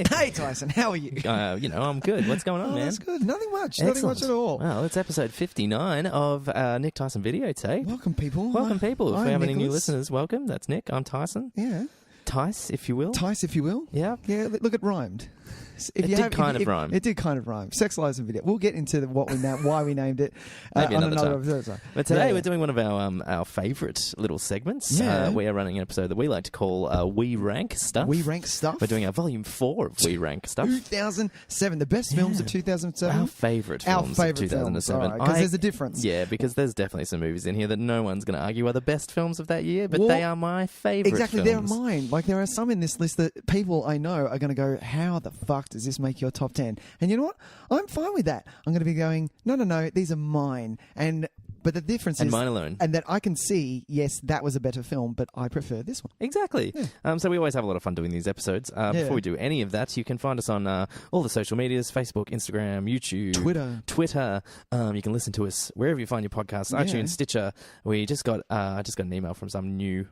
Nick. Hey, Tyson, how are you? I'm good. What's going on, man? That's good. Nothing much. Excellent. Nothing much at all. Well, it's episode 59 of Nick Tyson Videotape. Welcome, people. Welcome, people. If we have any new Nicholas. listeners, welcome. That's Nick. I'm Tyson. Yeah. Tice, if you will. Tice, if you will. Yeah. Yeah, look, it rhymed. It did kind of rhyme. It did kind of rhyme. Sex, Lies and Video. We'll get into why we named it Maybe on another another time. episode. But today we're doing one of our favourite little segments. Yeah. We are running an episode that we like to call We Rank Stuff. We Rank Stuff. We're doing our volume 4 of We Rank Stuff. 2007. The best films of 2007. Our favourite films of 2007. Because there's a difference. Yeah, because there's definitely some movies in here that no one's going to argue are the best films of that year, but they are my favourite Exactly, films. they're mine. Like, there are some in this list that people I know are going to go, how the fuck does this make your top 10? And you know what? I'm fine with that. I'm going to be going, no, these are mine. But the difference is... And mine alone. And that I can see, yes, that was a better film, but I prefer this one. Exactly. Yeah. So we always have a lot of fun doing these episodes. Before we do any of that, you can find us on all the social medias, Facebook, Instagram, YouTube. Twitter. You can listen to us wherever you find your podcasts, iTunes, Stitcher. We just got I just got an email from some new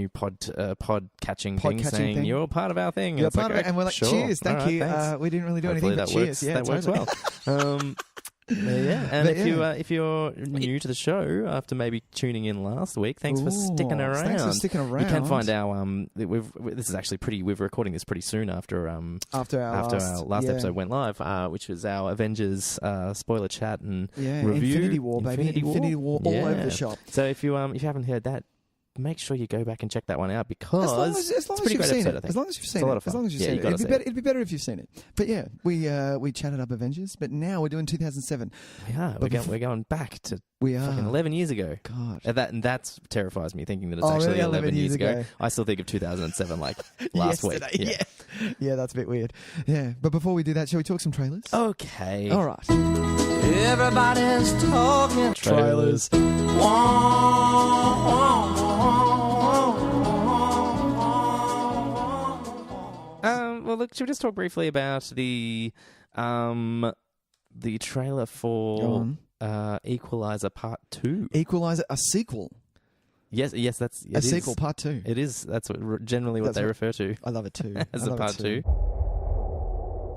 pod catching thing saying you're part of our thing. You're part of it. And we're like, sure. Cheers, thank you. We didn't really do anything, but cheers. That works well. And if you're new to the show after maybe tuning in last week, thanks for sticking around. Thanks for sticking around. You can find our this is actually we're recording this pretty soon after our last episode went live, which was our Avengers spoiler chat and review. Infinity War, baby. Infinity War all over the shop. So if you haven't heard that, make sure you go back and check that one out because it's a pretty great episode, I think. As long as you've seen it. As long as you've seen it. It'd be better if you've seen it. But yeah, we chatted up Avengers, but now we're doing 2007. Yeah, we're going back to fucking 11 years ago. God. And that terrifies me, thinking that it's actually 11 years ago. I still think of 2007 like last week. Yeah, that's a bit weird. Yeah, but before we do that, shall we talk some trailers? Okay. All right. Everybody's talking trailers. Well, look, should we just talk briefly about the trailer for Equalizer Part 2? Equalizer, a sequel. Yes, that's a sequel, Part 2. It is. That's generally what they refer to. I love it too. As a Part 2.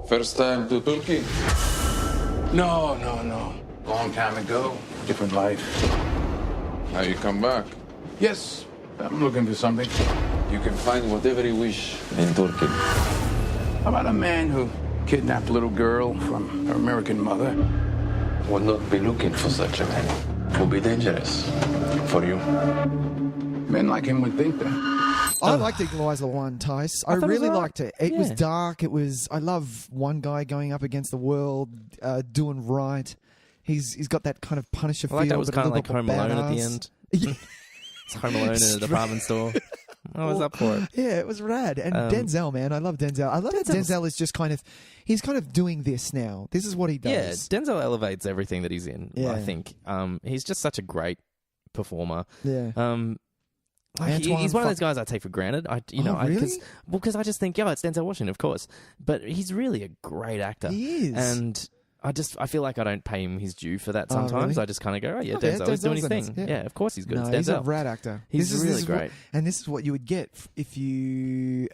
First time to Turkey? No. Long time ago. Different life. Now you come back? Yes, I'm looking for something. You can find whatever you wish in Turkey. How about a man who kidnapped a little girl from her American mother? Would not be looking for such a man. It would be dangerous for you. Men like him would think that. I liked Equalizer 1, Tice. I really liked it. It was dark. I love one guy going up against the world, doing right. He's got that kind of Punisher feel. I like that was kind of like Home Alone at the end. It's Home Alone in a department store. I was up for it. Yeah, it was rad. And Denzel, man, I love Denzel. I love that Denzel is just he's kind of doing this now. This is what he does. Yeah, Denzel elevates everything that he's in, I think. He's just such a great performer. Yeah. He's one of those guys I take for granted. Really? Because I just think, it's Denzel Washington, of course. But he's really a great actor. He is. And I feel like I don't pay him his due for that sometimes. Really? I just kind of go, Denzel's doing his thing. Yeah, of course he's good. No, he's a rad actor. He's really great. And this is what you would get if you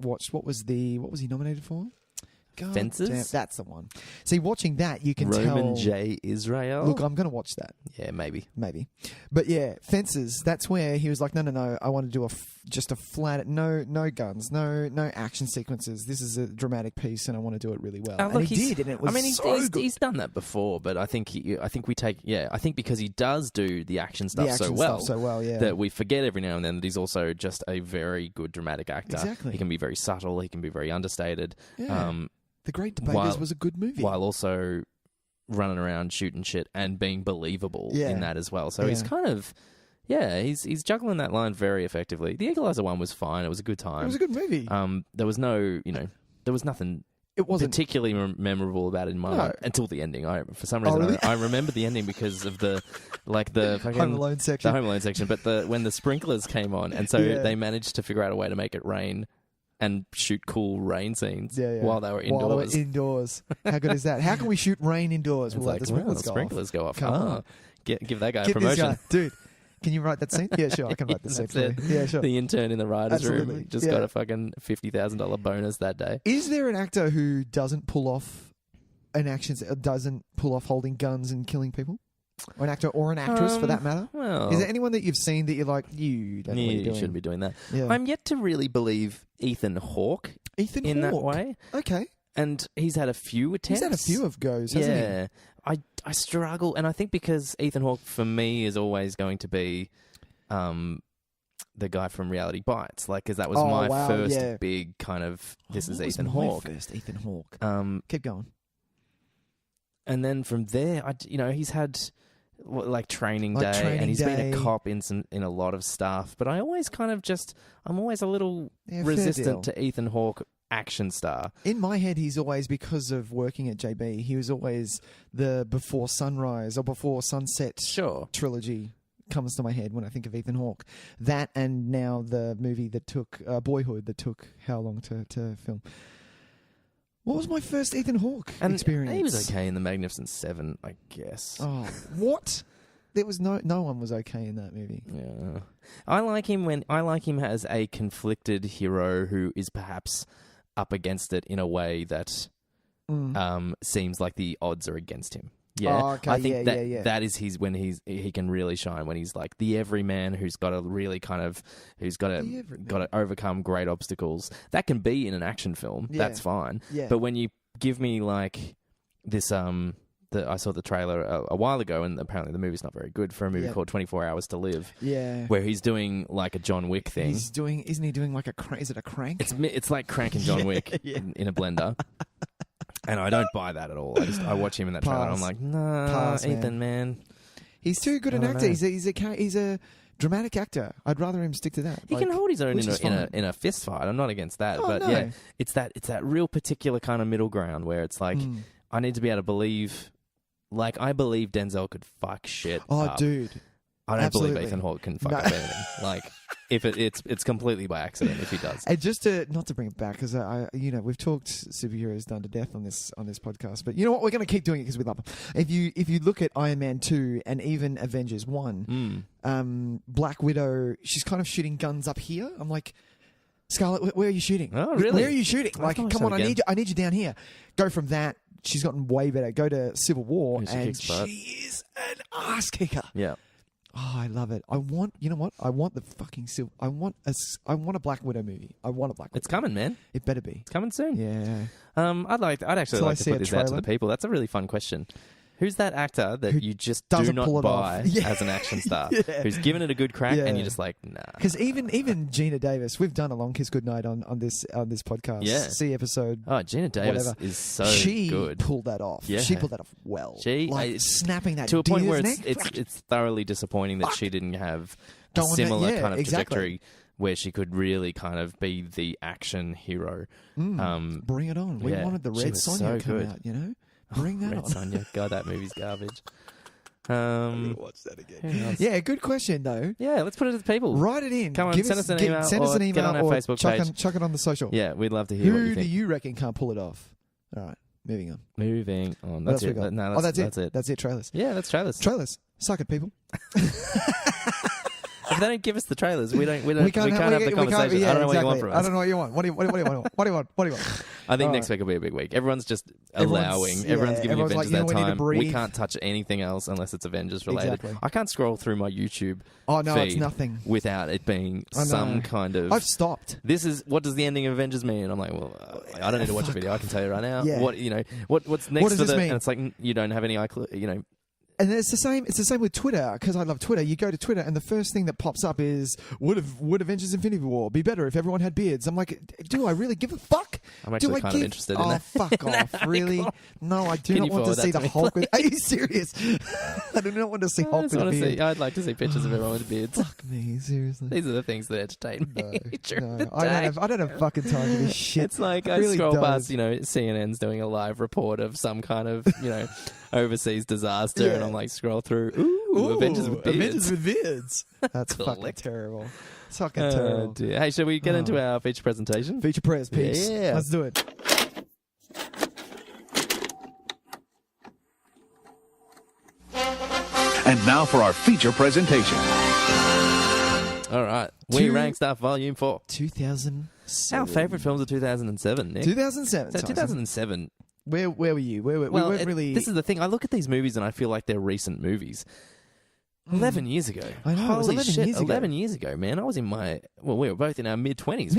watched, what was he nominated for? God Fences? Damn, that's the one. See, watching that, you can tell... Roman J. Israel? Look, I'm going to watch that. Yeah, maybe. But yeah, Fences, that's where he was like, no, I want to do just a flat... No guns, no action sequences. This is a dramatic piece and I want to do it really well. And he did, and it was so good. He's done that before, but I think because he does do the action stuff so well, that we forget every now and then that he's also just a very good dramatic actor. Exactly. He can be very subtle, he can be very understated. Yeah. The Great Debaters was a good movie. While also running around shooting shit and being believable in that as well. So he's kind of... Yeah, he's juggling that line very effectively. The Equalizer one was fine. It was a good time. It was a good movie. There was there was nothing particularly memorable about it in my mind until the ending. For some reason, I remember the ending because of the fucking Home Alone section. The Home Alone section. But when the sprinklers came on, and so they managed to figure out a way to make it rain and shoot cool rain scenes while they were indoors. How good is that? How can we shoot rain indoors? It's like, the sprinklers go off. Give Give that guy a promotion. Dude, Can you write that scene? Yeah, sure. I can write the scene. Yeah, sure. The intern in the writer's room just got a fucking $50,000 bonus that day. Is there an actor who doesn't pull off holding guns and killing people? Or an actor or an actress, for that matter? Well, is there anyone that you've seen that you're like, you don't know what you're doing? Shouldn't be doing that. Yeah. I'm yet to really believe Ethan Hawke in that way. Okay. And he's had a few attempts. He's had a few of goes, hasn't he? Yeah. I struggle, and I think because Ethan Hawke, for me, is always going to be the guy from Reality Bites. Like, because that was my first big kind of, this is Ethan Hawke. First Ethan Hawke. Keep going. And then from there, he's had like Training Day, and he's been a cop in a lot of stuff. But I always I'm always a little resistant to Ethan Hawke action star. In my head, he's always, because of working at JB, he was always the Before Sunrise or Before Sunset trilogy comes to my head when I think of Ethan Hawke. That, and now the movie that took Boyhood, that took how long to film. What was my first Ethan Hawke experience? He was okay in The Magnificent Seven, I guess. Oh, what? There was no one was okay in that movie. Yeah, I like him as a conflicted hero who is perhaps up against it in a way that seems like the odds are against him. Yeah, okay. I think that is when he can really shine, when he's like the everyman who's got to really who's got to overcome great obstacles. That can be in an action film. Yeah. That's fine. Yeah. But when you give me like this, I saw the trailer a while ago, and apparently the movie's not very good, for a movie called 24 Hours to Live. Yeah, where he's doing like a John Wick thing. Isn't he doing like is it a crank? It's like cranking John Wick in a blender. And I don't buy that at all. I watch him in that trailer and I'm like, nah, Ethan, man. He's too good an actor. He's a dramatic actor. I'd rather him stick to that. He can hold his own in a fist fight. I'm not against that. Yeah, it's that real particular kind of middle ground where it's like, I need to be able to believe, like, I believe Denzel could fuck shit up. Dude. I don't believe Ethan Hawke can fuck up anything. Like, if it's completely by accident if he does. And just not to bring it back, because we've talked superheroes done to death on this podcast, but you know what, we're going to keep doing it because we love them. If you look at Iron Man 2 and even Avengers 1, Black Widow, she's kind of shooting guns up here. I'm like, Scarlett, where are you shooting? Oh, really? Where are you shooting? Like, come on, I need you down here. Go from that. She's gotten way better. Go to Civil War, and she is an ass kicker. Yeah. Oh, I love it. I want the fucking I want a Black Widow movie. I want a Black Widow. It's coming, man. It better be. It's coming soon. Yeah. I'd actually like to put this out to the people. That's a really fun question. Who's that actor that you just do not buy as an action star? Who's given it a good crack and you're just like, nah. Because even Gina Davis, we've done a Long Kiss Goodnight on this podcast. Yeah. See episode. Oh, Gina Davis is so good. She pulled that off. Yeah. She pulled that off well. Snapping that to a point where neck. It's thoroughly disappointing that she didn't have a similar kind of trajectory where she could really kind of be the action hero. Bring it on. We wanted the Red Sonja to come out, you know? Bring that Red on. Sonja. God, that movie's garbage. I'm going to watch that again. Yeah, good question, though. Yeah, let's put it to the people. Write it in. Come on, send us an email. Send us an email get on our Facebook page. Chuck it on the social. Yeah, we'd love to hear what you think. Who do you reckon can't pull it off? All right, moving on. That's it. No, that's it. That's it, trailers. Yeah, that's trailers. Trailers. Suck it, people. If they don't give us the trailers, we can't have the conversation. I don't know what you want from us. I don't know what you want. What do you want? What do you want? I think next week will be a big week. Everyone's just allowing. Everyone's giving Avengers their time. We can't touch anything else unless it's Avengers related. Exactly. I can't scroll through my YouTube feed it's nothing without it being some kind of. I've stopped. This is what does the ending of Avengers mean? I'm like, well, I don't need to watch a video. I can tell you right now. Yeah. What's next to the? And it's like you don't have any clue. And it's the same with Twitter, because I love Twitter. You go to Twitter and the first thing that pops up is, would Avengers Infinity War be better if everyone had beards? I'm like, do I really give a fuck? I'm actually kind of interested in that. Oh, fuck off. Really? No, I do not want to see the Hulk with... Are you serious? I do not want to see Hulk with a beard. I'd like to see pictures of everyone with beards. Fuck me, seriously. These are the things that entertain me. No, I don't have fucking time for this shit. It's like I really scroll past, CNN's doing a live report of some kind of, overseas disaster, and I'm like, scroll through. Ooh, Avengers with beards. Avengers with beards. That's fucking terrible. It's fucking terrible. Dear. Hey, shall we get into our feature presentation? Feature press, peace. Yeah. Let's do it. And now for our feature presentation. All right. We Rank Stuff Volume 4. 2007. Our favourite films of 2007, Nick. 2007. So 2007. Where were you? We weren't really... This is the thing. I look at these movies and I feel like they're recent movies. 11 years ago. I know, Holy it was 11 shit, years ago. 11 years ago, man. I was in my... Well, we were both in our mid-20s.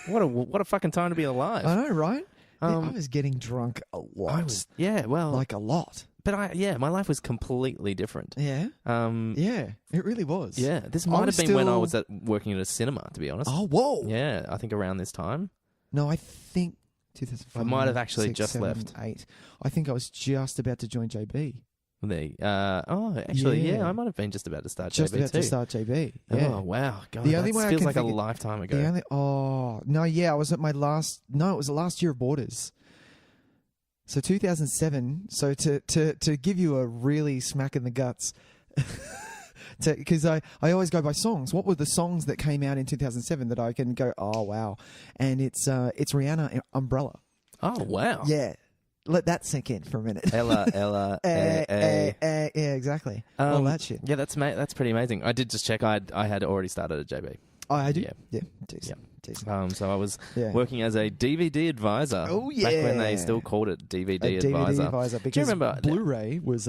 What a fucking time to be alive. I know, right? I was getting drunk a lot. Like a lot. But my life was completely different. Yeah. Yeah, it really was. Yeah, this might have been when I was working at a cinema, to be honest. Oh, whoa. Yeah, I think around this time. No, I think 2005. I might have actually 6, just 7, left. 8. I think I was just about to join JB. Yeah. I might have been just about to start Just JB about too. to start JB. Yeah. Oh, wow. God, The only that way I feels can like a think lifetime ago. I was at my last... No, it was the last year of Borders. So 2007, so to give you a really smack in the guts, because I always go by songs. What were the songs that came out in 2007 that I can go, oh, wow. And it's Rihanna, Umbrella. Oh, wow. Yeah. Let that sink in for a minute. Ella, yeah, exactly. All that shit. Yeah, that's pretty amazing. I did just check. I had already started at JB. Oh, I do? Yeah. Decent. So I was working as a DVD advisor. Oh, yeah. Back when they still called it DVD advisor. DVD advisor. Because do you remember Blu-ray was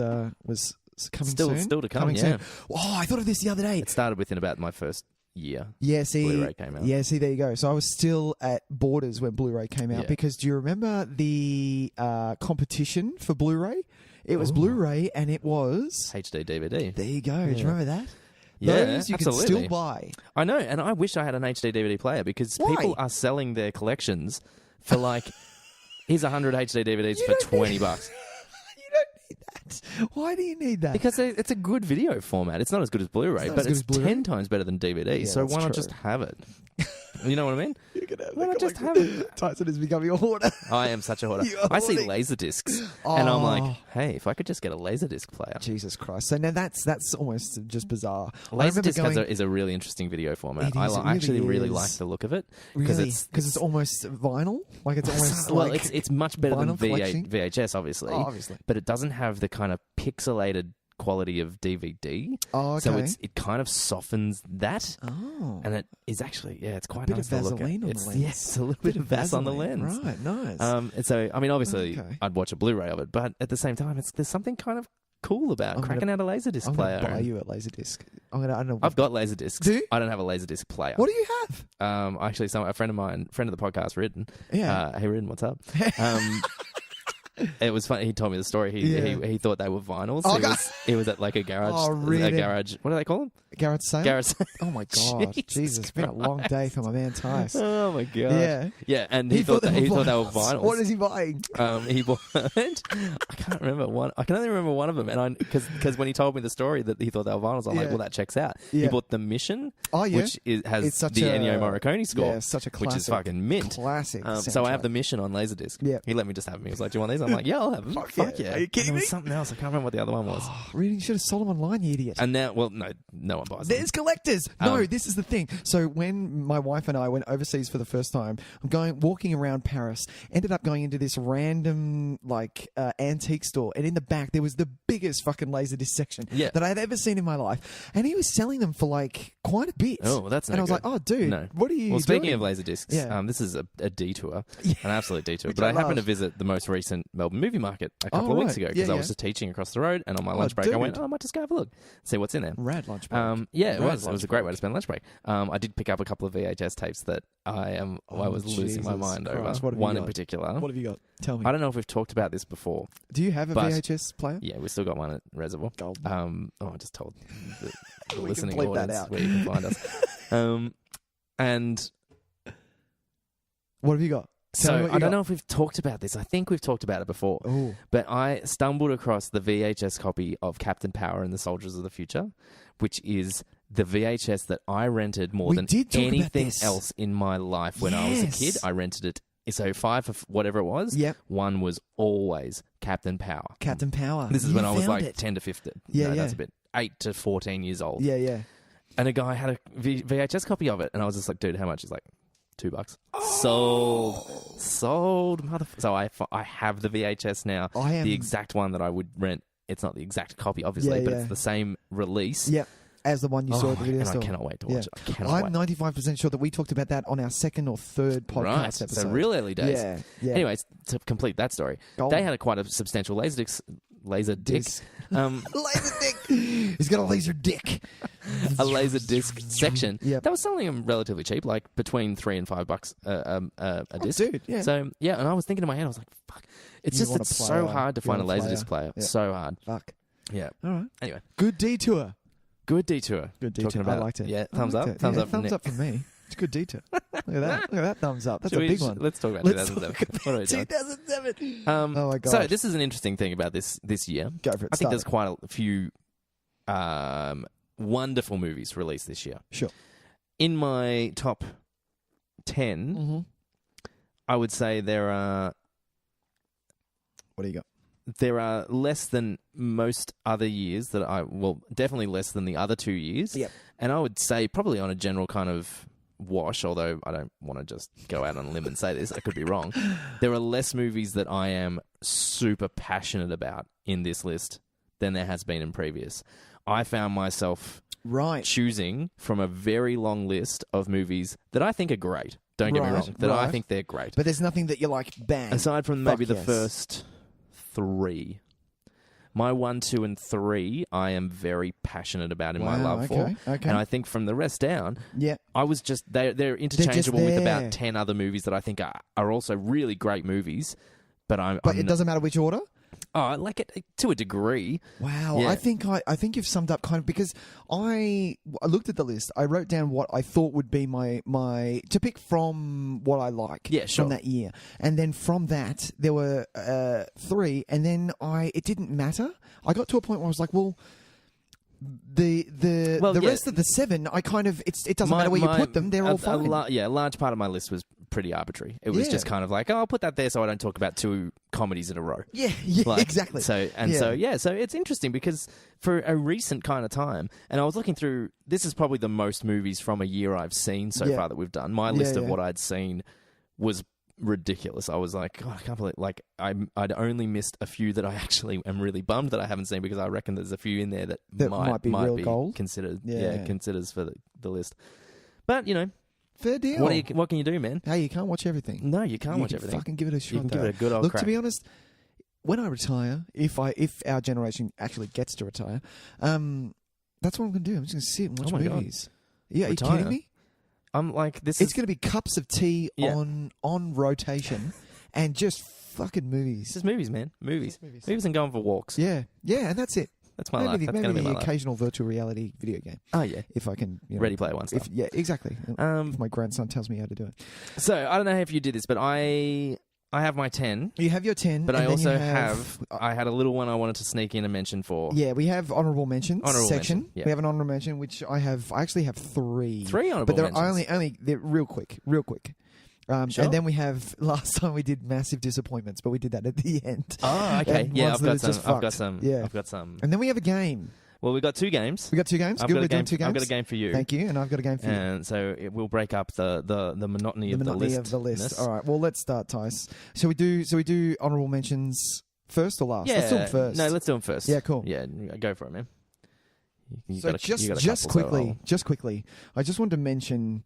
coming soon? Still to come, coming yeah. soon. Oh, I thought of this the other day. It started within about my first year. Yeah, see, Blu-ray came out. Yeah, see, there you go. So I was still at Borders when Blu-ray came out because do you remember the competition for Blu-ray? It was Blu-ray and it was... HD DVD. There you go. Do you remember that? Yeah, those you absolutely. can still buy. I know, and I wish I had an HD DVD player because people are selling their collections for like, here's 100 HD DVDs for $20. You don't need that. Why do you need that? Because it's a good video format. It's not as good as Blu-ray, but it's 10 times better than DVD. Yeah, so why not true. just have it? You know what I mean? You can have Why not just have it? Tyson is becoming a hoarder. I am such a hoarder. I see Laserdiscs, and I'm like, hey, if I could just get a Laserdisc player. Jesus Christ. So now that's almost just bizarre. Laserdisc is a really interesting video format. I actually really like the look of it. Because it's almost vinyl? Like it's almost it's much better than collection? VHS, obviously. Oh, obviously. But it doesn't have the kind of pixelated quality of DVD. Oh, okay. So it kind of softens that. Oh. And it is actually, it's quite bit nice of to look at. Vaseline on the lens. Yes, a little bit of Vas on the lens. Right, nice. And so, I mean, obviously, I'd watch a Blu-ray of it, but at the same time, there's something kind of cool about cracking out a Laserdisc player. I'm going to buy you a Laserdisc. I don't know. I've got Laserdiscs. Do you? I don't have a Laserdisc player. What do you have? Actually, a friend of mine, friend of the podcast, Ridden. Yeah. Hey, Ridden, what's up? It was funny. He told me the story. He thought they were vinyls. Oh, he was at like a garage. really? A garage. What do they call them? Garage sale? Garage sale. Oh my God. Jesus, it's been a long day for my man Tys. Oh my God. Yeah. Yeah, and he thought they were vinyls. What is he buying? He bought. I can't remember one. I can only remember one of them, and because when he told me the story that he thought they were vinyls, I'm like, well, that checks out. Yeah. He bought The Mission, which has the Ennio Morricone score, yeah, such a classic, which is fucking mint. Classic. So I have The Mission on Laserdisc. Yeah. He let me just have them. He was like, "Do you want these?" I'm like, "Yeah, I'll have them." Fuck yeah. Are you kidding me? me? Was something else. I can't remember what the other one was. Really, you should have sold them online, you idiot. And now, well, no one buys them. There's collectors. No, this is the thing. So when my wife and I went overseas for the first time, walking around Paris, ended up going into this random antique store, and in the back there was the biggest fucking Laserdisc section that I had ever seen in my life, and he was selling them for like quite a bit. Oh, well, that's no and I was good. like, oh, dude, what are you? Well, speaking doing? of Laserdiscs, this is a detour, an absolute detour. But I happened to visit the most recent Melbourne Movie Market a couple of weeks ago because I was just teaching across the road, and on my lunch break I went, I might just go have a look, see what's in there. Rad lunch break. It was a great way to spend lunch break. I did pick up a couple of VHS tapes that I was losing my mind over. One in particular. What have you got? Tell me. I don't know if we've talked about this before. Do you have a VHS player? Yeah, we've still got one at Reservoir. Gold. I just told the listening can bleep audience that out. where you can find us. And what have you got? So I don't know if we've talked about this. I think we've talked about it before. Ooh. But I stumbled across the VHS copy of Captain Power and the Soldiers of the Future, which is the VHS that I rented more than anything else in my life when I was a kid. I rented it. So 5 for whatever it was. Yep. One was always Captain Power. Captain Power. This is when I was like 10 to 15. Yeah, no, that's a bit. 8 to 14 years old. Yeah, yeah. And a guy had a VHS copy of it, and I was just like, dude, how much? He's like, $2. Sold, motherfucker. So I have the VHS now. The exact one that I would rent it's not the exact copy, obviously, but it's the same release. Yep. As the one you saw at the video and store. I cannot wait to watch it. I cannot I'm 95% sure that we talked about that on our second or third podcast episode. So real early days. Yeah. Anyways, to complete that story, they had quite a substantial laser disc. Laser dick. He's got a laser dick. A laser disc section. Yep. That was selling them relatively cheap, like between $3 and $5 a disc. Dude, yeah. So yeah, and I was thinking in my head, I was like, "Fuck!" It's so hard to find a laser disc player. Yeah. So hard. Fuck. Yeah. All right. Anyway, good detour. Good detour. Talking about, I liked it. Yeah. Thumbs up. Thumbs up. Thumbs up from me. It's a good detour. Look at that. Look at that thumbs up. That's a big one. Let's talk about 2007. What are we doing? 2007. Oh my god. So this is an interesting thing about this year. Go for it. I think there's quite a few wonderful movies released this year. Sure. In my top 10, I would say there are. What do you got? There are less than most other years definitely less than the other 2 years. Yep. And I would say probably on a general kind of wash, although I don't want to just go out on a limb and say this, I could be wrong. There are less movies that I am super passionate about in this list than there has been in previous. I found myself choosing from a very long list of movies that I think are great. Don't get me wrong. I think they're great. But there's nothing that you like, bang. Aside from maybe the first 3. My 1, 2, and 3, I am very passionate about in my love for. Okay. And I think from the rest down, I was just they're interchangeable with about 10 other movies that I think are also really great movies. But it doesn't matter which order? Oh, I like it to a degree. Wow, Yeah. I think you've summed up kind of, because I looked at the list. I wrote down what I thought would be my to pick from what I like from that year, and then from that there were 3, and then it didn't matter. I got to a point where I was like, well. The rest of the 7, I kind of it doesn't matter where you put them; they're all fine. A large part of my list was pretty arbitrary. It was just kind of like, I'll put that there so I don't talk about 2 comedies in a row. Yeah, exactly. So it's interesting because for a recent kind of time, and I was looking through. This is probably the most movies from a year I've seen so far that we've done. My list of what I'd seen was ridiculous. I was like, God, I can't believe I'd only missed a few that I actually am really bummed that I haven't seen, because I reckon there's a few in there that might be real gold. Considered considers for the list. But fair deal. What can you do, man? Hey, you can't watch everything. No, you can't watch everything. Fucking give it a shot. You can give it a good old Look, crack. to be honest, when I retire, if our generation actually gets to retire, that's what I'm going to do. I'm just going to sit and watch movies. God. Yeah, retire. Are you kidding me? I'm like, it's going to be cups of tea on rotation, and just fucking movies. Just movies, man. Movies and going for walks. Yeah, and that's it. That's my life. That's going to be my life. Occasional virtual reality video game. Oh yeah, if I can. Ready Player One stuff. Yeah, exactly. If my grandson tells me how to do it. So I don't know if you did this, but I have my 10. You have your 10, but I also I had a little one I wanted to sneak in and mention for. Yeah, we have honorable mentions section. Yeah. We have an honorable mention, which I actually have 3. 3 honorable mentions. But they're they're real quick. Sure. And then we have, last time we did massive disappointments, but we did that at the end. Oh, okay. Yeah, I've got some. Yeah. I've got some. And then we have a game. Well, we've got 2 games. We got 2 games. Good, we're doing 2 games. I've got a game for you. Thank you, and I've got a game for you. And so it will break up the monotony of the list. All right. Well, let's start, Tys. So we do honorable mentions first or last? Yeah. Let's do them first. No, let's do them first. Yeah, cool. Yeah, go for it, man. Just quickly, I just wanted to mention.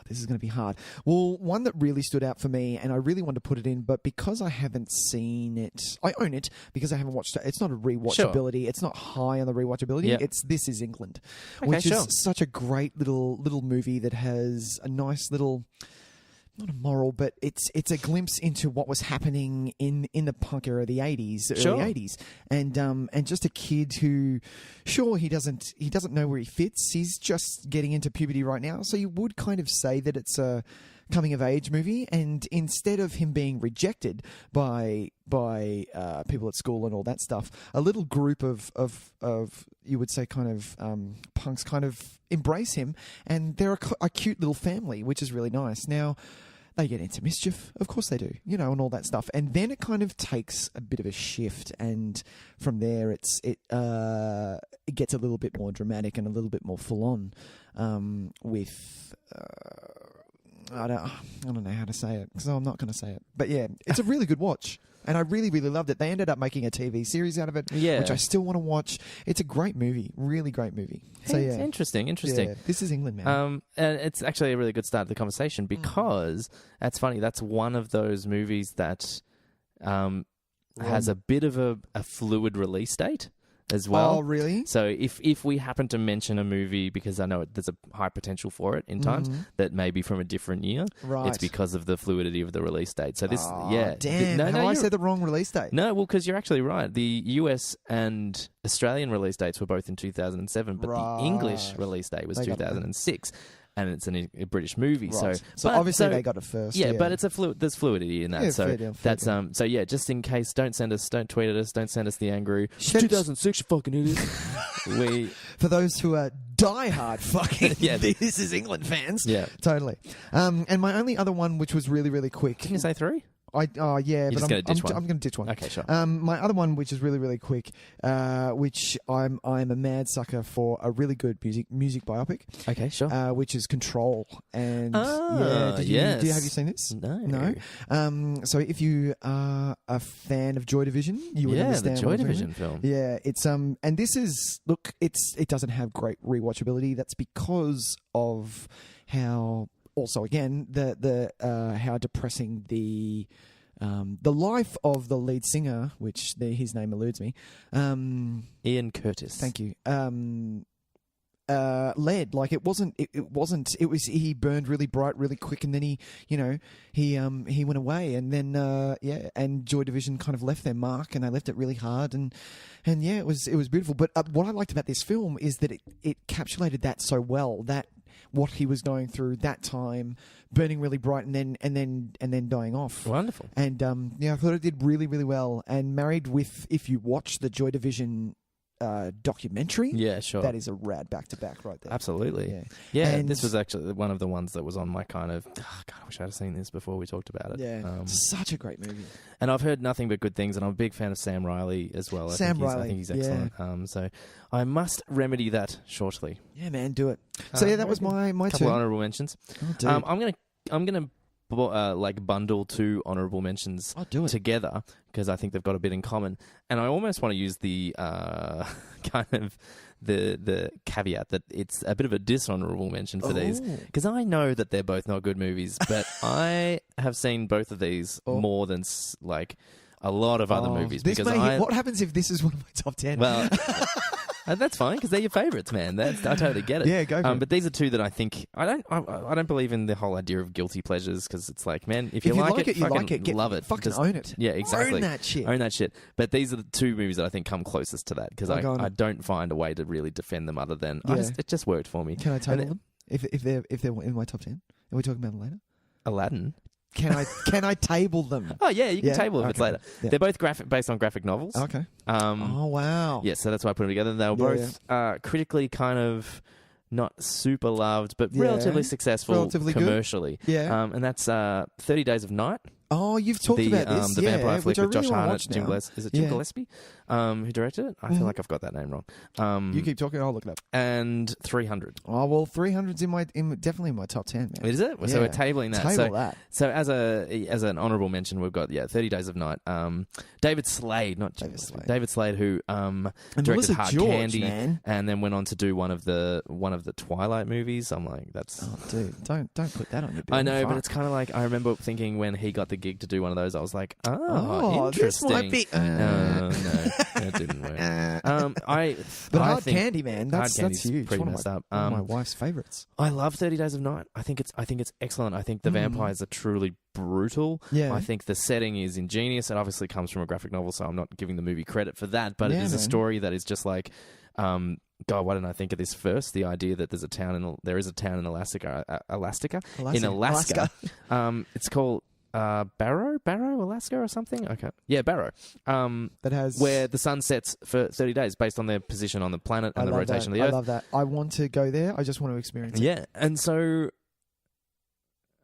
This is going to be hard. Well, one that really stood out for me, and I really wanted to put it in, but because I haven't seen it, I own it because I haven't watched it. It's not a rewatchability. Sure. It's not high on the rewatchability. Yep. It's This Is England, which is such a great little movie that has a nice little. Not a moral, but it's a glimpse into what was happening in the punk era of the 80s, early 80s, and just a kid who, sure, he doesn't know where he fits. He's just getting into puberty right now, so you would kind of say that it's a coming of age movie. And instead of him being rejected by people at school and all that stuff, a little group of you would say kind of punks kind of embrace him, and they're a cute little family, which is really nice. Now, they get into mischief, of course they do, and all that stuff. And then it kind of takes a bit of a shift, and from there it gets a little bit more dramatic and a little bit more full on with. I don't know how to say it, so I'm not going to say it. But yeah, it's a really good watch. And I really, really loved it. They ended up making a TV series out of it, which I still want to watch. It's a great movie. Really great movie. So, yeah. Interesting. Yeah, this is England, man. And it's actually a really good start to the conversation because that's funny. That's one of those movies that has a bit of a fluid release date as well. Oh, really? So if we happen to mention a movie, because I know there's a high potential for it in times, that may be from a different year, it's because of the fluidity of the release date. So this, damn, I said the wrong release date? No, well, because you're actually right. The US and Australian release dates were both in 2007, but the English release date was 2006. And it's a British movie, so obviously they got it first. Yeah, but it's there's fluidity in that. Yeah, so fair deal. So yeah, just in case, don't tweet at us, don't send us the angry. 2006, you fucking idiot. For those who are diehard fucking This is England fans. Yeah, totally. And my only other one, which was really, really quick. Can you say 3? You're just going to ditch one. I'm going to ditch one. Okay, sure. My other one, which is really, really quick, which I'm a mad sucker for a really good music biopic. Okay, sure. Which is Control. And have you seen this? No. So if you are a fan of Joy Division, you would understand the Joy Division film. Yeah, it's and this is it doesn't have great rewatchability. That's because of how. Also, again, the how depressing the life of the lead singer, which his name eludes me, Ian Curtis. Thank you. Led like it wasn't. It wasn't. It was he burned really bright, really quick, and then he went away, and then and Joy Division kind of left their mark, and they left it really hard, and it was beautiful. But what I liked about this film is that it encapsulated that so well, that what he was going through that time, burning really bright and then dying off. Wonderful. And I thought it did really, really well. And married with, if you watch the Joy Division documentary, that is a rad back-to-back right there. Absolutely. Yeah. And this was actually one of the ones that was on my kind of, God, I wish I had seen this before we talked about it. Yeah, such a great movie. And I've heard nothing but good things, and I'm a big fan of Sam Riley as well. I think he's excellent. Yeah. So I must remedy that shortly. Yeah, man, do it. So that was my couple two honourable mentions. Oh, I'm gonna bundle two honourable mentions together because I think they've got a bit in common, and I almost want to use the kind of the caveat that it's a bit of a dishonourable mention for these, because I know that they're both not good movies, but I have seen both of these more than like a lot of other movies. What happens if this is one of my top 10? Well. That's fine because they're your favourites, man. I totally get it. Yeah, go for it. But these are two that I think I don't believe in the whole idea of guilty pleasures, because it's like, man, if you like it, you like it. Love it. Fucking own it. Yeah, exactly. Own that shit. But these are the two movies that I think come closest to that, because I don't find a way to really defend them other than it just worked for me. Can I table them if they're in my top 10? Are we talking about them later? Aladdin. Can I table them? Oh yeah, you can table them if it's later. Yeah. They're both based on graphic novels. Okay. Oh wow. Yeah, so that's why I put them together. They were both critically kind of not super loved, but relatively successful commercially. Good. Yeah. And that's 30 Days of Night. Oh, you've talked about this. The vampire flick with Josh Hartnett, Jim Gillespie. Is it Jim Gillespie who directed it? I feel like I've got that name wrong. You keep talking, I'll look it up. And 300. Oh well, 300's definitely in my top 10, man. Is it? So we're tabling that. Table that. So as an honourable mention, we've got 30 Days of Night. David Slade, David Slade, who directed Hard Candy, man. And then went on to do one of the Twilight movies. I'm like, that's dude, don't put that on your bill. I know, but it's kind of like, I remember thinking when he got the gig to do one of those, I was like, interesting. This might be. No, it didn't work. But Hard Candy, man, that's huge. Pretty messed up. One of my wife's favourites. I love 30 Days of Night. I think it's excellent. I think the vampires are truly brutal. Yeah. I think the setting is ingenious. It obviously comes from a graphic novel, so I'm not giving the movie credit for that. But it is a story that is just like. God, why didn't I think of this first? The idea that there is a town in Alaska. It's called Barrow, Alaska, or something. Okay, yeah, Barrow. That has where the sun sets for 30 days based on their position on the planet and the rotation of the Earth. I love that. I want to go there. I just want to experience it. Yeah, and so.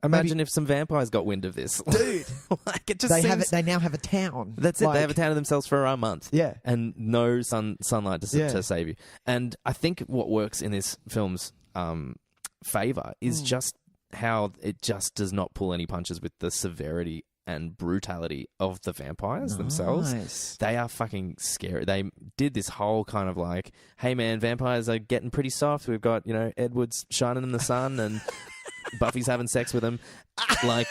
Imagine if some vampires got wind of this, dude. Like it just they now have a town. That's it. They have a town of themselves for a month. Yeah, and no sunlight to save you. And I think what works in this film's favor is just how it just does not pull any punches with the severity and brutality of the vampires themselves. They are fucking scary. They did this whole kind of like, hey man, vampires are getting pretty soft. We've got, Edward's shining in the sun and Buffy's having sex with them. Like,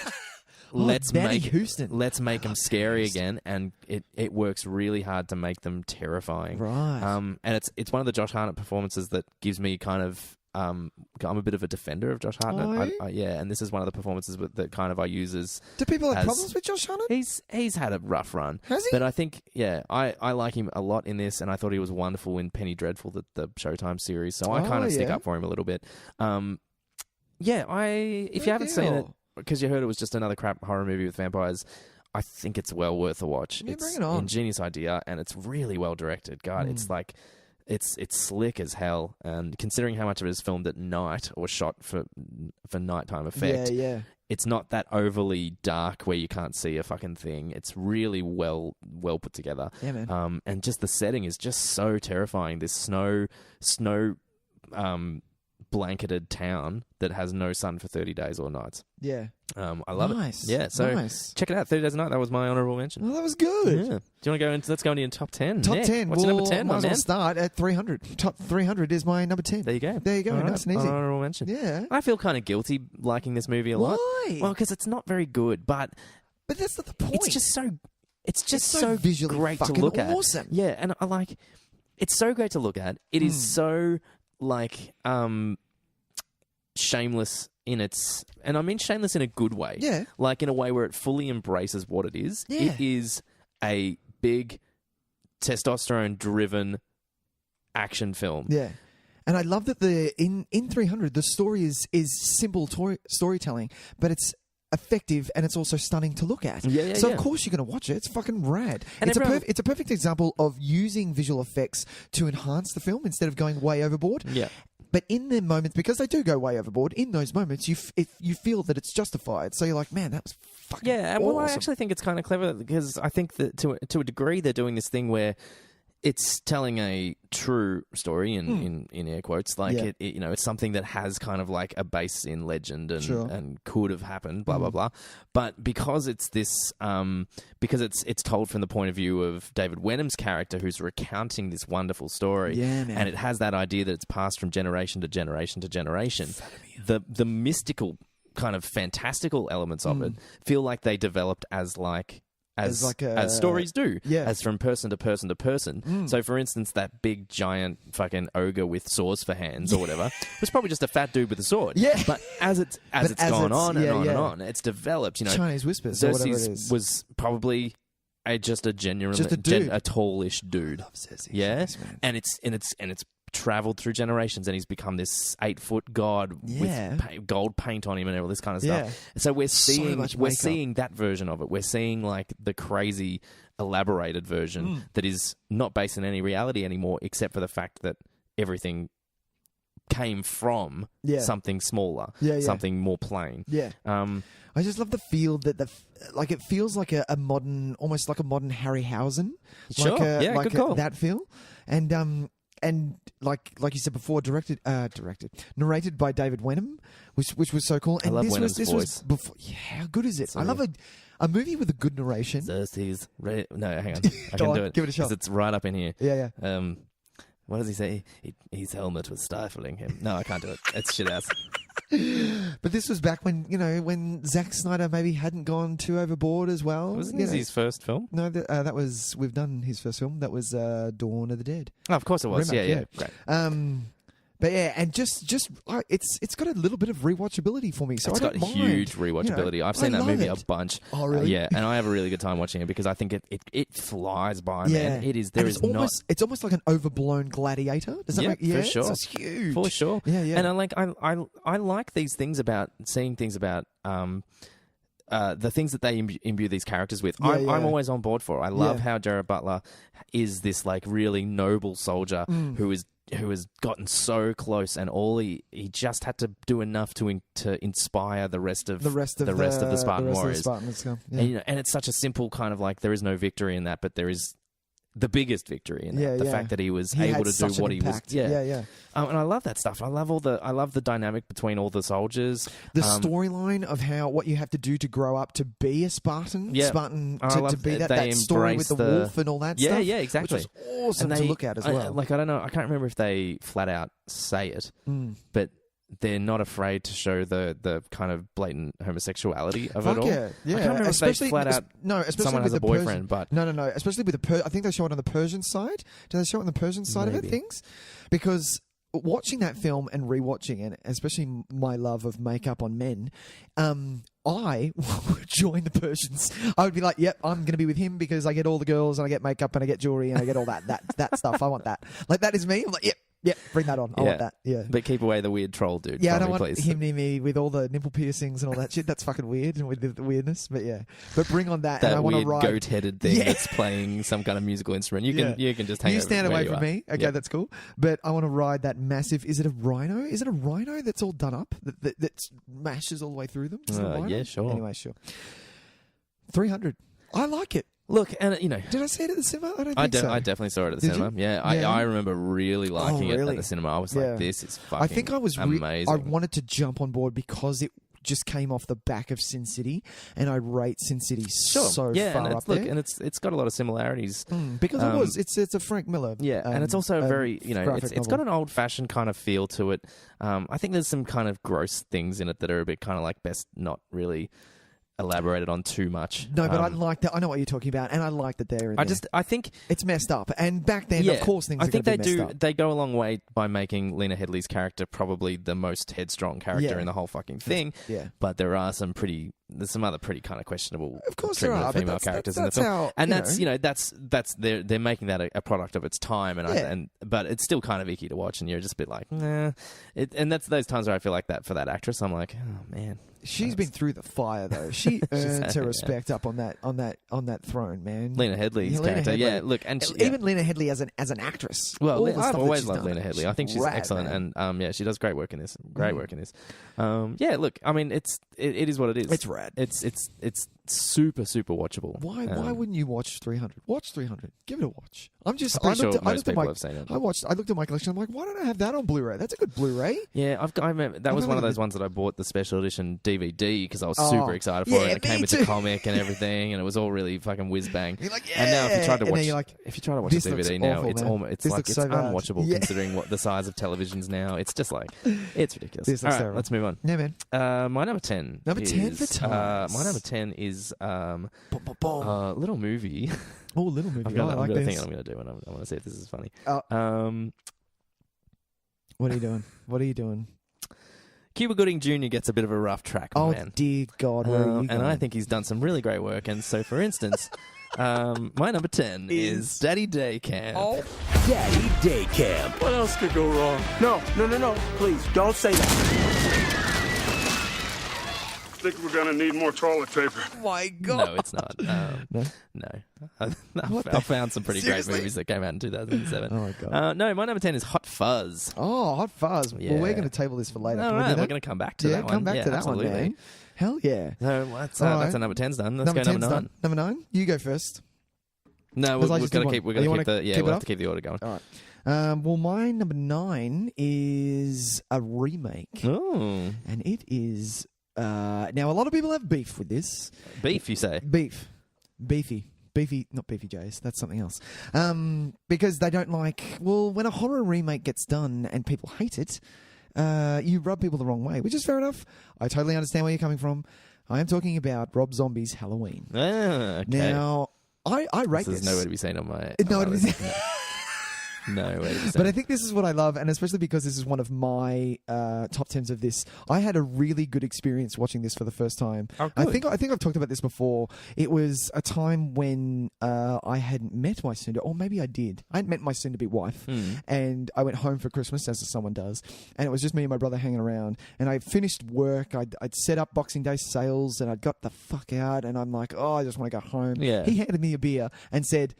let's make them scary again, and it works really hard to make them terrifying. Right. And it's one of the Josh Hartnett performances that gives me kind of I'm a bit of a defender of Josh Hartnett. And this is one of the performances that kind of I use as. Do people have problems with Josh Hartnett? He's had a rough run. Has he? But I think I like him a lot in this, and I thought he was wonderful in Penny Dreadful, the Showtime series. So I kind of stick up for him a little bit. If you haven't seen it, because you heard it was just another crap horror movie with vampires, I think it's well worth a watch. Yeah, it's bring it on. Ingenious idea, and it's really well directed. God, it's like it's slick as hell. And considering how much of it is filmed at night or shot for nighttime effect, it's not that overly dark where you can't see a fucking thing. It's really well put together. Yeah, man. And just the setting is just so terrifying. This snow blanketed town that has no sun for 30 days or nights. Yeah. I love it. Yeah, so check it out. 30 Days a Night. That was my honourable mention. Oh, that was good. Yeah. Do you want to go into? Let's go into your top 10. Top Nick, 10. What's your number 10, might my as well man? start at 300. Top 300 is my number 10. There you go. All right. Nice and easy. Honourable mention. Yeah. I feel kind of guilty liking this movie a lot. Why? Well, because it's not very good, but that's not the point. it's just so visually great to fucking look at. awesome. Yeah, and I like. It's so great to look at. It is so like shameless in its, and I mean shameless in a good way. Yeah. Like in a way where it fully embraces what it is. Yeah. It is a big testosterone-driven action film. Yeah. And I love that in 300 the story is simple storytelling, but it's effective and it's also stunning to look at. So of course you're going to watch it. It's fucking rad. And it's a perfect example of using visual effects to enhance the film instead of going way overboard. Yeah. But in the moments, because they do go way overboard, in those moments you feel that it's justified. So you're like, man, that was fucking awesome. Well, I actually think it's kind of clever because I think that to a degree they're doing this thing where it's telling a true story in air quotes, like it's something that has kind of like a base in legend and could have happened, blah blah blah. But because it's this, because it's told from the point of view of David Wenham's character, who's recounting this wonderful story, and it has that idea that it's passed from generation to generation to generation. The mystical kind of fantastical elements of it feel like they developed as stories do, as from person to person to person. So, for instance, that big giant fucking ogre with saws for hands or whatever was probably just a fat dude with a sword. Yeah, but as it's gone on and on and on, it's developed. Chinese whispers. Or whatever it is. Was probably just a tallish dude. I love Cersei. Yeah, nice, and it's traveled through generations, and he's become this 8-foot god with gold paint on him and all this kind of stuff. So we're seeing that version of it. We're seeing like the crazy elaborated version that is not based in any reality anymore, except for the fact that everything came from something smaller, something more plain. I just love the feel that it feels like a modern, almost like a modern Harryhausen. Good call. That feel, and like you said before, narrated by David Wenham, which was so cool. And I love this Wenham's voice. was before. Yeah, how good is it? I love a movie with a good narration. Cersei's no, hang on, I can do it. Give it a shot. 'Cause it's right up in here. Yeah. What does he say? His helmet was stifling him. No, I can't do it. It's shit ass. But this was back when Zack Snyder maybe hadn't gone too overboard as well. Wasn't this his first film? No, that was, we've done his first film. That was Dawn of the Dead. Oh, of course it was. Remake, Yeah. Great. But yeah, and just it's got a little bit of rewatchability for me. So it's got huge rewatchability. I've seen that movie a bunch. Oh, really? Yeah, and I have a really good time watching it because I think it flies by, man. It is. It's almost like an overblown Gladiator. Does that make for sure? It's huge. For sure. Yeah. And I like these things about seeing things about the things that they imbue these characters with. I'm always on board for. I love how Gerard Butler is this like really noble soldier who has gotten so close, and all he just had to do enough to inspire the rest of the Spartan warriors. And it's such a simple kind of like, there is no victory in that, but there is the biggest victory in that. The fact that he was able to do what he was. Yeah. And I love that stuff. I love the dynamic between all the soldiers. The storyline of what you have to do to grow up to be a Spartan. Yeah. Spartan to be that story with the wolf and all that stuff. Yeah, exactly. Which was awesome to look at as well. I don't know. I can't remember if they flat out say it, but they're not afraid to show the kind of blatant homosexuality of it all. Yeah. I can't remember if they flat out someone has a boyfriend, but... No. Especially with I think they show it on the Persian side. Do they show it on the Persian side of it, things? Because watching that film and rewatching it, especially my love of makeup on men, I would join the Persians. I would be like, yep, I'm going to be with him because I get all the girls and I get makeup and I get jewelry and I get all that stuff. I want that. Like, that is me. I'm like, yep. Yeah, bring that on. I want that. Yeah, but keep away the weird troll dude. Yeah, I don't want him near me with all the nipple piercings and all that shit. That's fucking weird and with the weirdness. But yeah, but bring on that. That and I want to ride goat-headed thing that's playing some kind of musical instrument. You can just hang. You stand away from me. Okay, that's cool. But I want to ride that massive. Is it a rhino? Is it a rhino that's all done up that smashes all the way through them? Yeah, sure. Anyway, sure. 300. I like it. Look, and did I see it at the cinema? I don't think so. I definitely saw it at the cinema. Yeah, I remember really liking it at the cinema. I was like, this is fucking. I think I was amazing. I wanted to jump on board because it just came off the back of Sin City, and I rate Sin City so far up there. And it's got a lot of similarities because it's a Frank Miller. Yeah, and it's also very it's got an old fashioned kind of feel to it. I think there's some kind of gross things in it that are a bit kind of like best not really elaborated on too much. No, but I like that. I know what you're talking about, and I like that they're in there. I think it's messed up, and back then, of course, things. I think they do. They go a long way by making Lena Headey's character probably the most headstrong character in the whole fucking thing. Yeah, but there's some other pretty kind of questionable, of course, there are female characters in the film, and that's they're making that a product of its time, but it's still kind of icky to watch, and you're just a bit like, nah. And that's those times where I feel like that for that actress. I'm like, oh man. She's been through the fire though. She earns her respect up on that throne, man. Lena Headey's character, look, and even Lena Headey as an actress. Well, I've always loved Lena Headey. I think she's excellent, man. And she does great work in this. Look, I mean, it is what it is. It's rad. It's super watchable. Why wouldn't you watch 300? Watch 300. Give it a watch. I'm sure most people have seen it. I looked at my collection. I'm like, why don't I have that on Blu-ray? That's a good Blu-ray. Yeah, I remember that was one of those ones that I bought the special edition DVD because I was super excited for it. And it came with the comic and everything, and it was all really fucking whiz bang. You're like, and now if you try to watch the DVD now, it's unwatchable considering what the size of televisions now. It's just like it's ridiculous. All right, let's move on. Yeah, man. My number 10. Number 10 for Tys. My number 10 is little movie. Oh, little movie. I've got a thing I'm going to do, and I want to see if this is funny. What are you doing? Cuba Gooding Jr. gets a bit of a rough track, man. Oh, dear God, where are you going? And I think he's done some really great work. And so, for instance, my number 10 is Daddy Day Camp. Oh, Daddy Day Camp. What else could go wrong? No. Please, don't say that. I think we're going to need more toilet paper. Oh my God. No, it's not. No. I found some pretty great movies that came out in 2007. Oh, my God. No, my number 10 is Hot Fuzz. Oh, Hot Fuzz. Yeah. Well, we're going to table this for later. All right, we're going to come back to that one. Come back to that one, man. Hell yeah. So that's a number 10's done. Let's go number 9. Number 9? You go first. No, we're going to keep the order going. All right. Well, my number 9 is a remake. Oh. And it is... now, a lot of people have beef with this. Beef, you say? Beefy, not Beefy J's. That's something else. Because they don't like... Well, when a horror remake gets done and people hate it, you rub people the wrong way, which is fair enough. I totally understand where you're coming from. I am talking about Rob Zombie's Halloween. Okay. Now, I rate this. There's nowhere to be seen on my... No way. But I think this is what I love, and especially because this is one of my top 10s of this. I had a really good experience watching this for the first time. Oh, I think I've talked about this before. It was a time when I hadn't met my soon-to-be, or maybe I did. I hadn't met my soon-to-be wife, and I went home for Christmas, as someone does, and it was just me and my brother hanging around. And I finished work. I'd set up Boxing Day sales, and I'd got the fuck out, and I'm like, I just want to go home. Yeah. He handed me a beer and said,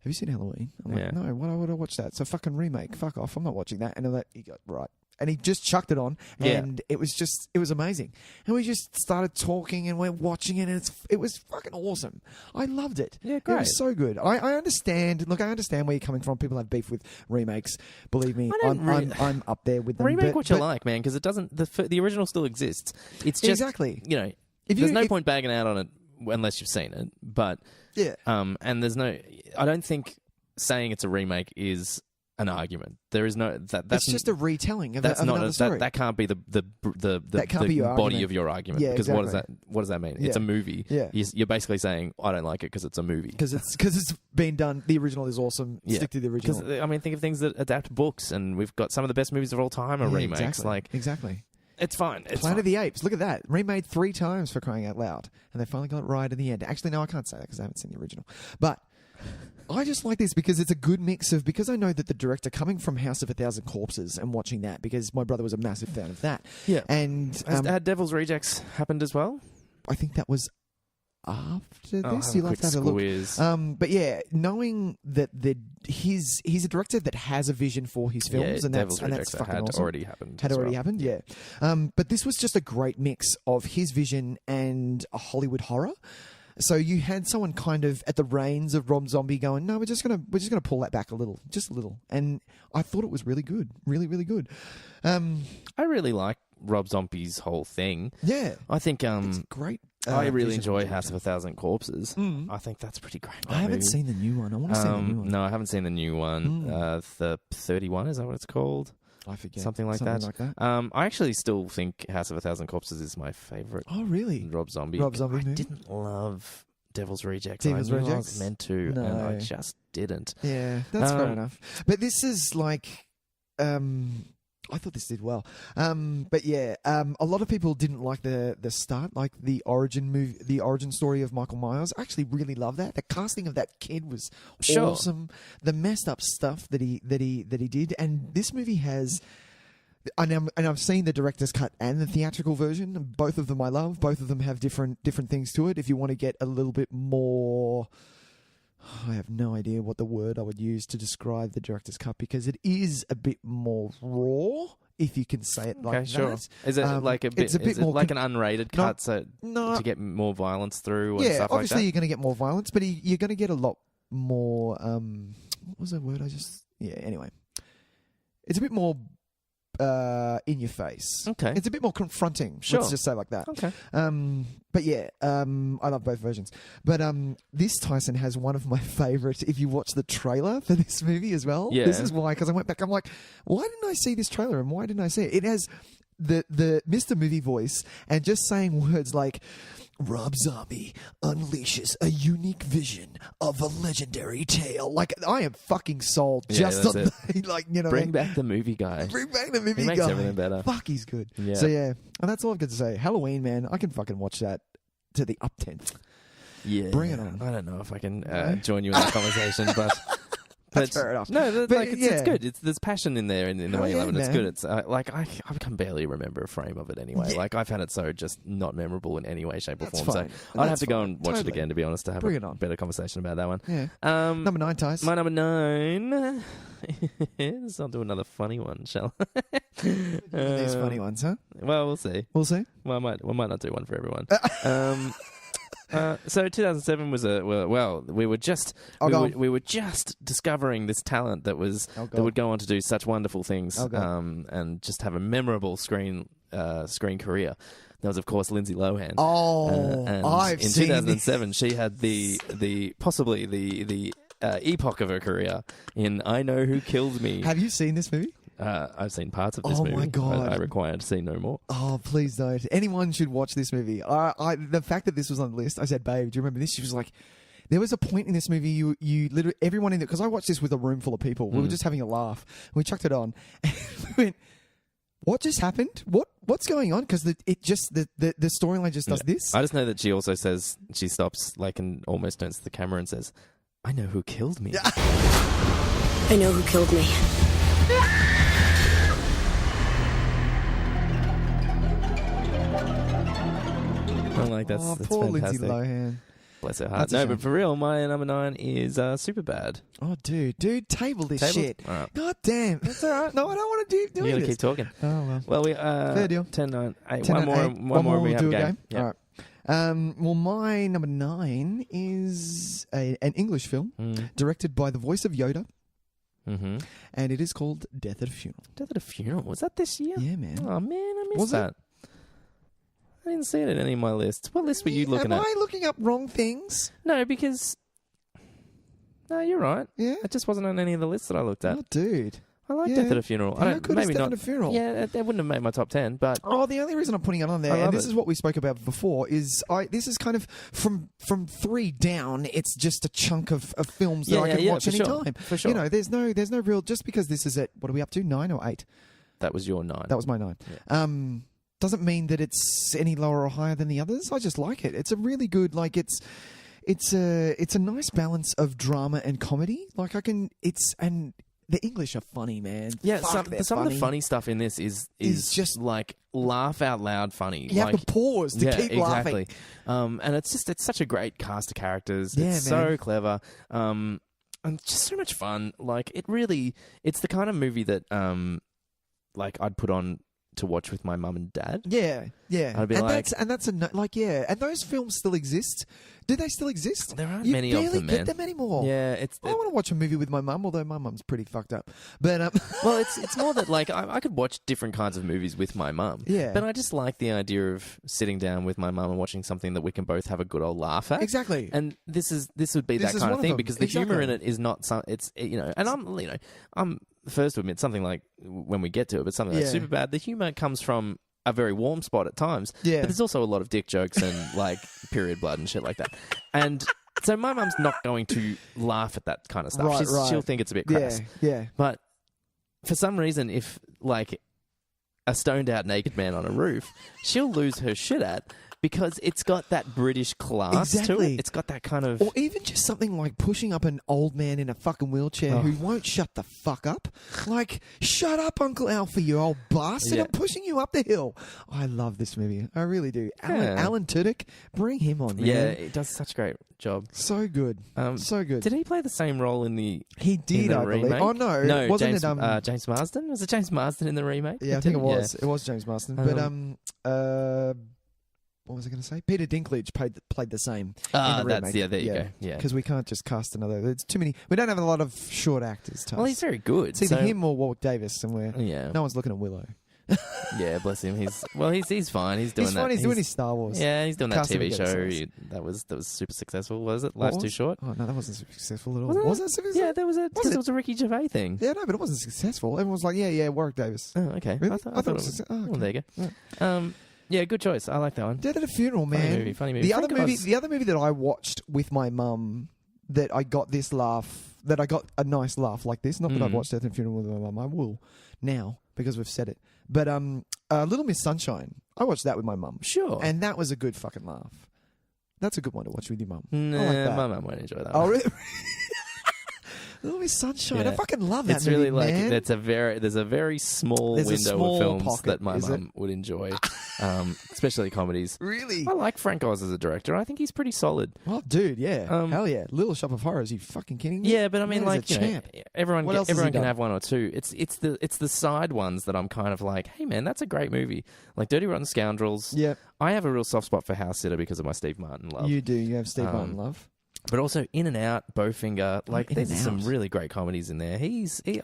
have you seen Halloween? I'm like, no, why would I watch that? It's a fucking remake. Fuck off. I'm not watching that. And he got, right. and he just chucked it on, and it was amazing. And we just started talking, and we're watching it, and it was fucking awesome. I loved it. Yeah, great. It was so good. I understand. Look, I understand where you're coming from. People have beef with remakes. Believe me, I'm up there with them. Remake what you like, man, because it doesn't. The original still exists. It's just exactly. There's no point bagging out on it unless you've seen it. But and there's no. I don't think saying it's a remake is an argument. There is no that's just a retelling of that's another story. That can't be the body argument. of your argument. Yeah, because exactly. what does that mean? Yeah. It's a movie. Yeah. You're basically saying I don't like it because it's a movie. Because it's been done. The original is awesome. Yeah. Stick to the original. Because I mean, think of things that adapt books, and we've got some of the best movies of all time are remakes. Exactly. It's fine. Planet of the Apes. Look at that. Remade 3 times, for crying out loud, and they finally got it right in the end. Actually, no, I can't say that because I haven't seen the original, but. I just like this because it's a good mix of, because I know that the director, coming from House of a Thousand Corpses and watching that, because my brother was a massive fan of that. Yeah. And had Devil's Rejects happened as well? I think that was after this. You'll have to have a look. But yeah, knowing that he's a director that has a vision for his films, and Devil's that's Rejects fucking had awesome. already happened. Had already happened, yeah. But this was just a great mix of his vision and a Hollywood horror. So you had someone kind of at the reins of Rob Zombie going, no, we're just gonna pull that back a little, just a little. And I thought it was really good, really, really good. I really like Rob Zombie's whole thing. Yeah, I think it's great. I really enjoy House of a Thousand Corpses. I think that's pretty great. I haven't seen the new one. I want to see the new one. No, I haven't seen the new one. The 31, is that what it's called? I forget. Something like that. I actually still think House of a Thousand Corpses is my favourite. Oh, really? Rob Zombie. movie? I didn't love Devil's Rejects. I was meant to, no. and I just didn't. Yeah, that's fair enough. But this is like... I thought this did well. But yeah, a lot of people didn't like the start, like the origin story of Michael Myers. I actually really love that. The casting of that kid was awesome. The messed up stuff that he did, and this movie has. And I've seen the director's cut and the theatrical version. Both of them I love. Both of them have different things to it. If you want to get a little bit more. I have no idea what the word I would use to describe the director's cut, because it is a bit more raw, if you can say it like that. Is it like a bit? It's a bit more like an unrated cut, to get more violence through? And stuff like that? Obviously you're going to get more violence, but you're going to get a lot more. What was that word? Anyway, it's a bit more. In your face. Okay. It's a bit more confronting. Sure. Let's just say like that. Okay. But yeah, I love both versions. But this Tyson has one of my favourite, if you watch the trailer for this movie as well. Yeah. This is why, because I went back, I'm like, why didn't I see this trailer and why didn't I see it? It has the Mr. Movie voice and just saying words like, Rob Zombie unleashes a unique vision of a legendary tale. Like, I am fucking sold just on that. Like, you know, bring back the movie guy. Bring back the movie guy. He makes everything better. Fuck, he's good. Yeah. So yeah, and that's all I've got to say. Halloween, man, I can fucking watch that to the up 10th. Yeah, bring it on. I don't know if I can join you in that conversation, but. That's fair enough. No, it's good. There's passion in there in the way you love it. It's good. It's like I can barely remember a frame of it anyway. Yeah. Like, I've had it so just not memorable in any way, shape, or form. Fine. So I'd have to go and watch it again, to be honest, to have a better conversation about that one. Yeah. Number 9, Tys. My number 9. Let's not do another funny one, shall I? These funny ones, huh? Well, we'll see. We'll see. Well, we might not do one for everyone. So 2007 was we were just discovering this talent that would go on to do such wonderful things, and just have a memorable screen career. That was, of course, Lindsay Lohan. And in 2007 she had the possibly the epoch of her career in I Know Who Killed Me. Have you seen this movie? I've seen parts of this movie. Oh my God. I require to see no more. Oh, please don't. Anyone should watch this movie. The fact that this was on the list, I said, babe, do you remember this? She was like, there was a point in this movie you literally, everyone in it, because I watched this with a room full of people. We were just having a laugh. We chucked it on. And we went, what just happened? What's going on? Because the storyline just does this. I just know that she also says, she stops and almost turns to the camera and says, I know who killed me. I know who killed me. I'm like, that's poor fantastic. Lindsay Lohan. Bless her heart. No, but for real, my number 9 is Superbad. Oh, dude, table this shit. All right. God damn. That's all right. No, I don't want to do You're this. going to keep talking. Oh, well. Well, we, fair deal. 10, 9, 8. 10, One more, we have a game. All right. Well, my number 9 is an English film directed by the voice of Yoda. Mm-hmm. And it is called Death at a Funeral. Death at a Funeral? Was that this year? Yeah, man. Oh, man, I missed that. I didn't see it in any of my lists. What list were you looking at? Am I looking up wrong things? No, because... No, you're right. Yeah? It just wasn't on any of the lists that I looked at. Oh, dude. I like Death at a Funeral. How good is Death at a Funeral? Yeah, it wouldn't have made my top 10, but... Oh, the only reason I'm putting it on there, and this is what we spoke about before, is this is kind of from 3 down, it's just a chunk of films that I can watch any time. For sure. You know, there's no real... Just because this is at... What are we up to? 9 or 8? That was your 9. That was my 9. Yeah. Doesn't mean that it's any lower or higher than the others. I just like it. It's a really good... Like, it's a nice balance of drama and comedy. Like, and the English are funny, man. Yeah, some of the funny stuff in this is just like laugh out loud funny. You have to pause to keep laughing. And it's such a great cast of characters. Yeah, it's so clever. And just so much fun. Like it's the kind of movie that like I'd put on to watch with my mum and dad. Yeah. I'd be and those films still exist. Do they still exist? There aren't many of them, man. You barely get them anymore. Yeah, I want to watch a movie with my mum, although my mum's pretty fucked up. But well, it's more that like I could watch different kinds of movies with my mum. Yeah, but I just like the idea of sitting down with my mum and watching something that we can both have a good old laugh at. Exactly. And this would be that kind of thing because the humor in it is not some. It's and I'm the first to admit something like when we get to it, but something like Superbad, the humor comes from a very warm spot at times. Yeah. But there's also a lot of dick jokes and like period blood and shit like that. And so my mum's not going to laugh at that kind of stuff. She'll think it's a bit crass. Yeah. But for some reason, if like a stoned out naked man on a roof, she'll lose her shit at because it's got that British class to it. It's got that kind of... Or even just something like pushing up an old man in a fucking wheelchair who won't shut the fuck up. Like, shut up, Uncle Alfie, you old bastard. I'm pushing you up the hill. I love this movie. I really do. Alan Tudyk, bring him on, man. Yeah, he does such a great job. So good. So good. Did he play the same role in the He did, I believe. Oh, no. No, wasn't James Marsden? Was it James Marsden in the remake? Yeah, I think it was. Yeah. It was James Marsden. But, what was I going to say? Peter Dinklage played the same in the remake. There you go. Yeah, because we can't just cast another. There's too many. We don't have a lot of short actors. Well, he's very good. It's either him or Warwick Davis somewhere. Yeah, no one's looking at Willow. Yeah, bless him. He's fine. He's doing he's that. Fine. He's doing his Star Wars. Yeah, he's doing that TV show that was super successful. Was it? Life's Too Short. Oh no, that wasn't successful at all. Was it successful? Yeah, there was a Ricky Gervais thing. Yeah, no, but it wasn't successful. Everyone was like, yeah, Warwick Davis. Oh, okay. Really? I thought it was. Oh, okay. Well, there you go. Yeah. Yeah, good choice. I like that one. Death at a Funeral, man. Funny movie. The other movie that I watched with my mum that I got this laugh, that I got a nice laugh like this. Not that I've watched Death at a Funeral with my mum. I will now because we've said it. But Little Miss Sunshine. I watched that with my mum. Sure. And that was a good fucking laugh. That's a good one to watch with your mum. Nah, I like that. My mum won't enjoy that. Oh, really? Little Miss Sunshine. Yeah. I fucking love that it's movie, really like man. there's a very small window of films that my mum would enjoy, especially comedies. Really? I like Frank Oz as a director. I think he's pretty solid. Oh, dude, yeah. Hell yeah. Little Shop of Horrors. Are you fucking kidding me? Yeah, but I mean, like, everyone can have one or two. It's the side ones that I'm kind of like, hey man, that's a great movie. Like Dirty Rotten Scoundrels. Yeah. I have a real soft spot for House Sitter because of my Steve Martin love. You do. You have Steve Martin love. But also In and Out, Bowfinger, like there's some really great comedies in there.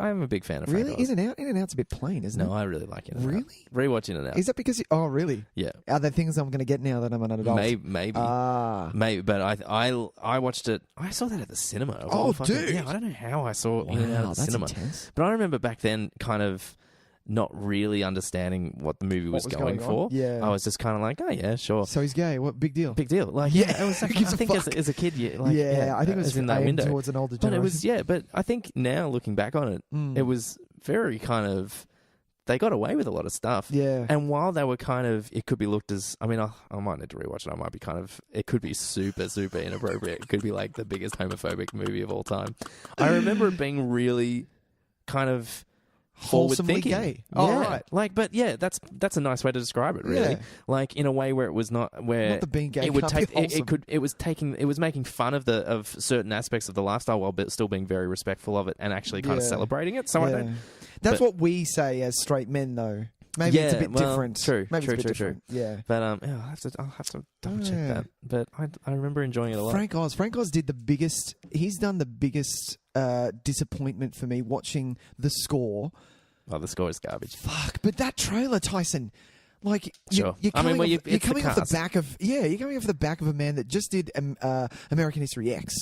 I'm a big fan of Frank Oz. Really? In and Out's a bit plain, isn't it? No, I really like In and Out. Really? Rewatch In and Out. Is that because oh really? Yeah. Are there things I'm going to get now that I'm an adult? Maybe. Maybe. But I watched it. I saw that at the cinema. Dude. Yeah, I don't know how I saw In and Out at the cinema. Intense. But I remember back then, kind of not really understanding what the movie was going for. Yeah. I was just kind of like, oh yeah, sure. So he's gay. What big deal? Big deal. Like it was like, I think as a kid, I think it was in that window towards an older generation. But it was but I think now looking back on it, it was very kind of they got away with a lot of stuff. Yeah. And while they were kind of, it could be looked as, I mean, I might need to rewatch it. I might be kind of, it could be super, super inappropriate. It could be like the biggest homophobic movie of all time. I remember it being really kind of wholesomely forward-thinking. gay. Yeah. Oh, right. Like, but yeah, that's a nice way to describe it, really. Yeah. Like in a way where it was not where Not the being gay it would can't be take wholesome. it was making fun of certain aspects of the lifestyle while still being very respectful of it and actually kind of celebrating it. So I don't. That's what we say as straight men, though. Maybe it's a bit different. True. Maybe true. it's a bit different. Yeah. But I'll have to double check that. But I remember enjoying it a lot. Frank Oz did the biggest. He's done the biggest disappointment for me watching the score. Oh, the score is garbage. Fuck! But that trailer, Tyson. Like Sure. you're coming, you're coming off the back of you're coming off the back of a man that just did American History X.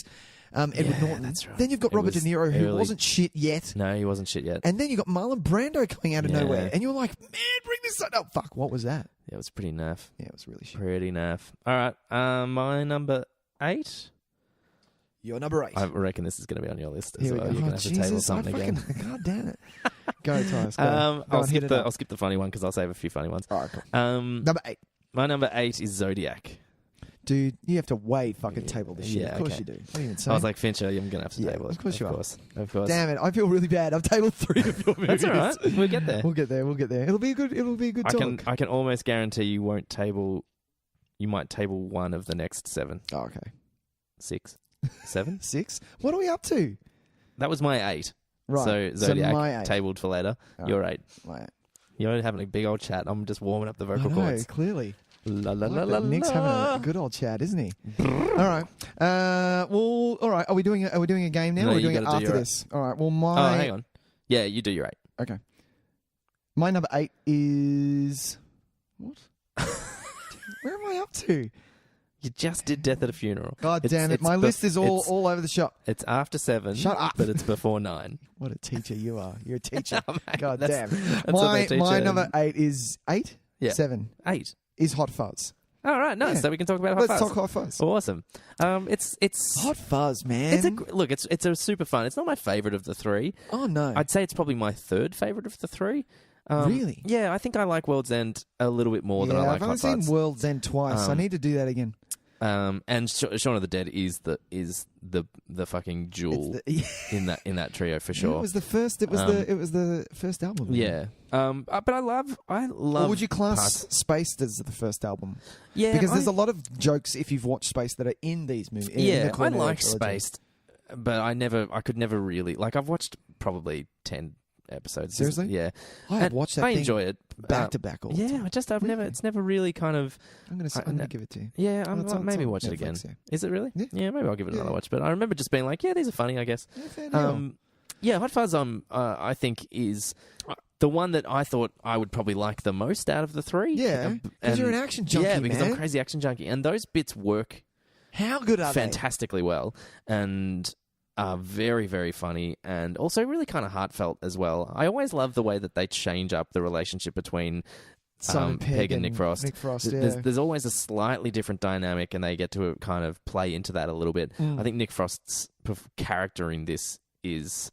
Edward Norton. That's right. Then you've got Robert De Niro, who wasn't shit yet. No, he wasn't shit yet. And then you got Marlon Brando coming out of nowhere, and you're like, man, bring this up. Fuck, what was that? Yeah, it was pretty naff. Yeah, it was really shit. Pretty naff. All right, my number 8. Your number 8. I reckon this is going to be on your list as Here we well. go. You're going to have to table something again. God damn it. Go, Tyus. Go. I'll skip the funny one because I'll save a few funny ones. All right, cool. Number 8. My number 8 is Zodiac. Dude, you have to way fucking table this shit. Yeah, of course okay. you do. What are you even saying? I was like, Fincher, I'm going to have to table it. Of course you are. Of course. Damn it, I feel really bad. I've tabled 3 of your movies. That's all right. We'll get there. We'll get there. It'll be a good talk. I can almost guarantee you won't table. You might table one of the next 7. Oh, okay. 6, 7, 6. What are we up to? That was my 8. Right. So Zodiac my 8. tabled for later. All Your right. 8. My 8. You're having a big old chat. I'm just warming up the vocal cords. Clearly. La la I like la that. la. Nick's having a good old chat, isn't he? All right. Well, all right. Are we doing a game now? No, or are we you doing it gotta do after your this? All right. Well, Oh, hang on. Yeah, you do your 8. Okay. My number 8 is what? Where am I up to? You just did Death at a Funeral. God damn it! My list is all over the shop. It's after 7. Shut up. But it's before 9. What a teacher you are! You're a teacher. Oh, mate, God that's damn. what they teach My you. number 8 is 8. Yeah. 7 8. is Hot Fuzz. All right, nice. Yeah. So we can talk about Hot Let's Fuzz. talk Hot Fuzz. Awesome. It's Hot Fuzz, man. It's a super fun. It's not my favorite of the 3. Oh no! I'd say it's probably my 3rd favorite of the 3. Really? Yeah, I think I like World's End a little bit more than I like I've only Hot Fuzz. seen World's End twice. I need to do that again. And Shaun of the Dead is the fucking jewel in that trio for sure. It was the first. It was the first album. Yeah. But I love. Or would you class parts. Spaced as the first album? Yeah, because there's a lot of jokes if you've watched Spaced that are in these movies. Yeah, I like like Spaced, but I could never really like. I've watched probably 10 episodes. Seriously? Yeah. I have watched that. I thing enjoy it back to back all the time. I've never. It's never really kind of. I'm gonna give it to you. Yeah, It's on maybe watch it Netflix, again. Is it really? Yeah. Maybe I'll give it another watch. But I remember just being like, yeah, these are funny, I guess. Yeah, fair deal. Yeah, Hot Fuzz. I think is the one that I thought I would probably like the most out of the 3. Yeah, because you're an action junkie, Yeah, because I'm man. a crazy action junkie, and those bits work. How good are fantastically well, and are very, very funny, and also really kind of heartfelt as well. I always love the way that they change up the relationship between Simon Pegg and Nick Frost. Nick Frost, There's always a slightly different dynamic, and they get to kind of play into that a little bit. I think Nick Frost's character in this is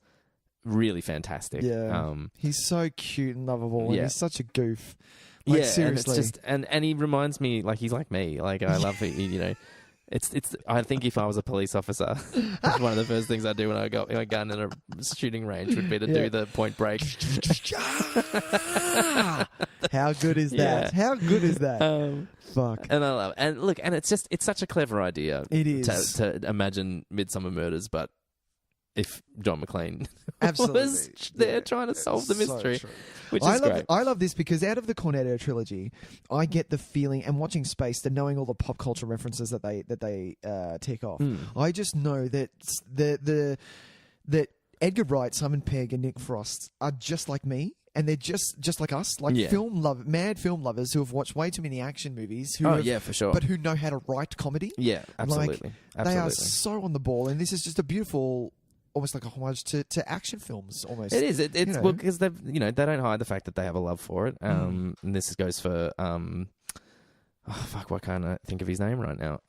really fantastic. Yeah, he's so cute and lovable, and he's such a goof. Like, yeah, seriously. and it's just and he reminds me, like, he's like me. Like, I love it, you know. It's. I think if I was a police officer, that's one of the first things I'd do when I got my gun in a shooting range would be to do the point break. How good is that? How good is that? Fuck. And I love it. And look, and it's such a clever idea. It is to imagine Midsummer Murders, but if John McClane Absolutely. was there trying to solve the mystery, which is great. I love this because out of the Cornetto trilogy, I get the feeling, and watching Spaced and knowing all the pop culture references that they tick off, I just know that that Edgar Wright, Simon Pegg, and Nick Frost are just like me. And they're just like us, like mad film lovers who have watched way too many action movies. For sure. But who know how to write comedy. Yeah, absolutely. They are so on the ball, and this is just a beautiful, almost like a homage to action films. Almost it is. It's well, because they don't hide the fact that they have a love for it. And this goes for Why can't I think of his name right now?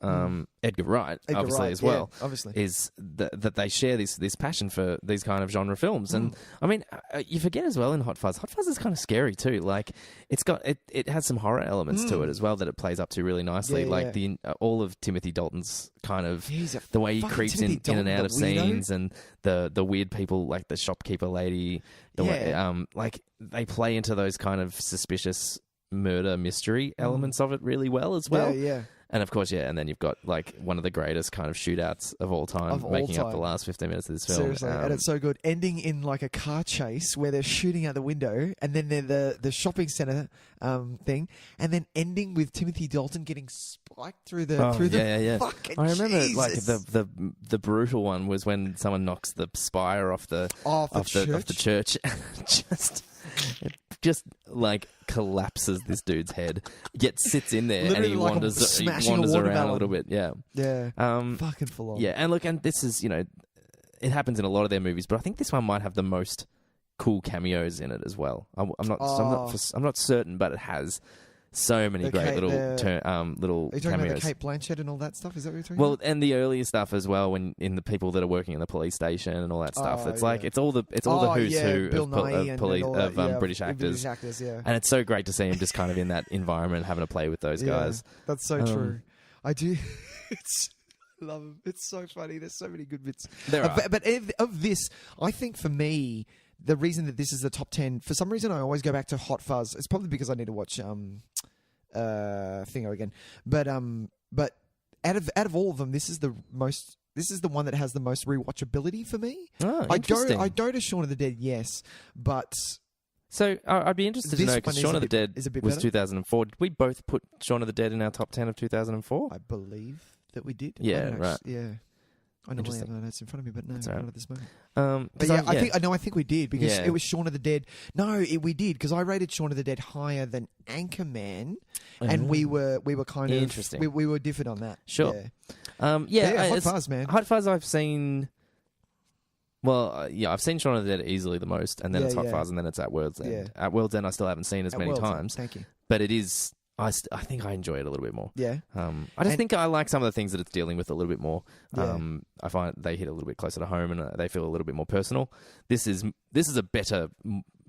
Edgar Wright, obviously, as well. Yeah, obviously. Is that they share this passion for these kind of genre films. And, I mean, you forget as well in Hot Fuzz. Hot Fuzz is kind of scary, too. Like, it has some horror elements to it as well that it plays up to really nicely. Like, all of Timothy Dalton's kind of... the way he creeps in and out of scenes, and the weird people, like the shopkeeper lady. Way, like, they play into those kind of suspicious... murder mystery elements of it really well as well. Yeah. And of course, and then you've got like one of the greatest kind of shootouts of all time making up the last 15 minutes of this film. Seriously, and it's so good. Ending in like a car chase where they're shooting out the window, and then they're the shopping centre thing, and then ending with Timothy Dalton getting spiked through the fucking I remember Jesus. like the brutal one was when someone knocks the spire off the church. It just like collapses this dude's head, yet sits in there. Literally and he like wanders around a little bit. Yeah. Fucking full on. Yeah, and look, and this is, it happens in a lot of their movies, but I think this one might have the most cool cameos in it as well. I'm not certain, but it has so many great little Are you talking cameos. about the Kate Blanchett and all that stuff? Is that what you're talking about? Well, and the earlier stuff as well, when in the people that are working in the police station and all that stuff. It's like it's all the who's who of British actors. And it's so great to see him just kind of in that environment, having to play with those guys. That's so true. I do. Love him. It's so funny. There's so many good bits. But of this, I think for me, the reason that this is the top 10, for some reason I always go back to Hot Fuzz. It's probably because I need to watch Thingo again. But out of all of them, this is the one that has the most rewatchability for me. Oh, interesting. I go to Shaun of the Dead, yes, but... So I'd be interested to know, because Shaun of the Dead was 2004. Did we both put Shaun of the Dead in our top 10 of 2004? I believe that we did. Yeah, right. I normally have my notes in front of me, but no, not at this moment. I think we did, because it was Shaun of the Dead. No, we did, because I rated Shaun of the Dead higher than Anchorman, and we were kind of interesting. We were different on that. Sure. Hot Fuzz, man. Hot Fuzz, I've seen. Well, I've seen Shaun of the Dead easily the most, and then it's Hot Fuzz, and then it's At World's End. Yeah. At World's End, I still haven't seen as many times. Thank you. But it is. I think I enjoy it a little bit more. Yeah. I just think I like some of the things that it's dealing with a little bit more. Yeah. I find they hit a little bit closer to home, and they feel a little bit more personal. This is a better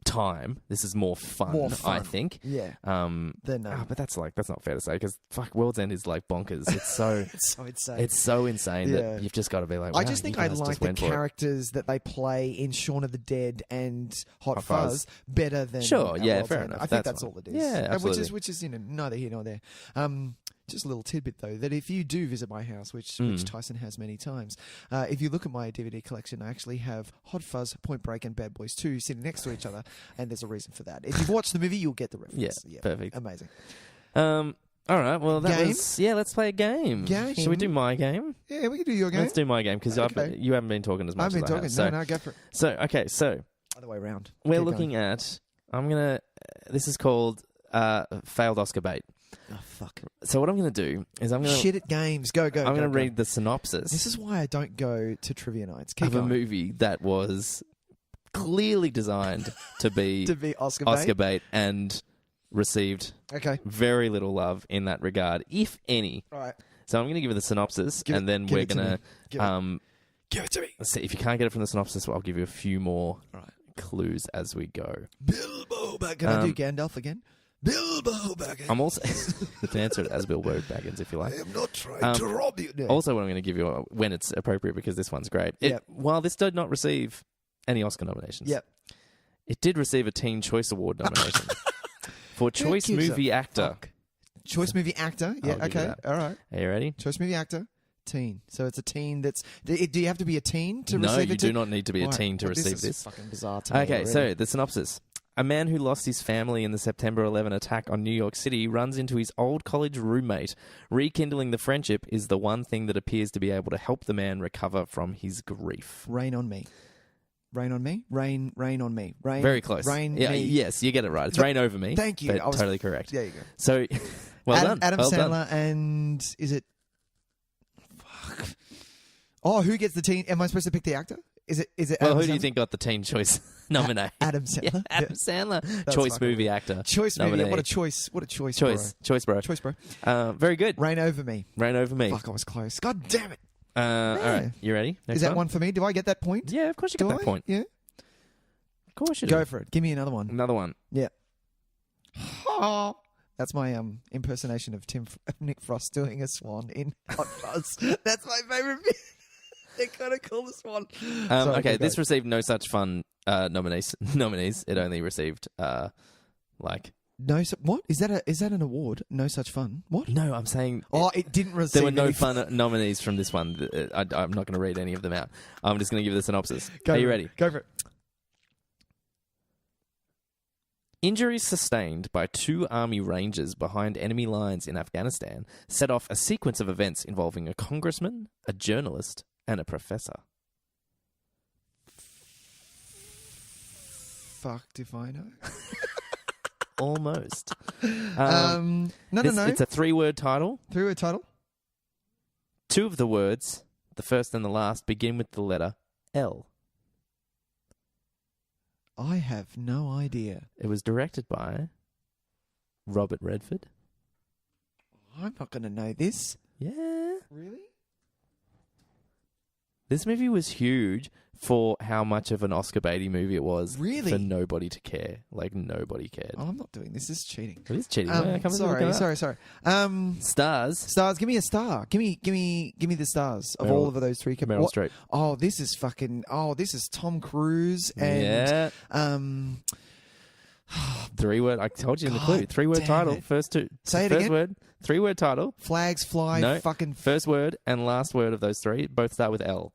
time. This is more fun. I think. Yeah. But that's not fair to say, because World's End is like bonkers. It's so it's so insane. It's so insane that you've just got to be like, wow, I just think I like the characters that they play in Shaun of the Dead and Hot Fuzz better than fair enough. I think that's all it is. Yeah, absolutely. Which is neither here nor there. Just a little tidbit, though, that if you do visit my house, which Tyson has many times, if you look at my DVD collection, I actually have Hot Fuzz, Point Break, and Bad Boys 2 sitting next to each other, and there's a reason for that. If you've watched the movie, you'll get the reference. Yeah, perfect. Amazing. All right, well, let's play a game. Should we do my game? Yeah, we can do your game. Let's do my game, because you haven't been talking as much as I have. I've been talking. No, go for it. So... Other way around. We're looking at... This is called Failed Oscar Bait. Oh, fuck. So what I'm going to do is I'm going to... Shit at games. Go. I'm going to read the synopsis. This is why I don't go to trivia nights. Keep going. A movie that was clearly designed to be... to be Oscar bait and received very little love in that regard, if any. Right. So I'm going to give you the synopsis, and then we're going to... Give it to me. Let's see. If you can't get it from the synopsis, I'll give you a few more clues as we go. Bilbo Baggins. Can I do Gandalf again? Bilbo Baggins. I'm also... You can answer it as Bilbo Baggins if you like. I am not trying to rob you. No. Also, what I'm going to give you when it's appropriate, because this one's great. While this did not receive any Oscar nominations, it did receive a Teen Choice Award nomination for Choice Movie Actor. Choice Movie Actor? Yeah, okay. All right. Are you ready? Choice Movie Actor. Teen. So it's a teen that's... Do you have to be a teen to receive it? No, you do not need to be a teen to receive this. This is fucking bizarre to me. Okay, so the synopsis. A man who lost his family in the September 11 attack on New York City runs into his old college roommate. Rekindling the friendship is the one thing that appears to be able to help the man recover from his grief. Rain on me. Rain on me? Rain on me. Rain. Very close. Rain me. Yes, you get it right. It's Rain Over Me. Thank you. Totally correct. There you go. So, done. Adam Sandler and... Is it... Fuck. Oh, who gets the teen? Am I supposed to pick the actor? Is it? Well, Adam who do you Sandler? think got the Teen Choice nominee? Adam Sandler. Yeah, Adam Sandler. That's Choice fucking movie weird. actor. Choice movie. nominee. What a choice. What a choice. Choice, bro. bro. Choice, bro. Very good. Reign over me. Reign over me. Fuck, I was close. God damn it. All right, you ready? Next Is that one for me? Do I get that point? Yeah, of course you get that point. Yeah. Of course you do. Go for it. Give me another one. Another one. Yeah. That's my impersonation of Nick Frost doing a swan in Hot Fuzz. That's my favourite bit. They're kind of cool, the swan. Sorry, okay, this received no such fun nominees. It only received what is that an award? No such fun. What? No, I'm saying it didn't receive. There were no fun nominees from this one. I'm not going to read any of them out. I'm just going to give the synopsis. Are you ready? Go for it. Injuries sustained by 2 army rangers behind enemy lines in Afghanistan set off a sequence of events involving a congressman, a journalist, and a professor. Fucked if I know. Almost. No. It's a 3-word title. 3-word title. 2 of the words, the first and the last, begin with the letter L. I have no idea. It was directed by Robert Redford. I'm not going to know this. Yeah. Really? This movie was huge for how much of an Oscar baity movie it was. Really? For nobody to care. Like, nobody cared. Oh, I'm not doing this. This is cheating. It is cheating. Sorry. Stars. Give me a star. Give me the stars of Meryl- all of those 3. Meryl Streep. Oh, this is Tom Cruise and 3-word. I told you in the clue. 3-word damn title. it. First 2. Say it first again. word. 3-word title. Flags fly. No. Fucking First word and last word of those 3 both start with L.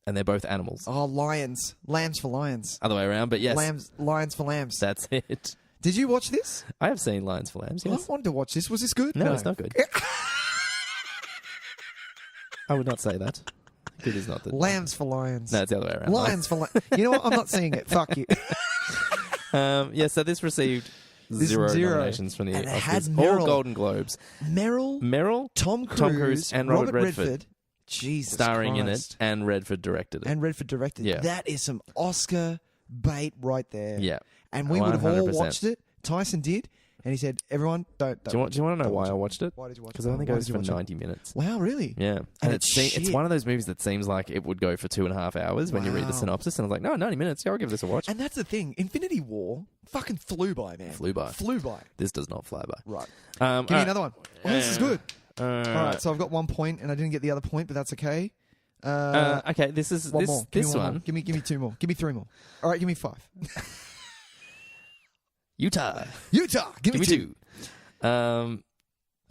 And they're both animals. Oh, lions. Lambs for lions. Other way around, but yes. Lions for lambs. That's it. Did you watch this? I have seen Lions for Lambs, yes. I wanted to watch this. Was this good? No, it's not good. I would not say that. Good is not the... Lambs for lions. No, it's the other way around. Lions for lions. You know what? I'm not seeing it. Fuck you. So this received zero nominations from the and it Oscars. had Meryl. All Golden Globes. Meryl, Tom Cruise, and Robert Redford. Jesus starring Christ. in it, and Redford directed it. Yeah. That is some Oscar bait right there. Yeah. And we would have all 100%. watched it. Tyson did. And he said, everyone, don't. Do you want to know why I watched it? Why did you watch it? Because it only Why goes did you for watch it? 90 minutes. Wow, really? Yeah. And it's one of those movies that seems like it would go for 2.5 hours when you read the Wow. synopsis. And I was like, no, 90 minutes. Yeah, I'll give this a watch. And that's the thing. Infinity War fucking flew by, man. Flew by. This does not fly by. Right. Give me another one. Oh, this is good. All right, so I've got 1 point, and I didn't get the other point, but that's okay. Okay, this is one more. Give this me one. more. Give me 2 more. Give me 3 more. All right, give me 5. Utah. Give me 2.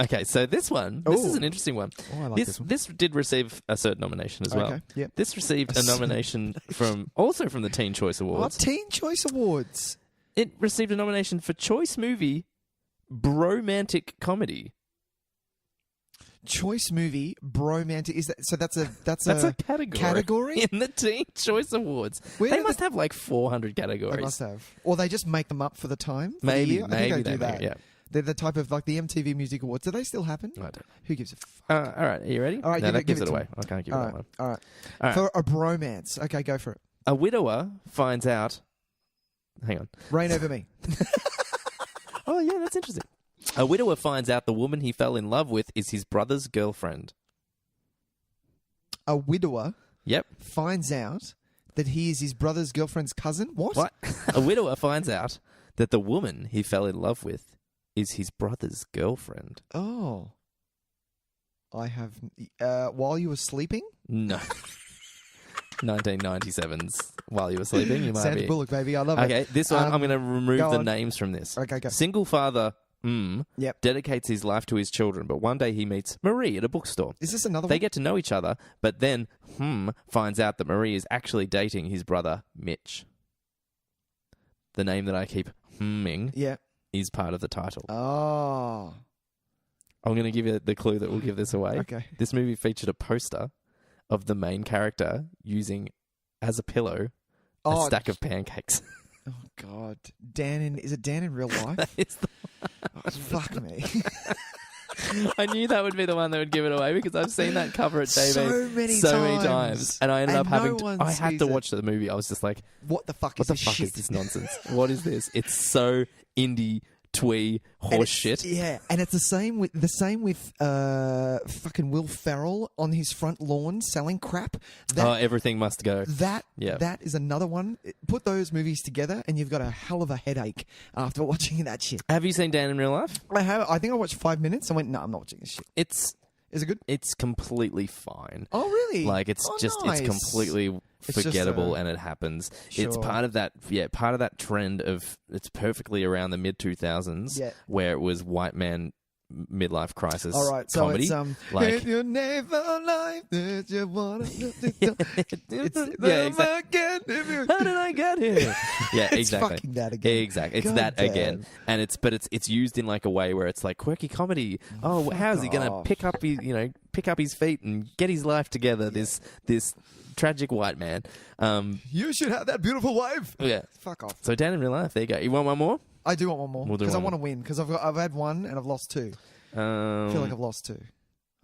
Okay, so this one, this is an interesting one. Oh, I like this one. This did receive a certain nomination as well. Okay, yep. This received a nomination from the Teen Choice Awards. Teen Choice Awards. It received a nomination for Choice Movie Bromantic Comedy. Choice Movie Bromantic. Is that so? That's a category in the Teen Choice Awards. They must have like 400 categories. They must have, or they just make them up for the time. For Maybe, the year. I think maybe they do that. yeah. They're the type of like the MTV Music Awards. Do they still happen? I don't. Who gives a fuck? All right, are you ready? All right, no, that give gives it it to away. me. I can't give it that one. All right. For a bromance. Okay, go for it. A widower finds out. Hang on. Reign over me. Oh yeah, that's interesting. A widower finds out the woman he fell in love with is his brother's girlfriend. A widower. Yep. Finds out that he is his brother's girlfriend's cousin. What? A widower finds out that the woman he fell in love with is his brother's girlfriend. Oh. I have. While you were sleeping? No. 1997's While You Were Sleeping. You might Sandra be. Bullock, baby. I love it. Okay, this one, I'm going to remove the names from this. Okay, go. Single father Yep. dedicates his life to his children, but one day he meets Marie at a bookstore. Is this another They one? get to know each other, but then finds out that Marie is actually dating his brother, Mitch. The name that I keep humming is part of the title. Oh. I'm going to give you the clue that will give this away. Okay. This movie featured a poster of the main character using as a pillow a stack of pancakes. Oh, God. Is it Dan in real life? That is the Oh, fuck me. I knew that would be the one that would give it away because I've seen that cover at TV so many times. And I ended up having I had to watch the movie. I was just like, what the fuck is this nonsense? What is this? It's so indie twee horse shit. Yeah, and it's the same with fucking Will Ferrell on his front lawn selling crap. Everything must go. That is another one. Put those movies together, and you've got a hell of a headache after watching that shit. Have you seen Dan in Real Life? I have. I think I watched 5 minutes. I went, no, I'm not watching this shit. Is it good? It's completely fine. Oh, really? Like it's nice. it's completely forgettable, and it happens. Sure. It's part of that trend of it's perfectly around the mid 2000s where it was white man midlife crisis. All right, so comedy. It's like if you never life that you want to how did I get here? Yeah, exactly. It's fucking that again. Exactly. It's that again. And it's used in like a way where it's like quirky comedy. Oh, how's he gonna pick up his feet and get his life together? This tragic white man. You should have that beautiful wife. Yeah. Fuck off. So Dan in Real Life, there you go. You want one more? I do want one more because I want to win because I've had one and I've lost two. I feel like I've lost two.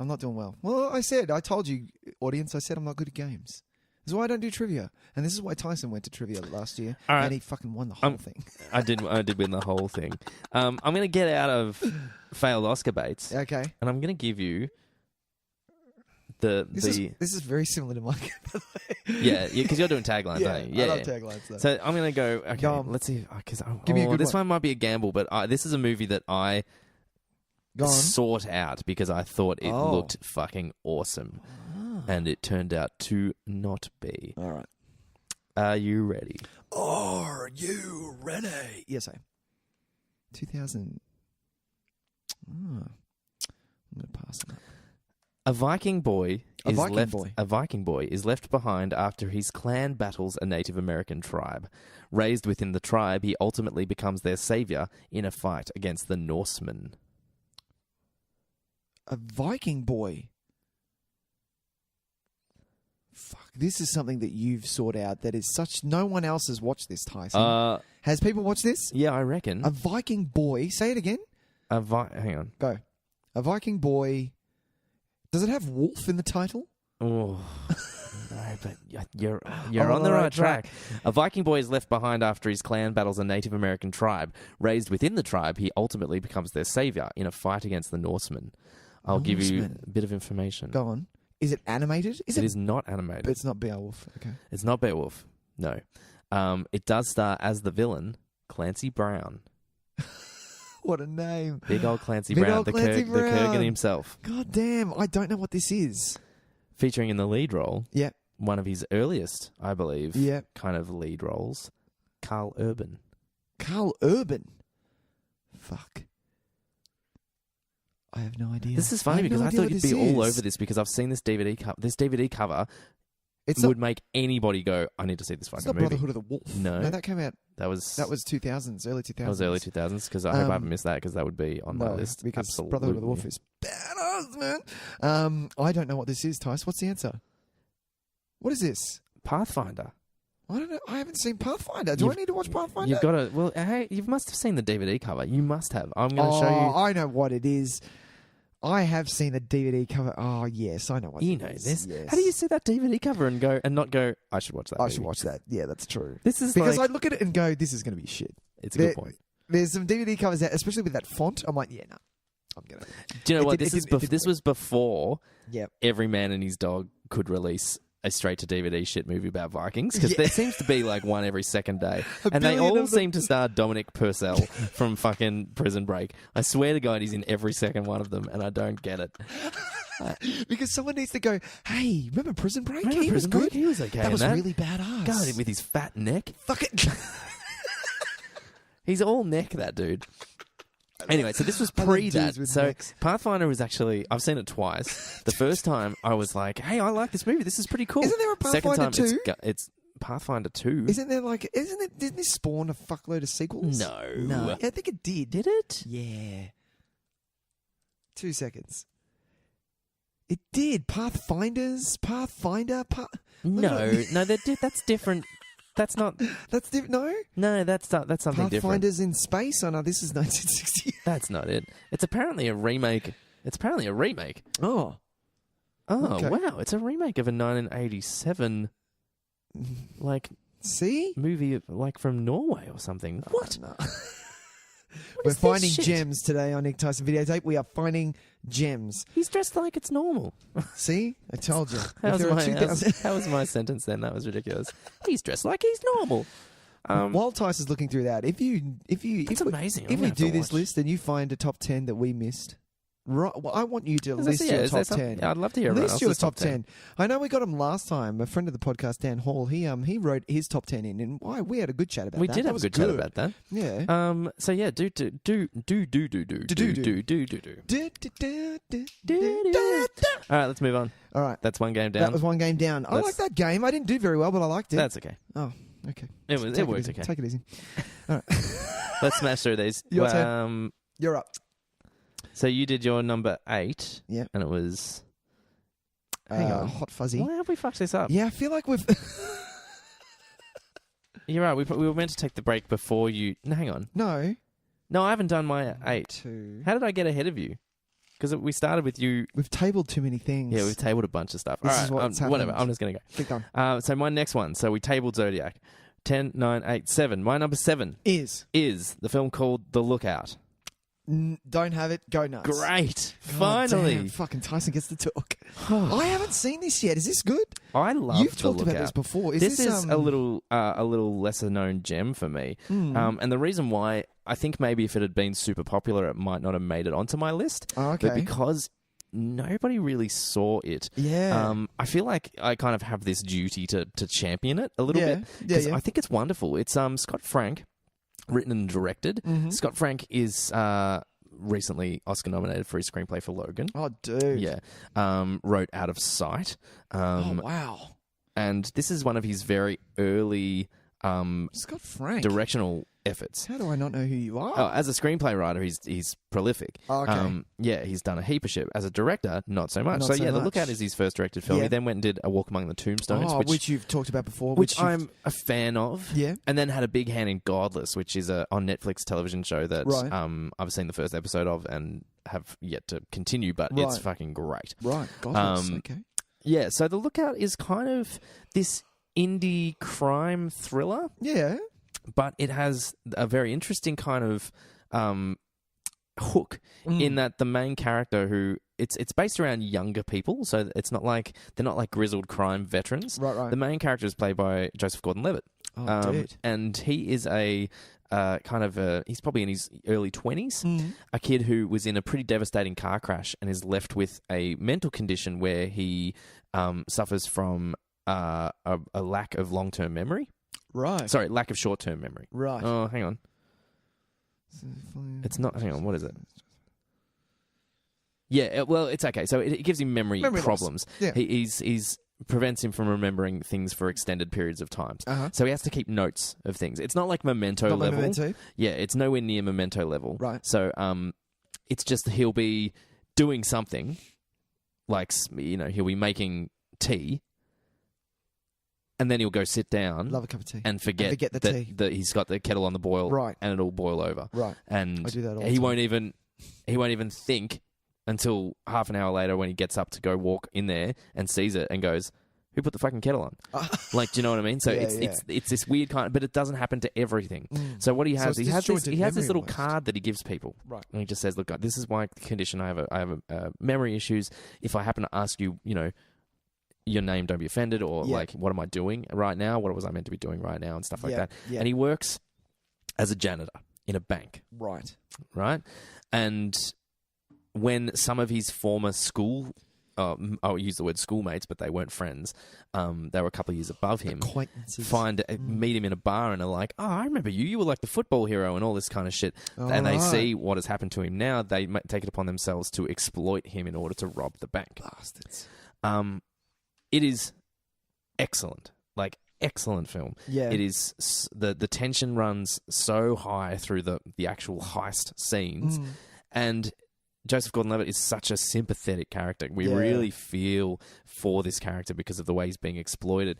I'm not doing well. Well, I told you, audience, I said I'm not good at games. This is why I don't do trivia. And this is why Tyson went to trivia last year and he fucking won the whole thing. I did win the whole thing. I'm going to get out of failed Oscar baits. Okay. And I'm going to give you this is very similar to mine. yeah, because you're doing taglines, aren't you? Yeah, I love taglines. Though. So I'm going to go. Okay, let's see. Because give me a good this one might be a gamble, but this is a movie that I sought out because I thought it looked fucking awesome, and it turned out to not be. All right, are you ready? Are you ready? Yes, I am. 2000. I'm going to pass on that. A Viking boy is left behind after his clan battles a Native American tribe. Raised within the tribe, he ultimately becomes their savior in a fight against the Norsemen. A Viking boy? Fuck, this is something that you've sought out that is such... No one else has watched this, Tyson. Has people watched this? Yeah, I reckon. A Viking boy... Say it again. Hang on. Go. A Viking boy... Does it have wolf in the title? Oh, no, but you're on the right track. A Viking boy is left behind after his clan battles a Native American tribe. Raised within the tribe, he ultimately becomes their savior in a fight against the Norsemen. I'll give you a bit of information. Go on. Is it animated? It is not animated. But it's not Beowulf. Okay. It's not Beowulf. No. It does star as the villain, Clancy Brown. What a name. Big old Clancy Brown, the Kurgan himself. God damn, I don't know what this is. Featuring in the lead role, one of his earliest, I believe, kind of lead roles, Carl Urban. Carl Urban? Fuck. I have no idea. This is funny because I thought you'd be all over this because I've seen this DVD cover. This DVD cover would make anybody go, I need to see this fucking movie. It's not Brotherhood of the Wolf. No, that came out... That was 2000s, early 2000s. That was early 2000s because I hope I haven't missed that because that would be on my list. Because absolutely. Brotherhood of the Wolf is badass, man. I don't know what this is, Tice. What's the answer? What is this? Pathfinder. I don't know. I haven't seen Pathfinder. Do I need to watch Pathfinder? You've got to. Well, hey, you must have seen the DVD cover. You must have. I'm going to show you. I know what it is. I have seen the DVD cover. Oh, yes, I know what you know this. Yes. How do you see that DVD cover and not go, I should watch that? I should watch that. Yeah, that's true. This is because I look at it and go, this is going to be shit. It's a good point. There's some DVD covers out, especially with that font. I'm like, yeah, no. I'm going to. Do you know what? This was before every man and his dog could release a straight-to-DVD shit movie about Vikings, because there seems to be like one every second day. And they all seem to star Dominic Purcell from fucking Prison Break. I swear to God, he's in every second one of them, and I don't get it. Because someone needs to go, hey, remember Prison Break? He was good. He was okay. That was really badass. God, with his fat neck. Fuck it. He's all neck, that dude. Anyway, so this was pre that. So Pathfinder was actually, I've seen it twice. The first time I was like, hey, I like this movie. This is pretty cool. Isn't there a Pathfinder 2? It's Pathfinder 2. Didn't this spawn a fuckload of sequels? No. I think it did. Did it? Yeah. 2 seconds. It did. Pathfinder. No, that's different. That's not... That's different. No? No, that's something different. Pathfinder's in space? Oh, no, this is 1960. That's not it. It's apparently a remake. It's apparently a remake. Oh. Okay. Wow. It's a remake of a 1987, movie, from Norway or something. What? No. We're finding gems today on Nick Tys and Videotape. We are finding gems. He's dressed like it's normal. See? I told you. How was my sentence then? That was ridiculous. He's dressed like he's normal. While Tys is looking through that, if it's amazing. If we do this list and you find a top 10 that we missed, right? Well, I want you to list your top 10. I'd love to hear list your top 10. I know we got him last time. A friend of the podcast, Dan Hall, he wrote his top 10 in, and we had a good chat about that. We did have a good chat about that. Yeah. So yeah, do. All right, let's move on. All right, that's one game down. That was one game down. I like that game. I didn't do very well, but I liked it. That's okay. Oh, okay. It worked okay. Take it easy. All right. Let's smash through these. Your turn. You're up. So you did your number 8. Yeah. And it was... Hang on, Hot Fuzzy. Why have we fucked this up? Yeah, I feel like we've... You're right. We were meant to take the break before you... No, hang on. No, I haven't done my 8. 2. How did I get ahead of you? Because we started with you... We've tabled too many things. Yeah, we've tabled a bunch of stuff. This All right, is what's happened. Whatever. I'm just going to go. Keep going. So my next one. So we tabled Zodiac. 10, 9, 8, 7. My number 7 is the film called The Lookout. Don't have it. Go nuts. Great. God Finally. damn, fucking Tyson gets to talk. I haven't seen this yet. Is this good? I love You've The talked Lookout. about this before. This is a little lesser known gem for me. And the reason why, I think maybe if it had been super popular, it might not have made it onto my list. Oh, okay. But because nobody really saw it. Yeah. I feel like I kind of have this duty to champion it a little bit. Because I think it's wonderful. It's Scott Frank, written and directed. Mm-hmm. Scott Frank is recently Oscar nominated for his screenplay for Logan. Oh, dude. Yeah. Wrote Out of Sight. Oh, wow. And this is one of his very early Scott Frank. directional efforts. How do I not know who you are? Oh, as a screenplay writer, he's prolific. Oh, okay. Yeah, he's done a heap of shit. As a director, not so much. The Lookout is his first directed film. Yeah. He then went and did A Walk Among the Tombstones, which you've talked about before. Which I'm a fan of. Yeah. And then had a big hand in Godless, which is a on Netflix television show that I've seen the first episode of and have yet to continue, but it's fucking great. Right. Godless. Okay. Yeah, so The Lookout is kind of this indie crime thriller. Yeah. But it has a very interesting kind of hook in that the main character, who it's based around younger people, so it's not like they're not like grizzled crime veterans. Right. The main character is played by Joseph Gordon-Levitt. Oh, dude. And he is he's probably in his early 20s, a kid who was in a pretty devastating car crash and is left with a mental condition where he suffers from a lack of long-term memory. Right. Sorry, lack of short-term memory. Right. Oh, hang on. It's not... Hang on, what is it? Yeah, well, it's okay. So it gives him memory problems. Yeah. He's prevents him from remembering things for extended periods of time. Uh-huh. So he has to keep notes of things. It's not like Memento Not level. Memento? Yeah, it's nowhere near Memento level. Right. So it's just he'll be doing something, like, he'll be making tea, and then he'll go sit down, love a cup of tea, and forget the tea. that he's got the kettle on the boil, right, and it'll boil over, right. And I do that all he won't even think until half an hour later when he gets up to go walk in there and sees it and goes, "Who put the fucking kettle on?" Like, do you know what I mean? So it's this weird kind, but it doesn't happen to everything. So what he has, he has this little card that he gives people, right? And he just says, "Look, this is my condition. I have memory issues. If I happen to ask you, your name, don't be offended, or like, what am I doing right now? What was I meant to be doing right now?" and stuff like that. Yeah. And he works as a janitor in a bank. Right. And when some of his former school, I'll use the word schoolmates, but they weren't friends. They were a couple of years above him. Acquaintances. Meet him in a bar and are like, "Oh, I remember you. You were like the football hero," and all this kind of shit. And they see what has happened to him now. They take it upon themselves to exploit him in order to rob the bank. Bastards. It is excellent. Like, excellent film. Yeah. It is, the tension runs so high through the actual heist scenes. And Joseph Gordon-Levitt is such a sympathetic character. We really feel for this character because of the way he's being exploited.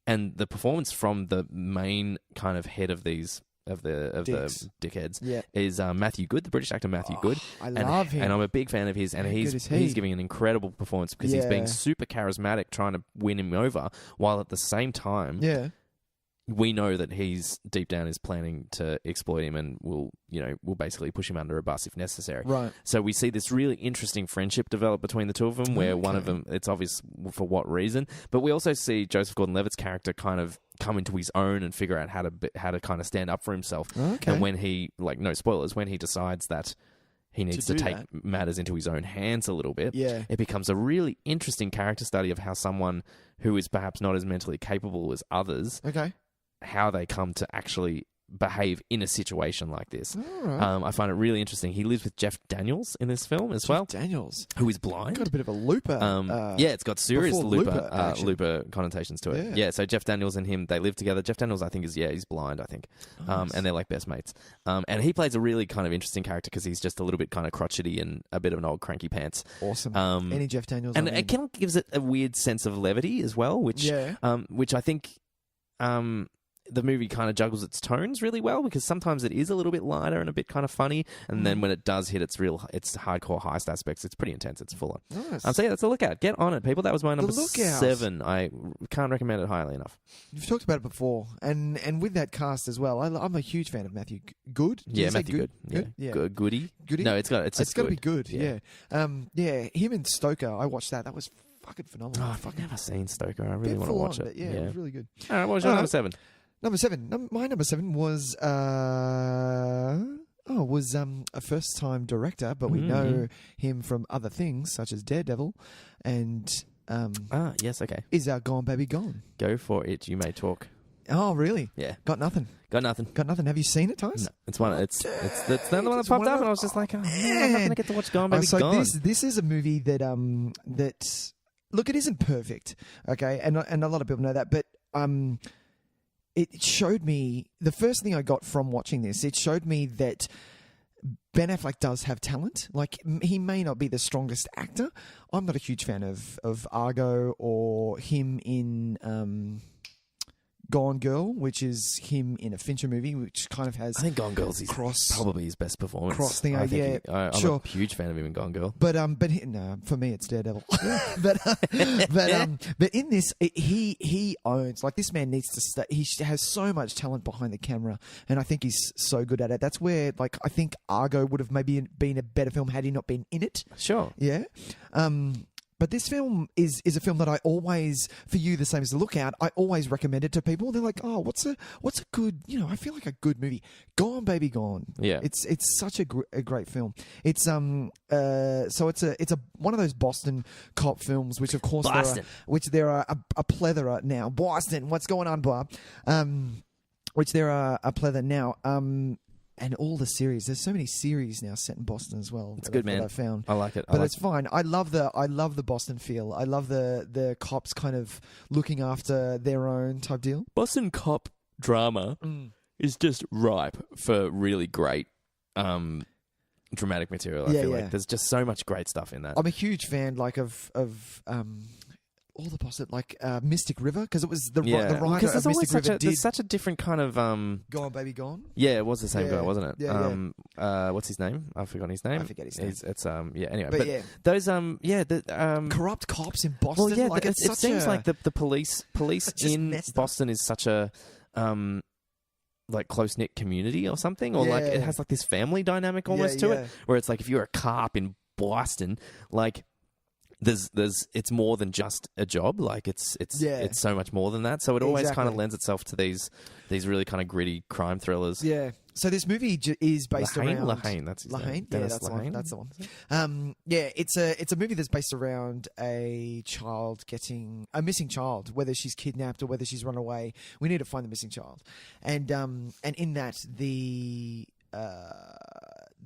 And the performance from the main kind of head of these the dickheads Yeah. is Matthew Good, the British actor Matthew Good. I love him. And I'm a big fan of his, and he's giving an incredible performance because he's being super charismatic, trying to win him over, while at the same time, we know that he's deep down is planning to exploit him and will basically push him under a bus if necessary. Right. So we see this really interesting friendship develop between the two of them, where one of them, it's obvious for what reason, but we also see Joseph Gordon-Levitt's character kind of come into his own and figure out how to kind of stand up for himself. Okay. And when he, no spoilers, when he decides that he needs to take matters into his own hands a little bit, it becomes a really interesting character study of how someone who is perhaps not as mentally capable as others, how they come to actually behave in a situation like this. Right. I find it really interesting. He lives with Jeff Daniels in this film as well. Jeff Daniels, who is blind. Got a bit of a Looper. It's got serious Looper connotations to it. Yeah. So Jeff Daniels and him, they live together. Jeff Daniels, I think, he's blind, I think. Nice. And they're like best mates. And he plays a really kind of interesting character because he's just a little bit kind of crotchety and a bit of an old cranky pants. Awesome. Any Jeff Daniels. And it kind of gives it a weird sense of levity as well, which I think... the movie kind of juggles its tones really well, because sometimes it is a little bit lighter and a bit kind of funny, and then when it does hit its hardcore heist aspects, it's pretty intense. It's full on. Nice. So yeah, that's a lookout. Get on it, people. That was my number 7. I can't recommend it highly enough. You've talked about it before, and with that cast as well. I'm a huge fan of Matthew Good. Matthew Good. Yeah. Goody. No, it's got to be good. Yeah. Him and Stoker. I watched that. That was fucking phenomenal. I've never seen Stoker. I really want to watch it. Yeah, it was really good. All right, what was your number 7? Number 7. My number 7 was a first-time director, but we know him from other things such as Daredevil, and yes, okay. Is Gone Baby Gone? Go for it. You may talk. Oh, really? Yeah. Got nothing. Have you seen it, Tys? No, it's one. It's the other one that popped up, and I was just like, oh man, I'm not going to get to watch Gone Baby Gone. This is a movie that look, it isn't perfect, okay, and a lot of people know that, but it showed me, the first thing I got from watching this, it showed me that Ben Affleck does have talent. Like, he may not be the strongest actor. I'm not a huge fan of Argo or him in Gone Girl, which is him in a Fincher movie, which kind of has... I think Gone Girl's probably his best performance. I'm a huge fan of him in Gone Girl. But for me, it's Daredevil. but in this, he owns... Like, this man needs to stay... He has so much talent behind the camera, and I think he's so good at it. That's where, like, I think Argo would have maybe been a better film had he not been in it. Sure. Yeah. But this film is a film that I always, for you, the same as The Lookout, I always recommend it to people. They're like, oh, what's a good, I feel like a good movie. Gone Baby Gone. Yeah. It's such a great film. It's one of those Boston cop films, which of course there are a plethora now. Boston, what's going on, Bob? Which there are a plethora now. And all the series. There's so many series now set in Boston as well. It's good, man. I found. I like it. But it's fine. I love the Boston feel. I love the cops kind of looking after their own type deal. Boston cop drama is just ripe for really great dramatic material. I feel like there's just so much great stuff in that. I'm a huge fan, like of all the Boston, like Mystic River, because it was the writer of Mystic River. There's such a different kind of Gone Baby Gone. Yeah, it was the same guy, wasn't it? Yeah. What's his name? I've forgotten his name. I forget his name. It's Anyway, those corrupt cops in Boston. Well, yeah, like it seems like the police in Boston is such a like close-knit community or something, or like it has like this family dynamic almost to it, where it's like if you're a cop in Boston, like it's more than just a job. Like it's so much more than that. So it always kind of lends itself to these really kind of gritty crime thrillers. Yeah. So this movie is based around Lahane. That's his name. Yeah, that's the one. It's a movie that's based around a missing child, whether she's kidnapped or whether she's run away. We need to find the missing child, and in that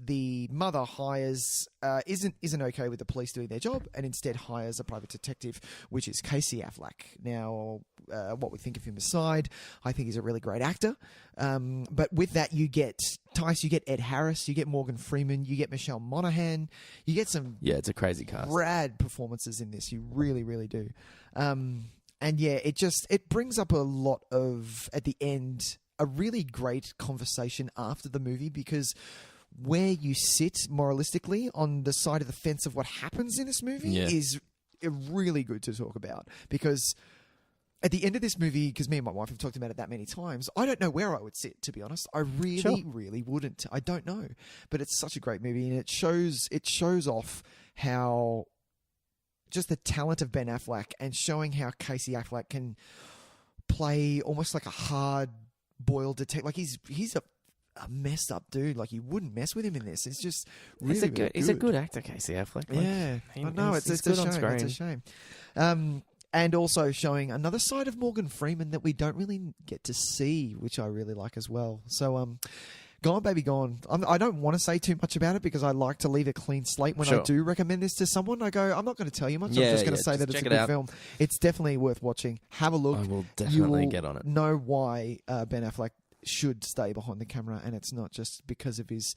the mother hires isn't okay with the police doing their job, and instead hires a private detective, which is Casey Affleck. Now, what we think of him aside, I think he's a really great actor. But with that, you get Tys, you get Ed Harris, you get Morgan Freeman, you get Michelle Monaghan, you get some it's a crazy cast, rad performances in this. You really, really do. And it brings up a lot of, at the end, a really great conversation after the movie, because where you sit moralistically on the side of the fence of what happens in this movie is really good to talk about. Because at the end of this movie, because me and my wife have talked about it that many times, I don't know where I would sit, to be honest. I really wouldn't. I don't know. But it's such a great movie, and it shows off how just the talent of Ben Affleck, and showing how Casey Affleck can play almost like a hard-boiled detective. Like he's a messed up dude. Like, you wouldn't mess with him in this. It's just really good. He's a good actor, Casey Affleck. Like, yeah, I know. It's a shame. It's a shame. And also showing another side of Morgan Freeman that we don't really get to see, which I really like as well. So, Gone Baby Gone. I don't want to say too much about it, because I like to leave a clean slate when I do recommend this to someone. I go, I'm not going to tell you much. I'm just going to say that it's a good film. It's definitely worth watching. Have a look. I will definitely get on it. Know why Ben Affleck should stay behind the camera, and it's not just because of his...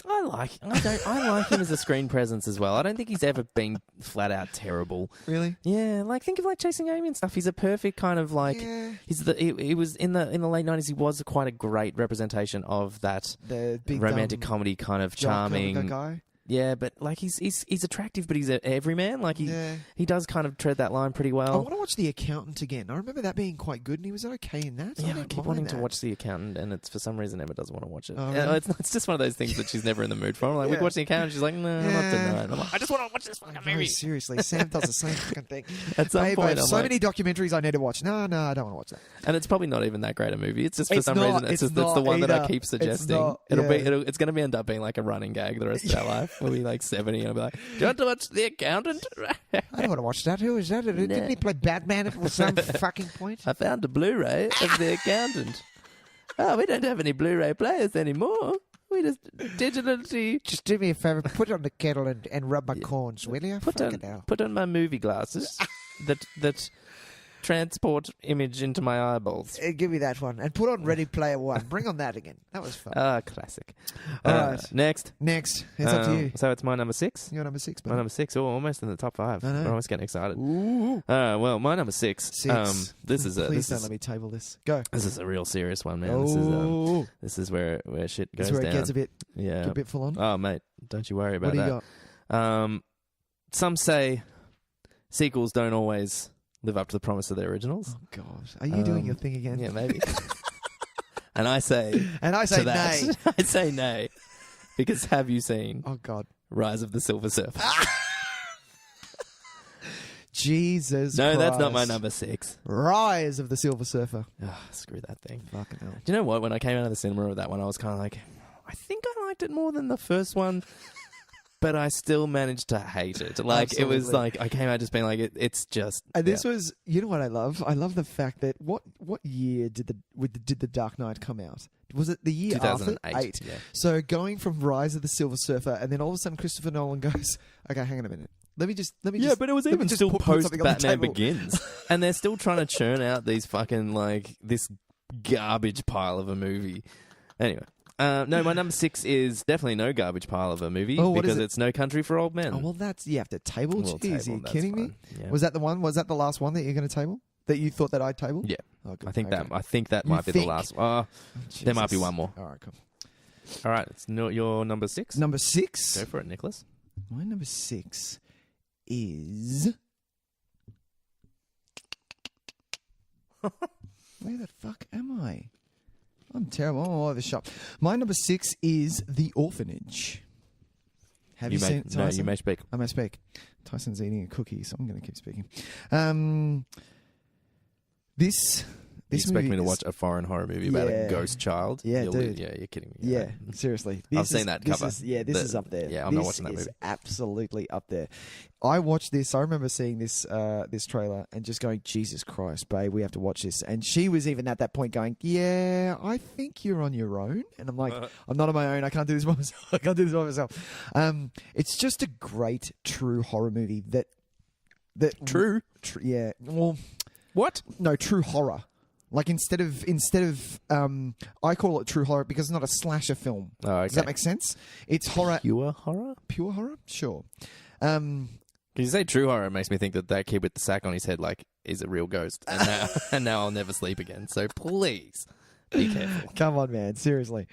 I like him as a screen presence as well. I don't think he's ever been flat out terrible. Really? Yeah, like think of like Chasing Amy and stuff. He's a perfect kind of like he was in the late 90s. He was quite a great representation of that the big romantic comedy kind of charming guy. Yeah, but like he's attractive, but he's an everyman. Like he does kind of tread that line pretty well. I want to watch The Accountant again. I remember that being quite good, and he was okay in that. Yeah, I keep wanting to watch The Accountant, and it's for some reason Emma doesn't want to watch it. Oh, really? It's just one of those things that she's never in the mood for. I'm like, we can watch The Accountant. She's like, no, not tonight. I'm like, I just want to watch this fucking movie. Seriously, Sam does the same fucking thing. At some point, so many documentaries I need to watch. No, I don't want to watch that. And it's probably not even that great a movie. It's just for some reason it's the one that I keep suggesting. It's going to end up being like a running gag the rest of our life. We'll be like 70 and I'll be like, do you want to watch The Accountant? I don't want to watch that. Who is that? Didn't he play Batman at some fucking point? I found a Blu-ray of The Accountant. Oh, we don't have any Blu-ray players anymore. We just digitally... Just do me a favour, put it on the kettle and rub my corns, will you? Put on my movie glasses that transport image into my eyeballs. Give me that one. And put on Ready Player One. Bring on that again. That was fun. Classic. All right. Next. It's up to you. So it's my number 6? Your number 6, buddy. My number 6. Oh, almost in the top 5. I know. We're almost getting excited. Ooh. Well, my number 6. Please don't let me table this. Go. This is a real serious one, man. Oh. This is where shit goes down. This is where down. it gets a bit full on. Oh, mate. Don't you worry about that. What do you got? Some say sequels don't always live up to the promise of their originals. Oh, gosh. Are you doing your thing again? Yeah, maybe. And I say nay. I say nay. Because have you seen Rise of the Silver Surfer? Jesus No, Christ. that's not my number 6. Rise of the Silver Surfer. Screw that thing. Fucking hell. Do you know what? When I came out of the cinema with that one, I was kind of like, I think I liked it more than the first one. But I still managed to hate it. Like, Absolutely. It was like, I came out just being like, it's just... And this was, you know what I love? I love the fact that, what year did the Dark Knight come out? Was it the year 2008, after? 8. Yeah. So going from Rise of the Silver Surfer, and then all of a sudden Christopher Nolan goes, okay, hang on a minute. Let me just. Yeah, but it was even still post Batman Begins. And they're still trying to churn out these fucking, like, this garbage pile of a movie. Anyway. No, my number 6 is definitely no garbage pile of a movie because it's No Country for Old Men. Oh, well, you have to table. Jeez, are you kidding me? Yeah. Was that the one? Was that the last one that you're going to table? That you thought that I tabled? Yeah. Oh, good. I think that might be the last one. There might be one more. All right, cool. All right, it's your number 6. Number 6? Go for it, Nicholas. My number 6 is... Where the fuck am I? I'm terrible. I'm all over the shop. My number 6 is The Orphanage. Have you seen it, Tyson? No, you may speak. I may speak. Tyson's eating a cookie, so I'm going to keep speaking. This You expect me to watch a foreign horror movie about a ghost child? Yeah, dude. Yeah, you're kidding me. Yeah, seriously. I've seen that cover. This is up there. Yeah, I'm not watching that movie. This is absolutely up there. I watched this. I remember seeing this this trailer and just going, Jesus Christ, babe, we have to watch this. And she was even at that point going, yeah, I think you're on your own. And I'm like, I'm not on my own. I can't do this by myself. I can't do this by myself. It's just a great true horror movie that True? Yeah. Well, what? No, true horror. Like instead of I call it true horror because it's not a slasher film. Oh, okay. Does that make sense? It's horror. Pure horror? Pure horror? Sure. Because you say true horror, it makes me think that kid with the sack on his head, like, is a real ghost. And now I'll never sleep again. So please Be careful. Come on, man. Seriously.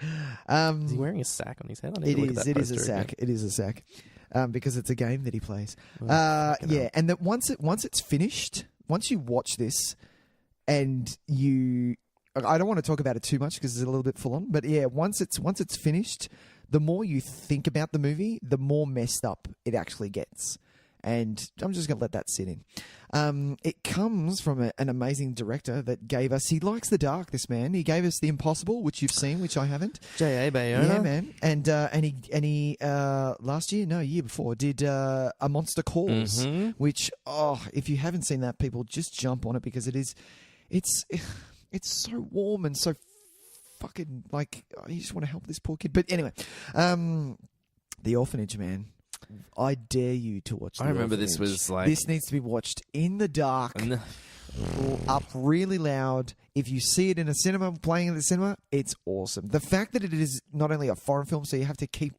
Is he wearing a sack on his head? I need to look at that It is a poster sack. again. It is a sack. Because it's a game that he plays. Oh, yeah, and that once it's finished, once you watch this, and I don't want to talk about it too much because it's a little bit full on. But yeah, once it's finished, the more you think about the movie, the more messed up it actually gets. And I'm just going to let that sit in. It comes from an amazing director that gave us... He likes the dark, this man. He gave us The Impossible, which you've seen, which I haven't. J.A. Bayona. Yeah, man. And he last year, no, year before, did A Monster Calls, which, if you haven't seen that, people, just jump on it because it's so warm and so fucking, like, you just want to help this poor kid. But anyway, The Orphanage, man. I dare you to watch. I remember this was like... This needs to be watched in the dark, up really loud. If you see it in a cinema, playing in the cinema, it's awesome. The fact that it is not only a foreign film, so you have to keep...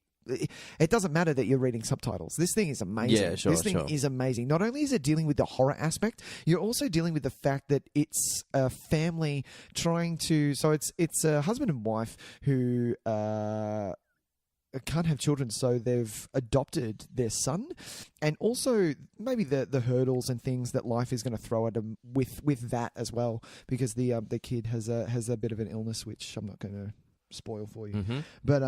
It doesn't matter that you're reading subtitles. This thing is amazing. Yeah, sure, this thing is amazing. Not only is it dealing with the horror aspect, you're also dealing with the fact that it's a family trying to... So it's a husband and wife who... can't have children, so they've adopted their son, and also maybe the hurdles and things that life is going to throw at them with that as well, because the kid has a bit of an illness, which I'm not going to spoil for you. But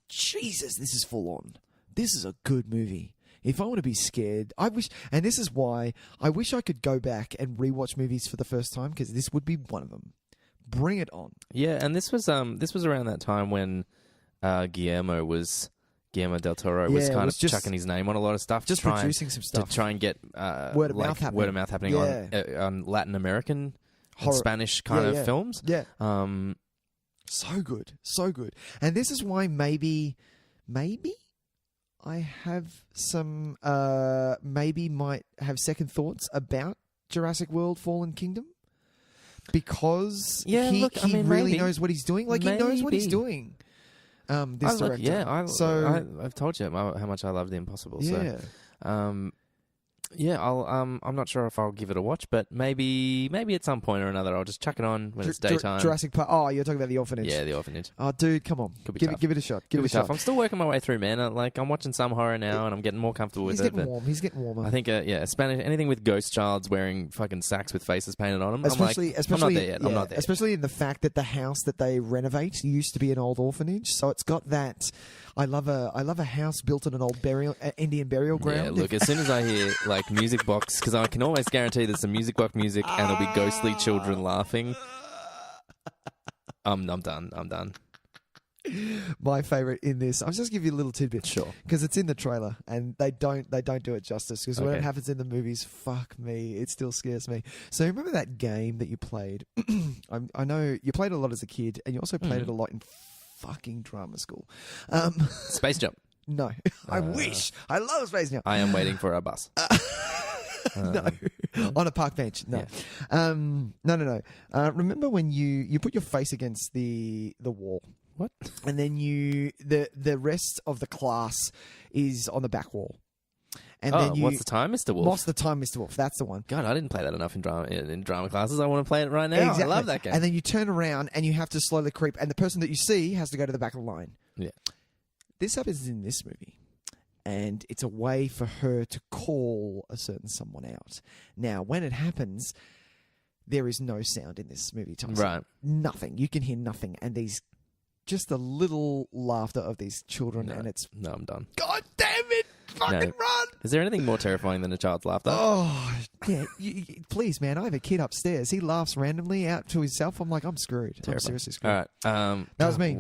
Jesus, this is full on. This is a good movie. If I want to be scared, I wish, and this is why I wish I could go back and rewatch movies for the first time, because this would be one of them. Bring it on. Yeah, and this was around that time when Guillermo del Toro was kind of just chucking his name on a lot of stuff, just producing some stuff to try and get word of mouth happening on Latin American and Spanish kind of films. Yeah, so good. And this is why maybe I have some maybe might have second thoughts about Jurassic World: Fallen Kingdom. Because he really knows what he's doing. Like, he knows what he's doing. This director. I've told you how much I love The Impossible. Yeah. So, I'm not sure if I'll give it a watch, but maybe at some point or another I'll just chuck it on when it's daytime. Jurassic Park. Oh, you're talking about The Orphanage. Yeah, The Orphanage. Oh, dude, come on. Give it a shot. Give it a shot. I'm still working my way through, man. I'm watching some horror now, and I'm getting more comfortable with it. He's getting warmer. I think, Spanish, anything with ghost childs wearing fucking sacks with faces painted on them. Especially, I'm not there yet. I'm not there. Especially in the fact that the house that they renovate used to be an old orphanage, so it's got that. I love a house built in an old Indian burial ground. Yeah, look, as soon as I hear like music box, because I can almost guarantee there's some music box music and there'll be ghostly children laughing. I'm done. My favourite in this, I'll just give you a little tidbit, sure, because it's in the trailer and they don't do it justice. Because when it happens in the movies, fuck me, it still scares me. So remember that game that you played? I know you played it a lot as a kid, and you also played it a lot in fucking drama school. Space Jump. No, I wish. I love Space Jump. I am waiting for a bus. No, on a park bench. No, yeah. No. Remember when you put your face against the wall? What? And then the rest of the class is on the back wall. And then What's the Time, Mr. Wolf? What's the Time, Mr. Wolf? That's the one. God, I didn't play that enough in drama classes. I want to play it right now. Exactly. I love that game. And then you turn around and you have to slowly creep, and the person that you see has to go to the back of the line. Yeah. This happens in this movie. And it's a way for her to call a certain someone out. Now, when it happens, there is no sound in this movie, Tyson. Right. Nothing. You can hear nothing. And just a little laughter of these children, and it's... No, I'm done. God damn it! Fucking run! Is there anything more terrifying than a child's laughter? Oh, yeah. Please, man, I have a kid upstairs. He laughs randomly out to himself. I'm like, I'm screwed. Terrifying. I'm seriously screwed. All right. That was me.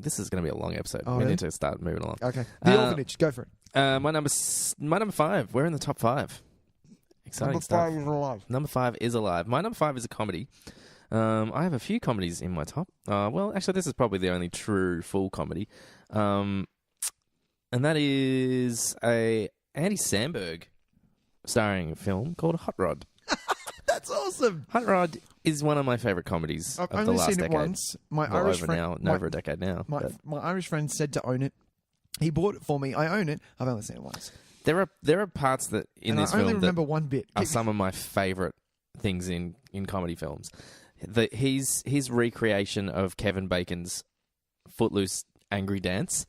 This is going to be a long episode. Oh, we really? need to start moving along. Okay. The Orphanage. Go for it. My number 5. We're in the top 5. Exciting stuff. Number 5 is alive. Number 5 is alive. My number 5 is a comedy. I have a few comedies in my top. Well, actually, this is probably the only true full comedy. And that is a Andy Samberg starring a film called Hot Rod. That's awesome. Hot Rod is one of my favourite comedies of the last decade. I've only seen it once. My Irish friend... over a decade now. My Irish friend said to own it. He bought it for me. I own it. I've only seen it once. There are parts that in this film I only remember one bit. Are some of my favourite things in comedy films. his recreation of Kevin Bacon's Footloose angry dance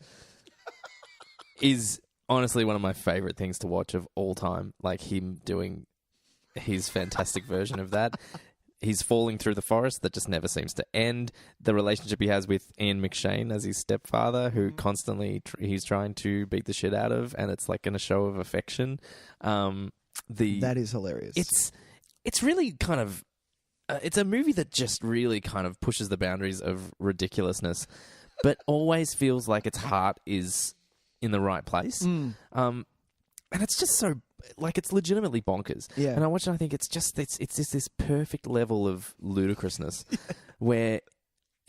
is honestly one of my favorite things to watch of all time. Like him doing his fantastic version of that. He's falling through the forest that just never seems to end. The relationship he has with Ian McShane as his stepfather, who constantly he's trying to beat the shit out of, and it's like in a show of affection. That is hilarious. It's really kind of it's a movie that just really kind of pushes the boundaries of ridiculousness, but always feels like its heart is in the right place. And it's just so, like, it's legitimately bonkers. Yeah. And I watch it and I think it's just this perfect level of ludicrousness where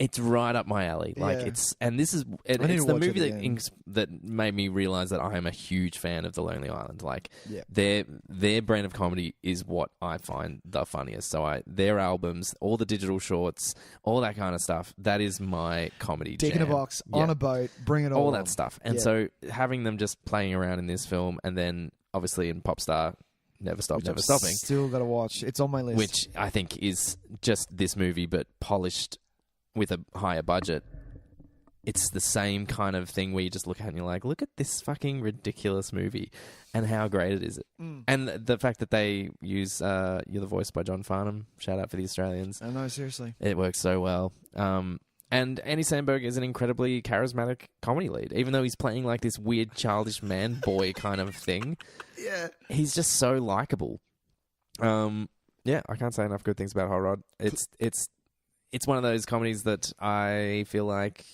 it's right up my alley. Like it's the movie that made me realize that I am a huge fan of The Lonely Island. Like their brand of comedy is what I find the funniest. So their albums, all the digital shorts, all that kind of stuff, that is my comedy Dick jam. in a box, on a boat, bring it all that stuff. And so having them just playing around in this film, and then obviously in Popstar, Never Stopping. Still got to watch. It's on my list. Which I think is just this movie, but polished with a higher budget. It's the same kind of thing where you just look at it and you're like, look at this fucking ridiculous movie and how great it is. And the fact that they use You're the Voice by John Farnham. Shout out for the Australians. I know, seriously. It works so well. And Andy Samberg is an incredibly charismatic comedy lead, even though he's playing like this weird childish man boy kind of thing. Yeah. He's just so likable. Yeah, I can't say enough good things about Hot Rod. It's one of those comedies that I feel like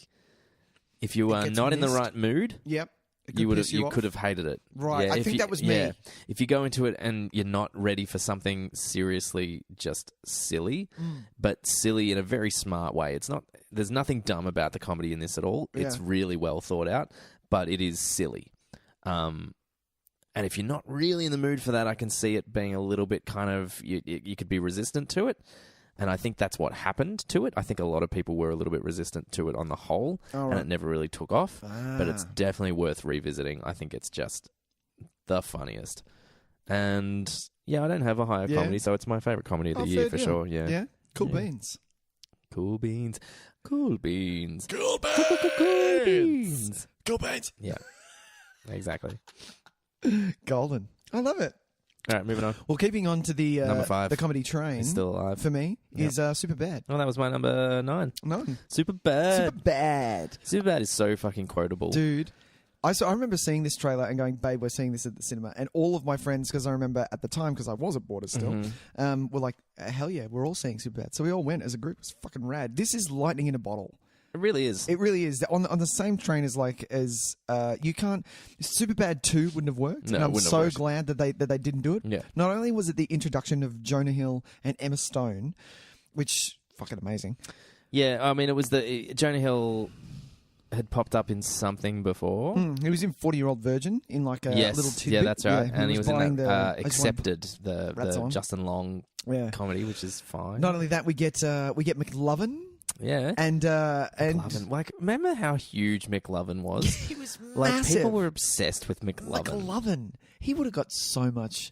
if you are not in the right mood, you could have hated it. Right, yeah, I think that was me. Yeah. If you go into it and you're not ready for something seriously just silly, but silly in a very smart way. There's nothing dumb about the comedy in this at all. It's really well thought out, but it is silly. And if you're not really in the mood for that, I can see it being a little bit kind of, you could be resistant to it. And I think that's what happened to it. I think a lot of people were a little bit resistant to it on the whole, and it never really took off. But it's definitely worth revisiting. I think it's just the funniest. And yeah, I don't have a higher comedy, so it's my favourite comedy of the year for sure. Yeah. Cool beans. Cool beans. Cool beans. Cool beans. Cool beans. Yeah, exactly. Golden. I love it. All right, moving on. Well, keeping on to the number 5, the comedy train, still alive for me is Superbad. Oh, that was my number 9. No, Superbad. Superbad is so fucking quotable, dude. I remember seeing this trailer and going, "Babe, we're seeing this at the cinema." And all of my friends, because I remember at the time, because I was at Borders still, were like, "Hell yeah, we're all seeing Superbad." So we all went as a group. It was fucking rad. This is lightning in a bottle. It really is. It really is. On the same train as you can't. Superbad 2 wouldn't have worked. No, and I'm so worked. glad that they didn't do it. Yeah. Not only was it the introduction of Jonah Hill and Emma Stone, which fucking amazing. Yeah, I mean, it was Jonah Hill had popped up in something before. He was in 40-Year-Old Virgin in like a little tidbit. Yeah, that's right. And he was in that Accepted, the Justin Long comedy, which is fine. Not only that, we get McLovin. Yeah, and McLovin. Like, remember how huge McLovin was? He was massive. Like, people were obsessed with McLovin. McLovin. He would have got so much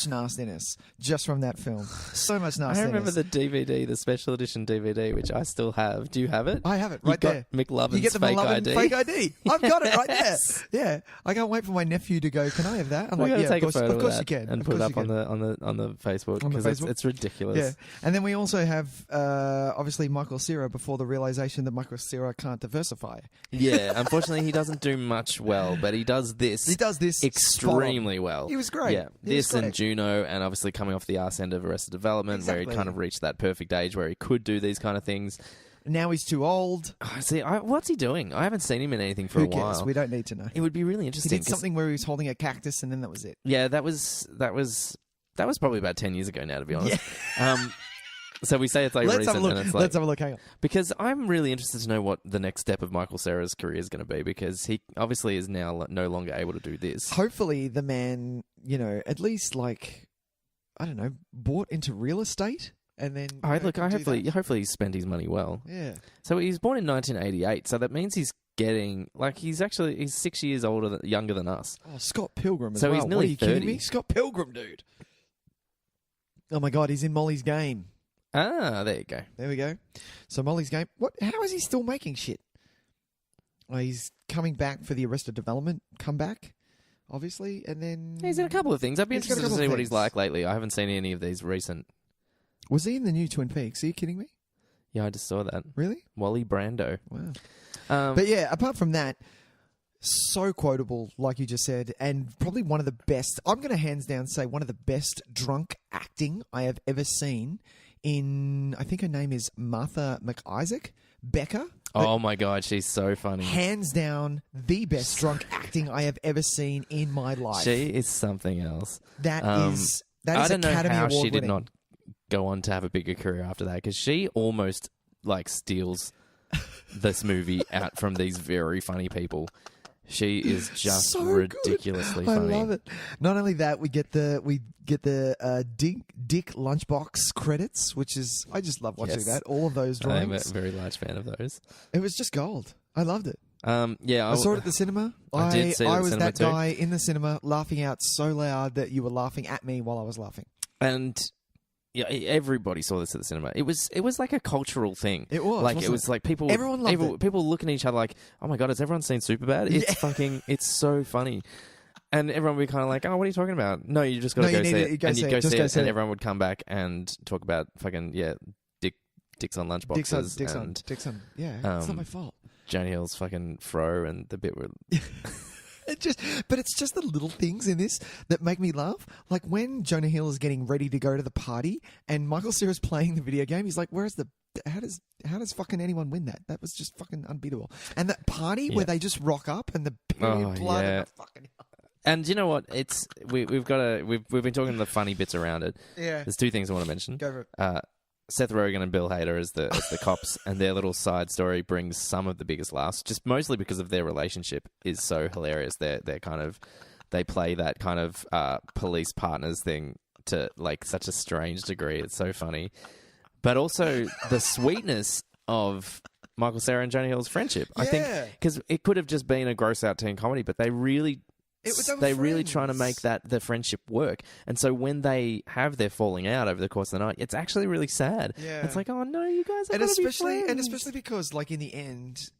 nastiness just from that film. So much nastiness. I remember the DVD, the special edition DVD, which I still have. Do you have it? I have it right there. McLovin's you get the fake McLovin ID. Fake ID. I've got it right there. Yeah, I can't wait for my nephew to go. Can I have that? I'm like, yeah, take of course, a photo of course that you can, and put it up on the Facebook because it's ridiculous. Yeah, and then we also have obviously Michael Cera before the realization that Michael Cera can't diversify. Yeah, unfortunately, he doesn't do much well, but he does this. Extremely well. He was great. Yeah, this and Juno. And obviously coming off the arse end of Arrested Development, where he kind of reached that perfect age where he could do these kind of things. Now he's too old. See, what's he doing? I haven't seen him in anything for a while. Who cares? We don't need to know. It would be really interesting. He did something where he was holding a cactus, and then that was it. Yeah, that was probably about 10 years ago now, to be honest. Yeah. So we say it's like recent, and it's like, let's have a look. Hang on, because I'm really interested to know what the next step of Michael Cera's career is going to be, because he obviously is now no longer able to do this. Hopefully, the man, at least I don't know, bought into real estate and then. Hopefully he spent his money well. Yeah. So he was born in 1988, so that means he's getting he's 6 years younger than us. Oh, Scott Pilgrim as well. So he's nearly 30. Kidding me? Scott Pilgrim, dude. Oh my God, he's in Molly's Game. Ah, there you go. There we go. So Molly's Game. How is he still making shit? Well, he's coming back for the Arrested Development comeback, obviously, and then... He's in a couple of things. I'd be interested to see what he's like lately. I haven't seen any of these recent... Was he in the new Twin Peaks? Are you kidding me? Yeah, I just saw that. Really? Wally Brando. Wow. But yeah, apart from that, so quotable, like you just said, and probably one of the best... I'm going to hands down say one of the best drunk acting I have ever seen in... I think her name is Martha McIsaac. Becca. Oh my God, she's so funny. Hands down, the best drunk acting I have ever seen in my life. She is something else. That is I don't know Academy how Award she did winning. not go on to have a bigger career after that, because she almost like steals this movie out from these very funny people. She is just so ridiculously funny. I love it. Not only that, we get the Dick Lunchbox credits, which is I just love watching that. All of those drawings. I'm a very large fan of those. It was just gold. I loved it. Yeah, I saw it at the cinema. I did see it at I the was cinema that too. guy in the cinema laughing out so loud that you were laughing at me while I was laughing. And yeah, everybody saw this at the cinema. It was like a cultural thing. It was, like wasn't it was it? like people. Everyone loved it. People looking at each other like, "Oh my God, has everyone seen Superbad?" It's fucking. It's so funny. And everyone would be kind of like, "Oh, what are you talking about?" No, you just got to go see it. And you'd go see it, and everyone would come back and talk about fucking dicks on lunchboxes. Dicks on. Yeah, it's not my fault. Jonah Hill's fucking fro and the bit where. But it's just the little things in this that make me laugh. Like when Jonah Hill is getting ready to go to the party and Michael Cera's playing the video game, he's like, how does fucking anyone win that? That was just fucking unbeatable. And that party where they just rock up and the period blood and the fucking... And you know what? It's we've been talking the funny bits around it. Yeah. There's two things I want to mention. Go for it. Seth Rogen and Bill Hader as the cops, and their little side story brings some of the biggest laughs, just mostly because of their relationship is so hilarious. They play that kind of police partners thing to like such a strange degree. It's so funny, but also the sweetness of Michael Cera and Jonah Hill's friendship. I think because it could have just been a gross out teen comedy, but they really trying to make the friendship work. And so when they have their falling out over the course of the night, it's actually really sad. Yeah. It's like, oh no, you guys are be friends. And especially because like in the end,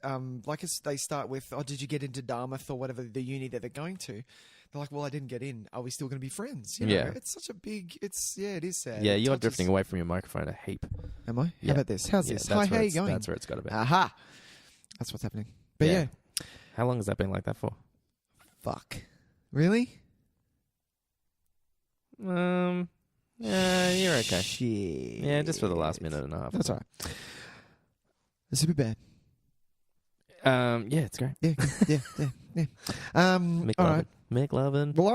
they start with, oh, did you get into Dartmouth or whatever the uni that they're going to? They're like, well, I didn't get in. Are we still going to be friends? You know, yeah. It's such a big, it is sad. Yeah, you're drifting away from your microphone a heap. Am I? Yeah. How about this? How's this? Hi, how you going? That's where it's got to be. Aha. That's what's happening. But yeah. How long has that been like that for? Fuck. Really? Yeah, you're okay. Shit. Yeah, just for the last minute and a half. That's all right. It's super bad. Yeah, it's great. Yeah. All right. McLovin. Well,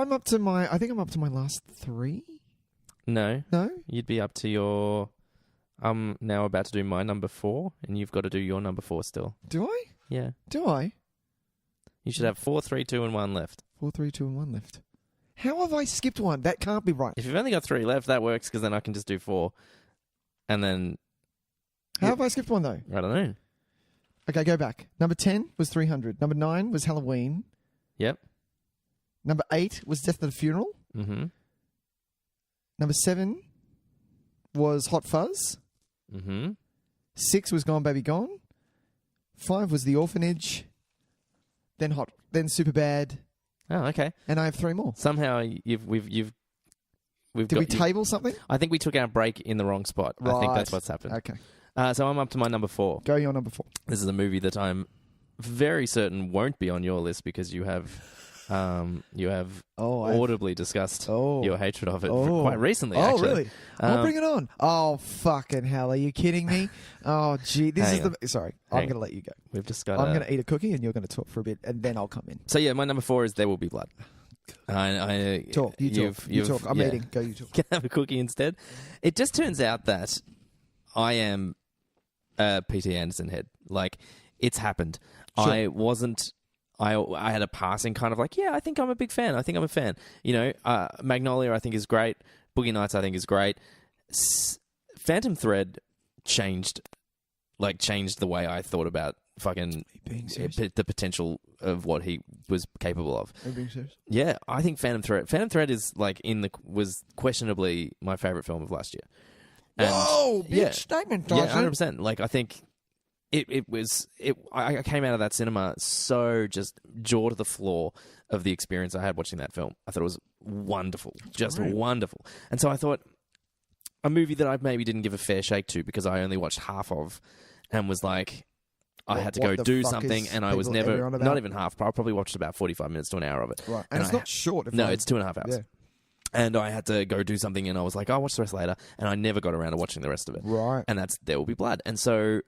I think I'm up to my last three. No. No? You'd be up to your... I'm now about to do my number 4, and you've got to do your number 4 still. Do I? Yeah. Do I? You should have 4, 3, 2, and 1 left. 4, 3, 2, and 1 left. How have I skipped one? That can't be right. If you've only got 3 left, that works, because then I can just do 4. And then... How have I skipped one, though? I don't know. Okay, go back. Number 10 was 300. Number 9 was Halloween. Yep. Number 8 was Death at a Funeral. Mm-hmm. Number 7 was Hot Fuzz. Mm-hmm. 6 was Gone Baby Gone. 5 was The Orphanage. Then Superbad. Oh, okay. And I have 3 more. Somehow we've Did we table something? I think we took our break in the wrong spot. Right. I think that's what's happened. Okay. So I'm up to my number 4. Go your number 4. This is a movie that I'm very certain won't be on your list because you have audibly discussed your hatred of it quite recently. Oh, actually. Really? I'll bring it on. Oh, fucking hell! Are you kidding me? Oh, gee, Sorry, I'm going to let you go. We've just got. I'm going to eat a cookie, and you're going to talk for a bit, and then I'll come in. So yeah, my number 4 is There Will Be Blood. Talk. You talk. I'm eating. Go. You talk. Can I have a cookie instead? It just turns out that I am a P.T. Anderson head. Like, it's happened. Sure. I had a passing kind of like, yeah, I think I'm a big fan. I think I'm a fan. You know, Magnolia I think is great. Boogie Nights I think is great. Phantom Thread changed the way I thought about fucking the potential of what he was capable of. Are you being serious? Yeah, I think Phantom Thread is like was questionably my favorite film of last year. Whoa, big statement, Tyson. Yeah, 100%. Like, I think I came out of that cinema so just jaw to the floor of the experience I had watching that film. I thought it was wonderful, just wonderful. And so I thought a movie that I maybe didn't give a fair shake to because I only watched half of and was like, I had to go do something, and I was never, not even half, I probably watched about 45 minutes to an hour of it. Right. And it's not short. No, it's 2.5 hours. Yeah. And I had to go do something, and I was like, I'll watch the rest later, and I never got around to watching the rest of it. Right. And that's There Will Be Blood. And so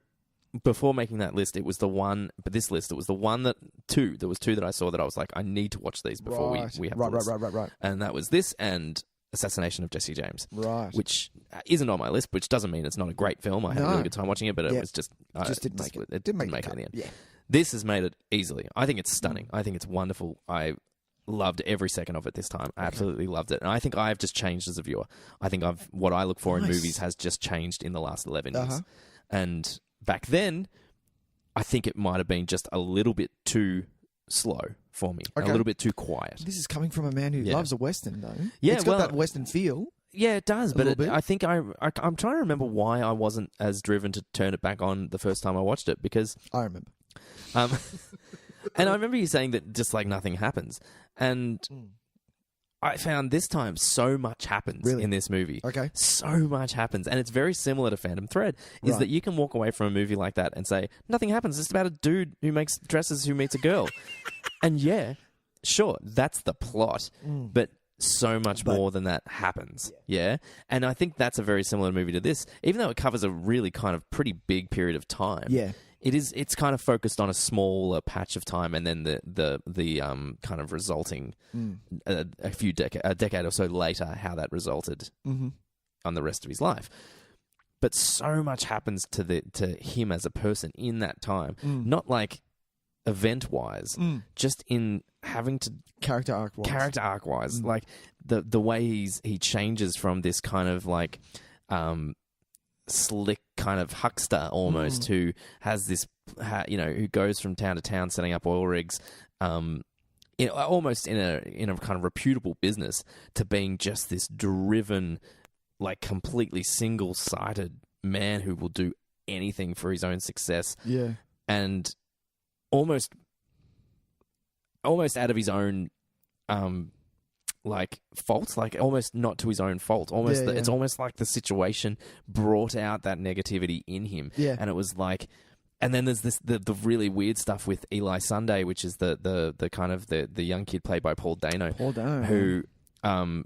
before making that list, it was the one, but this list, it was the one that, there was two that I saw that I was like, I need to watch these before we have the list. Right. And that was this and Assassination of Jesse James. Right. Which isn't on my list, which doesn't mean it's not a great film. I had a really good time watching it, but it was just... didn't make it. It didn't make it in the end. Yeah. This has made it easily. I think it's stunning. I think it's wonderful. I loved every second of it this time. I absolutely loved it. And I think I've just changed as a viewer. I think what I look for in movies has just changed in the last 11 years. And back then, I think it might have been just a little bit too slow for me. A little bit too quiet. This is coming from a man who loves a Western, though. Yeah, it's got that Western feel. Yeah, it does. But I think I'm trying to remember why I wasn't as driven to turn it back on the first time I watched it, because... I remember. And I remember you saying that just like nothing happens. And I found this time so much happens in this movie. Okay. So much happens. And it's very similar to Phantom Thread, is that you can walk away from a movie like that and say, nothing happens. It's about a dude who makes dresses who meets a girl. And yeah, sure, that's the plot. But so much more than that happens. Yeah. And I think that's a very similar movie to this, even though it covers a really kind of pretty big period of time. Yeah. It's kind of focused on a smaller patch of time, and then the kind of resulting a decade or so later, how that resulted on the rest of his life. But so much happens to him as a person in that time, not like event wise, just in having to character arc wise, like the way he changes from this kind of like slick kind of huckster almost who has this, who goes from town to town setting up oil rigs, almost in a kind of reputable business, to being just this driven, like completely single-sided man who will do anything for his own success. Yeah. And almost out of his own like faults, like almost not to his own fault. It's almost like the situation brought out that negativity in him. Yeah. And it was like, and then there's the really weird stuff with Eli Sunday, which is the kind of the young kid played by Paul Dano, who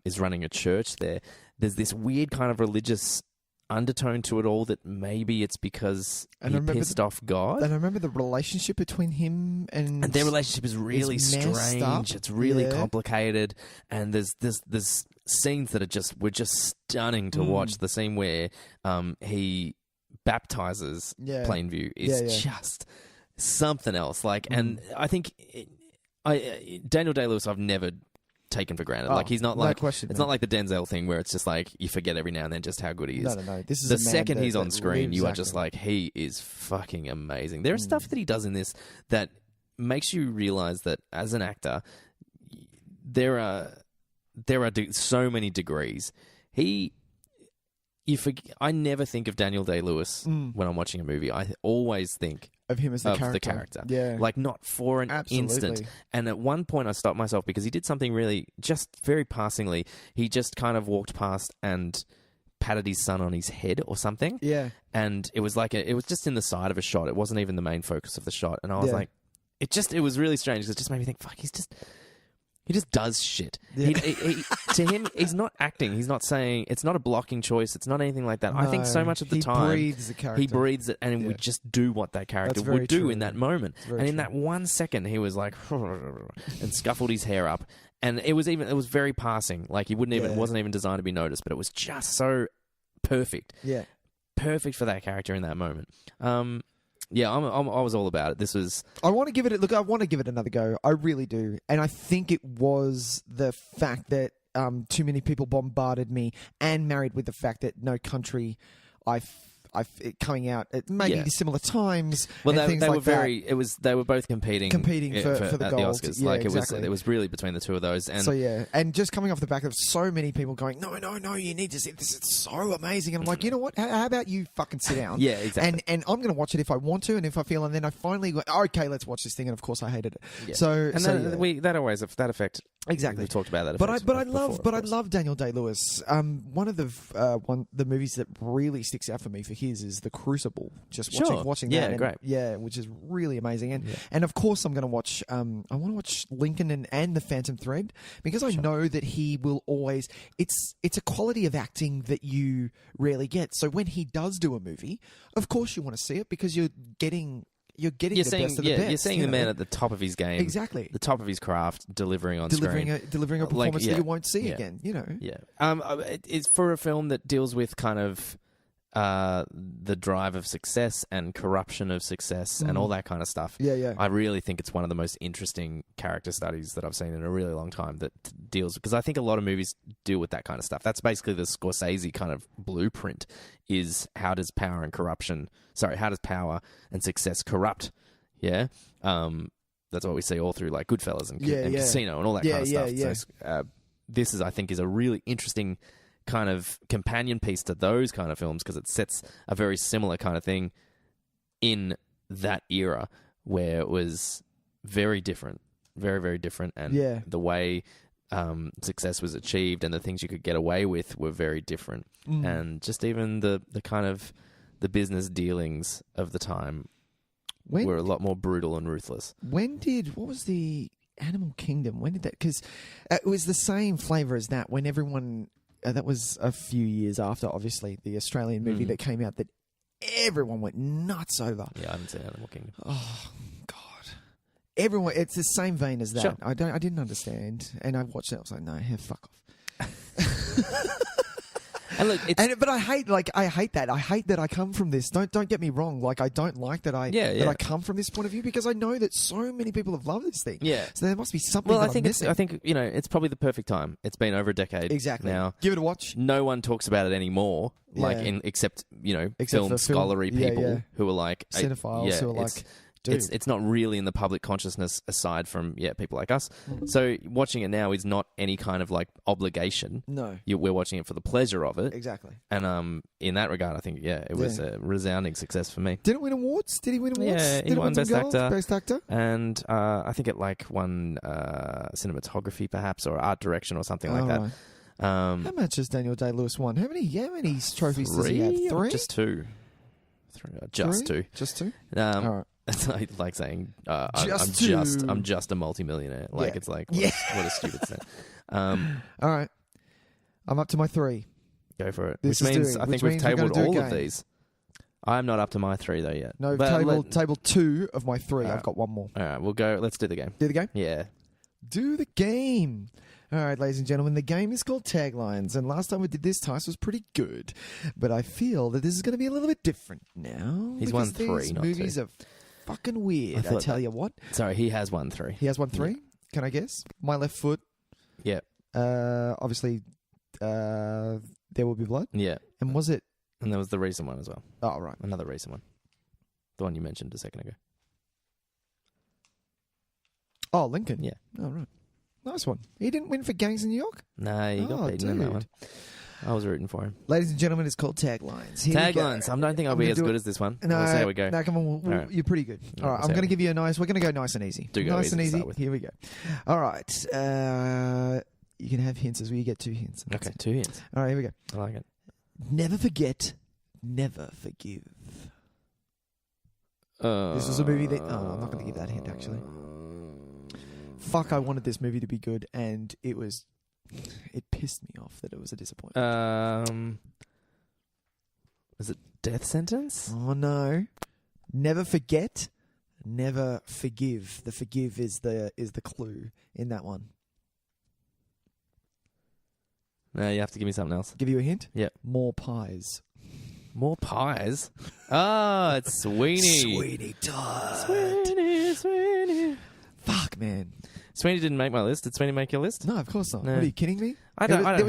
is running a church there. There's this weird kind of religious undertone to it all, that maybe it's because he pissed off God. And I remember the relationship between him and their relationship is really strange. It's really complicated, and there's scenes that were just stunning to watch. The scene where he baptizes Plainview is just something else. Like, and I think Daniel Day-Lewis, I've never taken for granted. Like, he's not like, it's not like the Denzel thing where it's just like you forget every now and then just how good he is. No. This is the second he's on screen, you are just like, he is fucking amazing. There is stuff that he does in this that makes you realize that as an actor, there are so many degrees. I never think of Daniel Day-Lewis when I'm watching a movie. I always think of him as the character. Yeah. Like, not for an instant. And at one point I stopped myself because he did something really, just very passingly. He just kind of walked past and patted his son on his head or something. Yeah. And it was like, it was just in the side of a shot. It wasn't even the main focus of the shot. And I was like, it was really strange because it just made me think, fuck, he just does shit. Yeah. To him, he's not acting. He's not saying... It's not a blocking choice. It's not anything like that. No, I think so much of the time... He breathes the character. He breathes it, and we just do what that character would do in that moment. And in that 1 second, he was like... and scuffled his hair up. And it was very passing. Like, it wasn't even designed to be noticed, but it was just so perfect. Yeah. Perfect for that character in that moment. Yeah, I was all about it. This was... I want to give it another go. I really do. And I think it was the fact that too many people bombarded me and married with the fact that No Country, I coming out at maybe similar times. Well, they were very. They were both competing for the gold. Oscars. Yeah, It was really between the two of those. And so and just coming off the back of so many people going, no, you need to see this. It's so amazing. And I'm like, you know what? How about you fucking sit down? Yeah, exactly. And I'm going to watch it if I want to, and if I feel, and then I finally go, okay, let's watch this thing. And of course, I hated it. Yeah. That effect. Exactly. We talked about that. But I love Daniel Day-Lewis. One of the movies that really sticks out for me for his is The Crucible. Just watching that. Great. Yeah, which is really amazing. And of course, I'm going to watch. I want to watch Lincoln and The Phantom Thread because I know that he will always. It's a quality of acting that you rarely get. So when he does do a movie, of course you want to see it because you're getting the best of the best. You're seeing the man at the top of his game. Exactly. The top of his craft, delivering on screen. Delivering a performance that you won't see again, Yeah. It's for a film that deals with kind of the drive of success and corruption of success and all that kind of stuff. Yeah. I really think it's one of the most interesting character studies that I've seen in a really long time that deals... Because I think a lot of movies deal with that kind of stuff. That's basically the Scorsese kind of blueprint, is how does power and success corrupt? Yeah? That's what we see all through like Goodfellas and Casino and all that kind of stuff. Yeah. So, this I think is a really interesting kind of companion piece to those kind of films because it sets a very similar kind of thing in that era where it was very different, very, very different, and the way success was achieved and the things you could get away with were very different, and just even the kind of the business dealings of the time were a lot more brutal and ruthless. What was the Animal Kingdom? When did that? Because it was the same flavour as that. When everyone. That was a few years after, obviously, the Australian movie that came out that everyone went nuts over. Yeah, I haven't seen Animal Kingdom. Oh, God. Everyone, it's the same vein as that. Sure. I didn't understand. And I watched it, I was like, no, fuck off. And look, but I hate that. I hate that I come from this. Don't get me wrong. Like, I don't like that that I come from this point of view because I know that so many people have loved this thing. Yeah. So there must be something. Well, I think it's probably the perfect time. It's been over a decade. Exactly. Now, give it a watch. No one talks about it anymore. Except film scholarly people who are like cinephiles who are like. It's not really in the public consciousness aside from people like us. So watching it now is not any kind of like obligation. No, we're watching it for the pleasure of it. Exactly. And in that regard, I think it was a resounding success for me. Did it win awards? Did he win awards? Yeah, Did he won Best Actor. Best Actor. And I think it won cinematography perhaps or art direction or something like that. Right. How much has Daniel Day-Lewis won? How many trophies does he have? 3? Just 2. Just 2. Just 2. All right. It's like saying I'm just a multimillionaire. Like it's like what a stupid thing. All right, I'm up to my 3. Go for it. Which means I think we've tabled all of these. I'm not up to my 3 though yet. No, table 2 of my 3. I've got one more. All right, we'll go. Let's do the game. Do the game? Yeah. Do the game. All right, ladies and gentlemen, the game is called Taglines, and last time we did this, Tys was pretty good, but I feel that this is going to be a little bit different now. He's won 3, these not movies 2. are fucking weird. I tell you what. Sorry, he has won 3. He has won 3. Yeah. Can I guess? My Left Foot. Yeah. Obviously, There Will Be Blood. Yeah. And was it? And there was the recent one as well. Oh, right. Another recent one. The one you mentioned a second ago. Oh, Lincoln. Yeah. Oh, right. Nice one. He didn't win for Gangs in New York? No, he got beaten in that one. I was rooting for him. Ladies and gentlemen, it's called Taglines. Taglines. I don't think I'll be as good as this one. No, we'll see how we go. No, come on. Right. You're pretty good. All right, I'm going to give you a nice... We're going to go nice and easy. Nice and easy. Here we go. All right. You can have hints as well. You get 2 hints. Okay, 2 hints. All right, here we go. I like it. Never forget, never forgive. This was a movie that... Oh, I'm not going to give that hint, actually. Fuck, I wanted this movie to be good, and it was... It pissed me off that it was a disappointment. Was it Death Sentence? Oh, no. Never forget, never forgive. The forgive is the clue in that one. No, you have to give me something else. Give you a hint? Yeah. More Pies. More Pies? Oh, it's Sweeney. Sweeney Todd. Sweeney. Fuck, man. Sweeney didn't make my list. Did Sweeney make your list? No, of course not. No. What, are you kidding me? I don't hate it.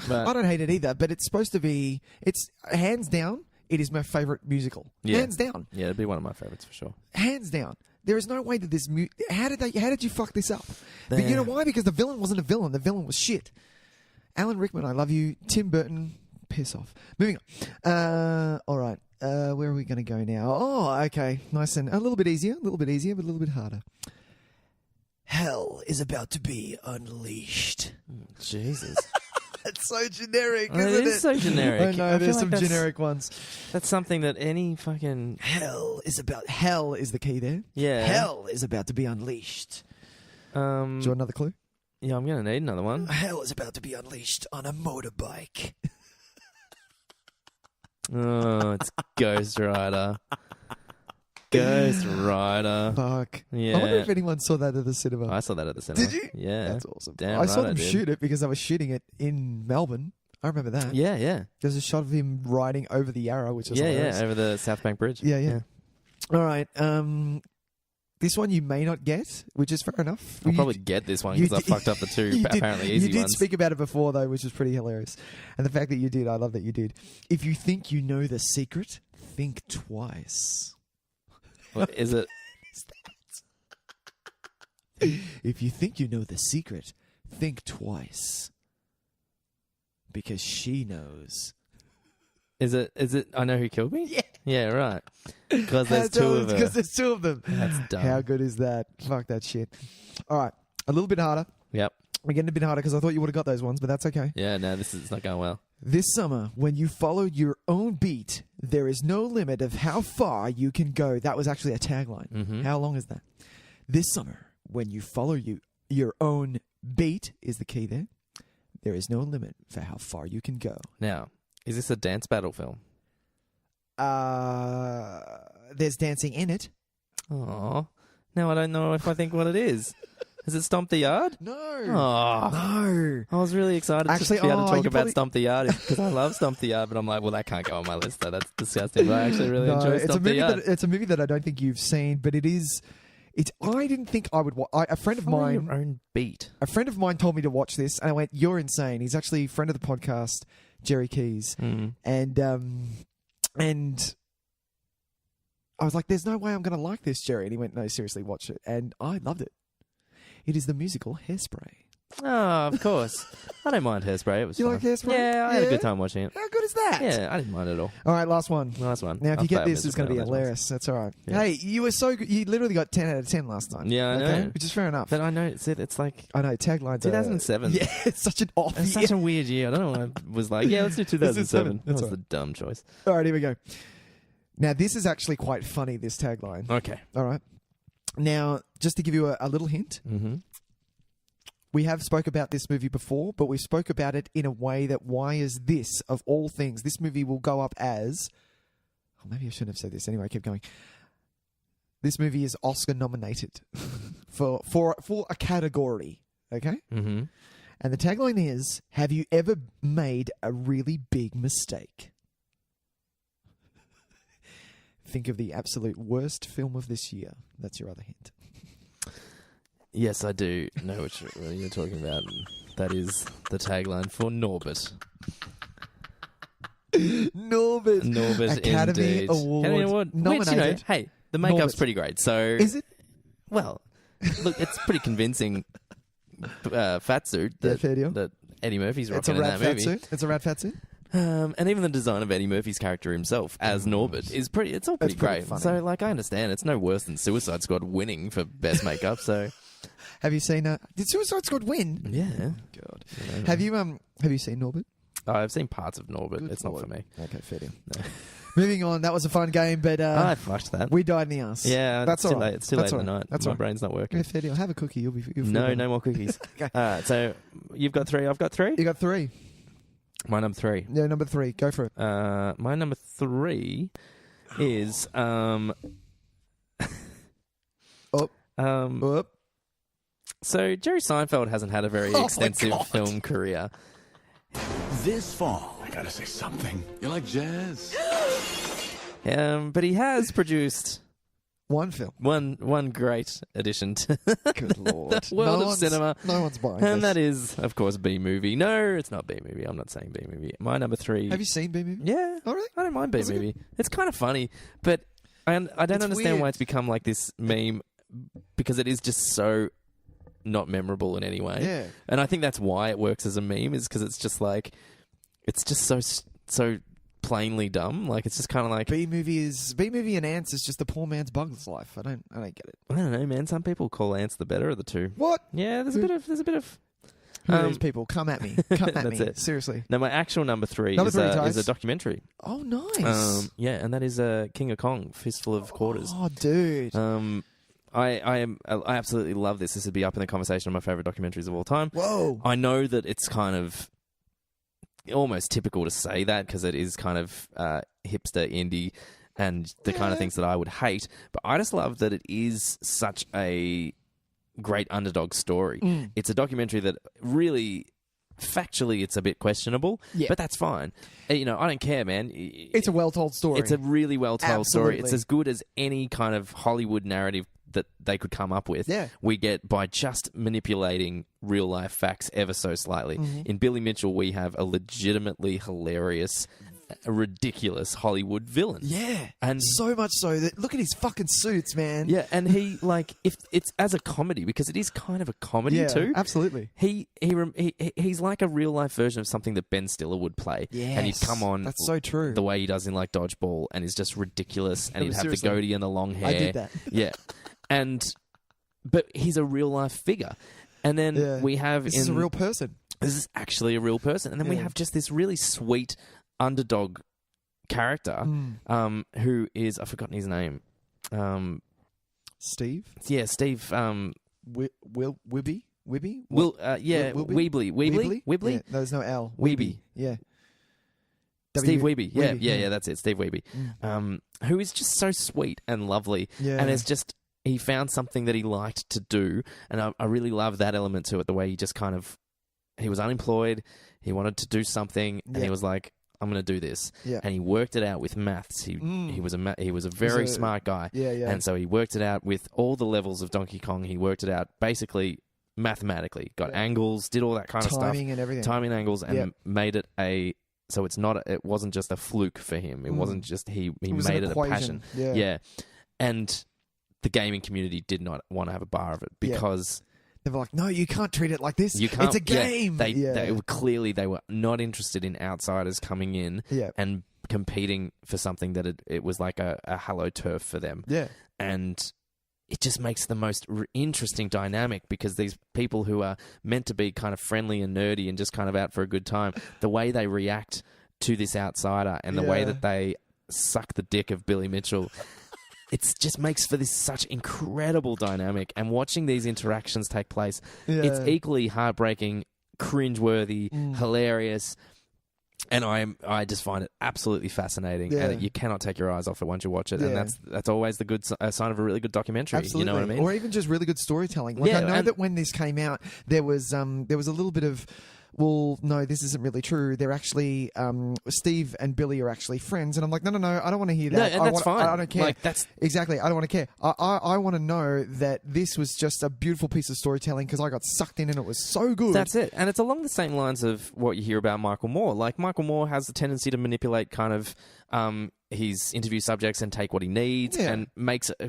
I don't hate it either, but it's supposed to be... It's hands down. it is my favorite musical, hands down. Yeah, it'd be one of my favorites for sure. Hands down. There is no way that this... How did you fuck this up? But you know why? Because the villain wasn't a villain. The villain was shit. Alan Rickman, I love you. Tim Burton, piss off. Moving on. All right. Where are we going to go now? Oh, okay. Nice and a little bit easier, but a little bit harder. Hell is about to be unleashed. Jesus. It's so generic, isn't it? It is so generic. I know, there's some generic ones. That's something that any fucking... Hell is the key there. Yeah. Hell is about to be unleashed. Do you want another clue? Yeah, I'm going to need another one. Hell is about to be unleashed on a motorbike. Oh, it's Ghost Rider. Ghost Rider. Fuck. Yeah. I wonder if anyone saw that at the cinema. I saw that at the cinema. Did you? Yeah. That's awesome. Damn I saw them did. shoot it because they were shooting it in Melbourne. I remember that. Yeah. There's a shot of him riding over the Yarra, which was hilarious. over the South Bank Bridge. Yeah. All right. This one you may not get, which is fair enough. I'll probably get this one because I fucked up the two apparently easy ones. You did speak about it before, though, which was pretty hilarious. And the fact that you did, I love that you did. If you think you know the secret, think twice. What is it? If you think you know the secret, think twice. Because she knows. Is it I Know Who Killed Me? Yeah. Yeah, right. Because there's two of them. Because there's two of them. That's dumb. How good is that? Fuck that shit. All right. A little bit harder. Yep. We're getting a bit harder because I thought you would have got those ones, but that's okay. Yeah, no, this is not going well. This summer, when you follow your own beat, there is no limit of how far you can go. That was actually a tagline. Mm-hmm. How long is that? This summer, when you follow your own beat, is the key there. There is no limit for how far you can go. Now, is this a dance battle film? There's dancing in it. Oh, now I don't know if I think what it is. Is it Stomp the Yard? No. Oh. No. I was really excited Actually, to be able to talk about probably... Stomp the Yard because I love Stomp the Yard, but I'm like, well, that can't go on my list, though. That's disgusting. But I actually really enjoy Stomp the Yard. It's a movie that I don't think you've seen, but it is... I didn't think I would watch... A friend of mine... your own beat. A friend of mine told me to watch this, and I went, you're insane. He's actually a friend of the podcast, Jerry Keys. Mm. And I was like, there's no way I'm going to like this, Jerry. And he went, no, seriously, watch it. And I loved it. It is the musical Hairspray. Oh, of course. I don't mind Hairspray. It was fun. Like Hairspray? Yeah, I had a good time watching it. How good is that? Yeah, I didn't mind it at all. All right, last one. Last one. Now, if you get this, it's going to be hilarious. That's all right. Yeah. Hey, you were so good. You literally got 10 out of 10 last time. Yeah, I know. Which is fair enough. But I know, it's like... I know, taglines 2007. Yeah, it's such an off It's such a weird year. I don't know why I was like, yeah, let's do 2007. That was right. the dumb choice. All right, here we go. Now, this is actually quite funny, this tagline. Okay. All right. Now, just to give you a little hint, mm-hmm. we have spoke about this movie before, but we spoke about it in a way that why is this, of all things, this movie will go up as... Oh, maybe I shouldn't have said this. Anyway, keep going. This movie is Oscar nominated for a category, okay? Mm-hmm. And the tagline is, have you ever made a really big mistake? Think of the absolute worst film of this year. That's your other hint. Yes, I do know what you're talking about. That is the tagline for Norbit. Norbit Academy indeed. Award. Academy Award Nominated. Which, hey, the makeup's Norbit. pretty great. So Is it? Well, look, it's pretty convincing fat suit that Eddie Murphy's rocking in that movie. It's a rat fat suit. And even the design of Eddie Murphy's character himself as Norbit is pretty. It's all pretty great. Funny. So, like, I understand it's no worse than Suicide Squad winning for best makeup. So, have you seen? Did Suicide Squad win? Yeah. God. Have you seen Norbit? I've seen parts of Norbit. Good it's Lord. not for me. Okay, fair deal. No. Moving on. That was a fun game, but I fucked that. We died in the ass. Yeah, that's all all right. late. It's too late in the night. That's My all right. brain's not working. Yeah, fair deal. Have a cookie. You'll No more cookies. Okay. So you've got 3. I've got 3. You got 3. My number 3. Yeah, number 3. Go for it. My number 3 is Up. So Jerry Seinfeld hasn't had a very extensive film career. This fall, I gotta say something. You like jazz? But he has produced One film. One great addition to Good Lord. the world of cinema. No one's buying And this. that is, of course, B-movie. No, it's not B-movie. I'm not saying B-movie. My number 3... Have you seen B-movie? Yeah. Oh, really? I don't mind B-movie. It's kind of funny, but I don't understand weird. why it's become like this meme, because it is just so not memorable in any way. Yeah. And I think that's why it works as a meme, is because it's just like, it's just so plainly dumb. Like, it's just kind of like B-movie and Ants is just the poor man's Bug's Life. I don't get it. I don't know, man. Some people call Ants the better of the two. What? Yeah, there's a bit of Who are these people? Come at me. Come at That's me. it. Seriously. No, my actual number 3 Number is, three, is Tys. a documentary. Oh, nice. Yeah, and that is King of Kong, Fistful of Quarters. Oh, dude. I absolutely love this. This would be up in the conversation of my favorite documentaries of all time. Whoa. I know that it's kind of almost typical to say that, because it is kind of hipster indie and the kind of things that I would hate. But I just love that it is such a great underdog story. It's a documentary that really, factually, it's a bit questionable, but that's fine. I don't care, man. It's a well-told story. It's a really well-told story. Absolutely. It's as good as any kind of Hollywood narrative that they could come up with. Yeah. We get by just manipulating real-life facts ever so slightly. In Billy Mitchell, we have a legitimately hilarious, ridiculous Hollywood villain. Yeah. And so much so that look at his fucking suits, man. yeah, and he, like, if it's as a comedy, because it is kind of a comedy too. Absolutely. He's like a real life version of something that Ben Stiller would play. Yes, and he'd come on. that's so true. The way he does in like Dodgeball, and is just ridiculous. And he'd have the goatee and the long hair. I did that. Yeah, but he's a real life figure. And then we have this is a real person. This is actually a real person. And then we have just this really sweet underdog character, who is, I've forgotten his name. Steve? Yeah, Steve. Wibby? Weebly. Yeah, there's no L. Weeby. Yeah. Steve Weeby. Weeby, Yeah, that's it. Steve Weeby. Who is just so sweet and lovely. Yeah. And it's just, he found something that he liked to do. And I really love that element to it, the way he just kind of, he was unemployed, he wanted to do something, and he was like, I'm going to do this. Yeah. And he worked it out with maths. He was a very smart guy. Yeah. And so he worked it out with all the levels of Donkey Kong. He worked it out basically mathematically. Got angles, did all that kind of stuff. Timing and everything. Timing angles, and made it so it wasn't just a fluke for him. It wasn't just he made it a passion. Yeah. And the gaming community did not want to have a bar of it, because they were like, no, you can't treat it like this. You can't, it's a game. They were clearly, they were not interested in outsiders coming in and competing for something that it was like a hallowed turf for them. Yeah. And it just makes the most interesting dynamic, because these people who are meant to be kind of friendly and nerdy and just kind of out for a good time, the way they react to this outsider and the way that they suck the dick of Billy Mitchell, it just makes for this such incredible dynamic. And watching these interactions take place, it's equally heartbreaking, cringeworthy, hilarious. And I just find it absolutely fascinating, and you cannot take your eyes off it once you watch it, and that's always the good sign of a really good documentary. Absolutely. You know what I mean? Or even just really good storytelling. Like, I know that when this came out, there was a little bit of, well, no, this isn't really true. They're actually, Steve and Billy are actually friends. And I'm like, no, I don't want to hear that. No, and that's fine. I don't care. Like, that's exactly. I don't want to care. I want to know that this was just a beautiful piece of storytelling, because I got sucked in and it was so good. That's it. And it's along the same lines of what you hear about Michael Moore. Like, Michael Moore has the tendency to manipulate kind of his interview subjects and take what he needs and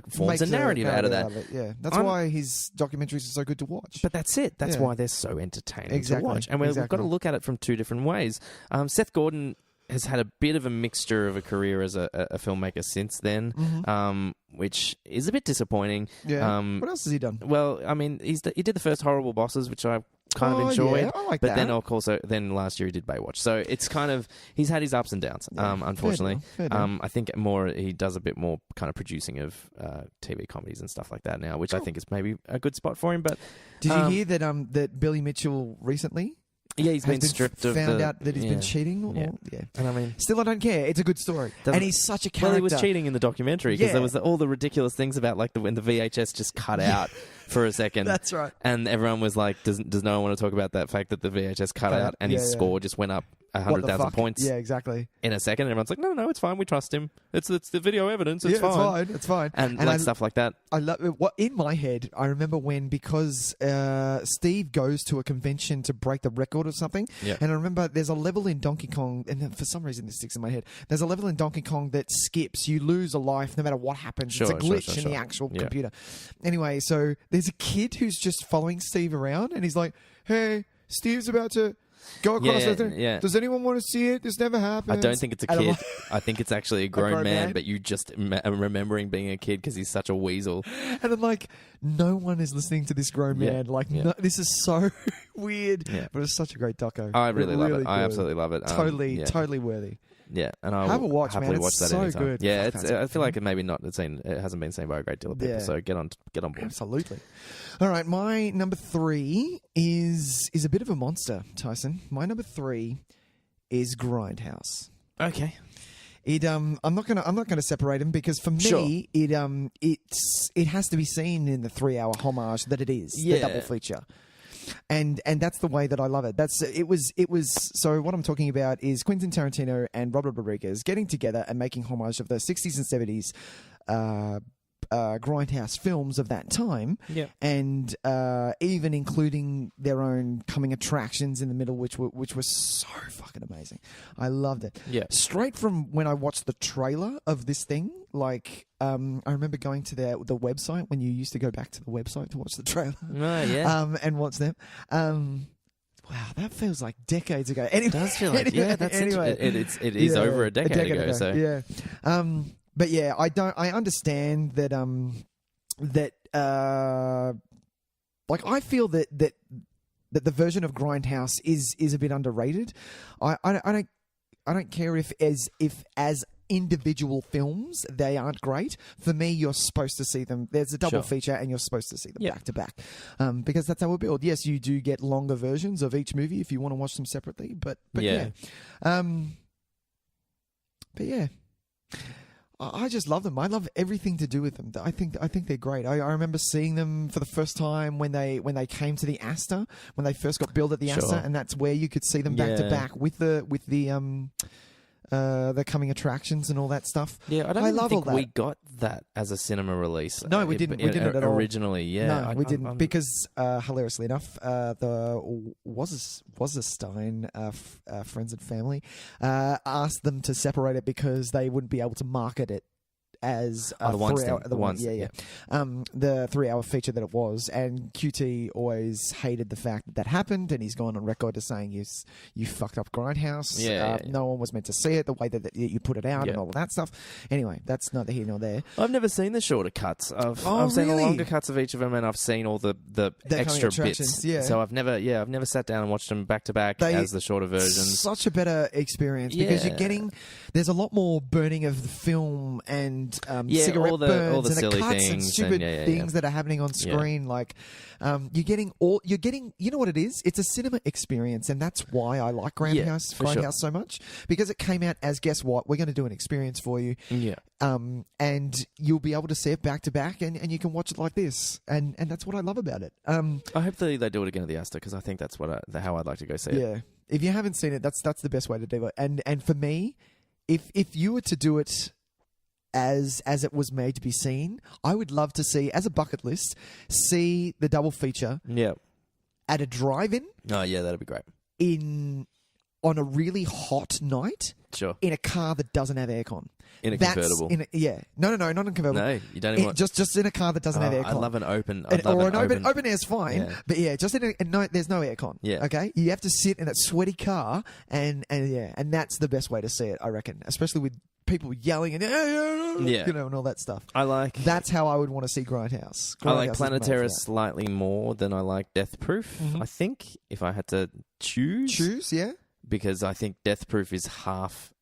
forms a narrative out of that. Yeah, that's why his documentaries are so good to watch. But that's it. That's why they're so entertaining to watch. And we've got to look at it from two different ways. Seth Gordon has had a bit of a mixture of a career as a filmmaker since then, which is a bit disappointing. Yeah. What else has he done? Well, I mean, he did the first Horrible Bosses, which I kind of enjoyed. Yeah, I like but that. then last year he did Baywatch. So it's kind of, he's had his ups and downs, unfortunately. Fair enough. I think he does a bit more kind of producing of TV comedies and stuff like that now, which I think is maybe a good spot for him. But did you hear that Billy Mitchell recently? Yeah, he's been stripped of found out that he's been cheating. Yeah. And I mean, still, I don't care. It's a good story, and he's such a character. Well, he was cheating in the documentary, because there was all the ridiculous things about like when the VHS just cut out for a second. That's right. And everyone was like, "Does no one want to talk about that fact that the VHS cut out and his score just went up 100,000 points. Yeah, exactly. In a second, and everyone's like, no, it's fine. We trust him. It's the video evidence. It's fine. It's fine. And like stuff like that. I love what in my head. I remember because Steve goes to a convention to break the record or something. Yeah. And I remember there's a level in Donkey Kong, and then for some reason this sticks in my head. There's a level in Donkey Kong that skips. You lose a life no matter what happens. It's a glitch in the actual computer. Anyway, so there's a kid who's just following Steve around, and he's like, "Hey, Steve's about to go across the thing. Does anyone want to see it? This never happened." I don't think it's a kid. I think it's actually a grown man, but you just remembering being a kid because he's such a weasel. And I'm like, no one is listening to this grown man. Like, no, this is so weird. Yeah. But it's such a great doco. I really love it. I absolutely love it. Totally worthy. Yeah, and I'll have a watch, happily man. watch that so anytime. Good. Yeah, I feel like it hasn't been seen by a great deal of people. So get on board. Absolutely. All right, my number 3 is a bit of a monster, Tyson. My number 3 is Grindhouse. Okay. I'm not gonna separate them because for me it has to be seen in the 3-hour homage that it is, the double feature. And that's the way that I love it. It was so what I'm talking about is Quentin Tarantino and Robert Rodriguez getting together and making homage of the 60s and 70s Grindhouse films of that time, and even including their own coming attractions in the middle, which were so fucking amazing. I loved it. Yeah, straight from when I watched the trailer of this thing, like I remember going to the website when you used to go back to the website to watch the trailer, and watch them. Wow, that feels like decades ago. Anyway, it does feel like it is over a decade ago. So yeah. But yeah, I understand that like I feel that the version of Grindhouse is a bit underrated. I don't care if as individual films they aren't great. For me, you're supposed to see them. There's a double feature, and you're supposed to see them back to back, because that's how we build. Yes, you do get longer versions of each movie if you want to watch them separately. But yeah. I just love them. I love everything to do with them. I think they're great. I remember seeing them for the first time when they came to the Astor, when they first got billed at the Astor, and that's where you could see them back to back with the coming attractions and all that stuff. Yeah, I love think we got that as a cinema release. No, we didn't. We didn't at all. Originally, yeah. No, we didn't because, hilariously enough, the Wasserstein friends and family asked them to separate it because they wouldn't be able to market it as the 3-hour feature that it was, and QT always hated the fact that happened, and he's gone on record as saying you fucked up Grindhouse. No one was meant to see it the way that you put it out and all of that stuff. Anyway, that's neither here nor there. I've never seen the shorter cuts. I've seen the longer cuts of each of them, and I've seen all the extra bits. Yeah. So I've never sat down and watched them back to back as the shorter versions. Such a better experience because there's a lot more burning of the film and cigarette burns all the and silly the cuts things and stupid things that are happening on screen. Like you're getting. You know what it is? It's a cinema experience, and that's why I like Grindhouse so much, because it came out as, guess what? We're going to do an experience for you. Yeah. And you'll be able to see it back to back, and you can watch it like this, and that's what I love about it. I hope they do it again at the Astor, because I think that's how I'd like to go see it. Yeah. If you haven't seen it, that's the best way to do it. And for me, if you were to do it as it was made to be seen, I would love to see, as a bucket list, see the double feature at a drive-in. Oh, yeah, that'd be great. On a really hot night, in a car that doesn't have aircon. In a convertible. No, not in a convertible. No, you don't even want... Just in a car that doesn't have aircon. I love an open... Open air's fine, but just there's no aircon. Yeah. Okay? You have to sit in a sweaty car, and that's the best way to see it, I reckon. Especially with people yelling and and all that stuff. That's how I would want to see Grindhouse. I like Planetara slightly more than I like Death Proof, I think, if I had to choose. Because I think Death Proof is half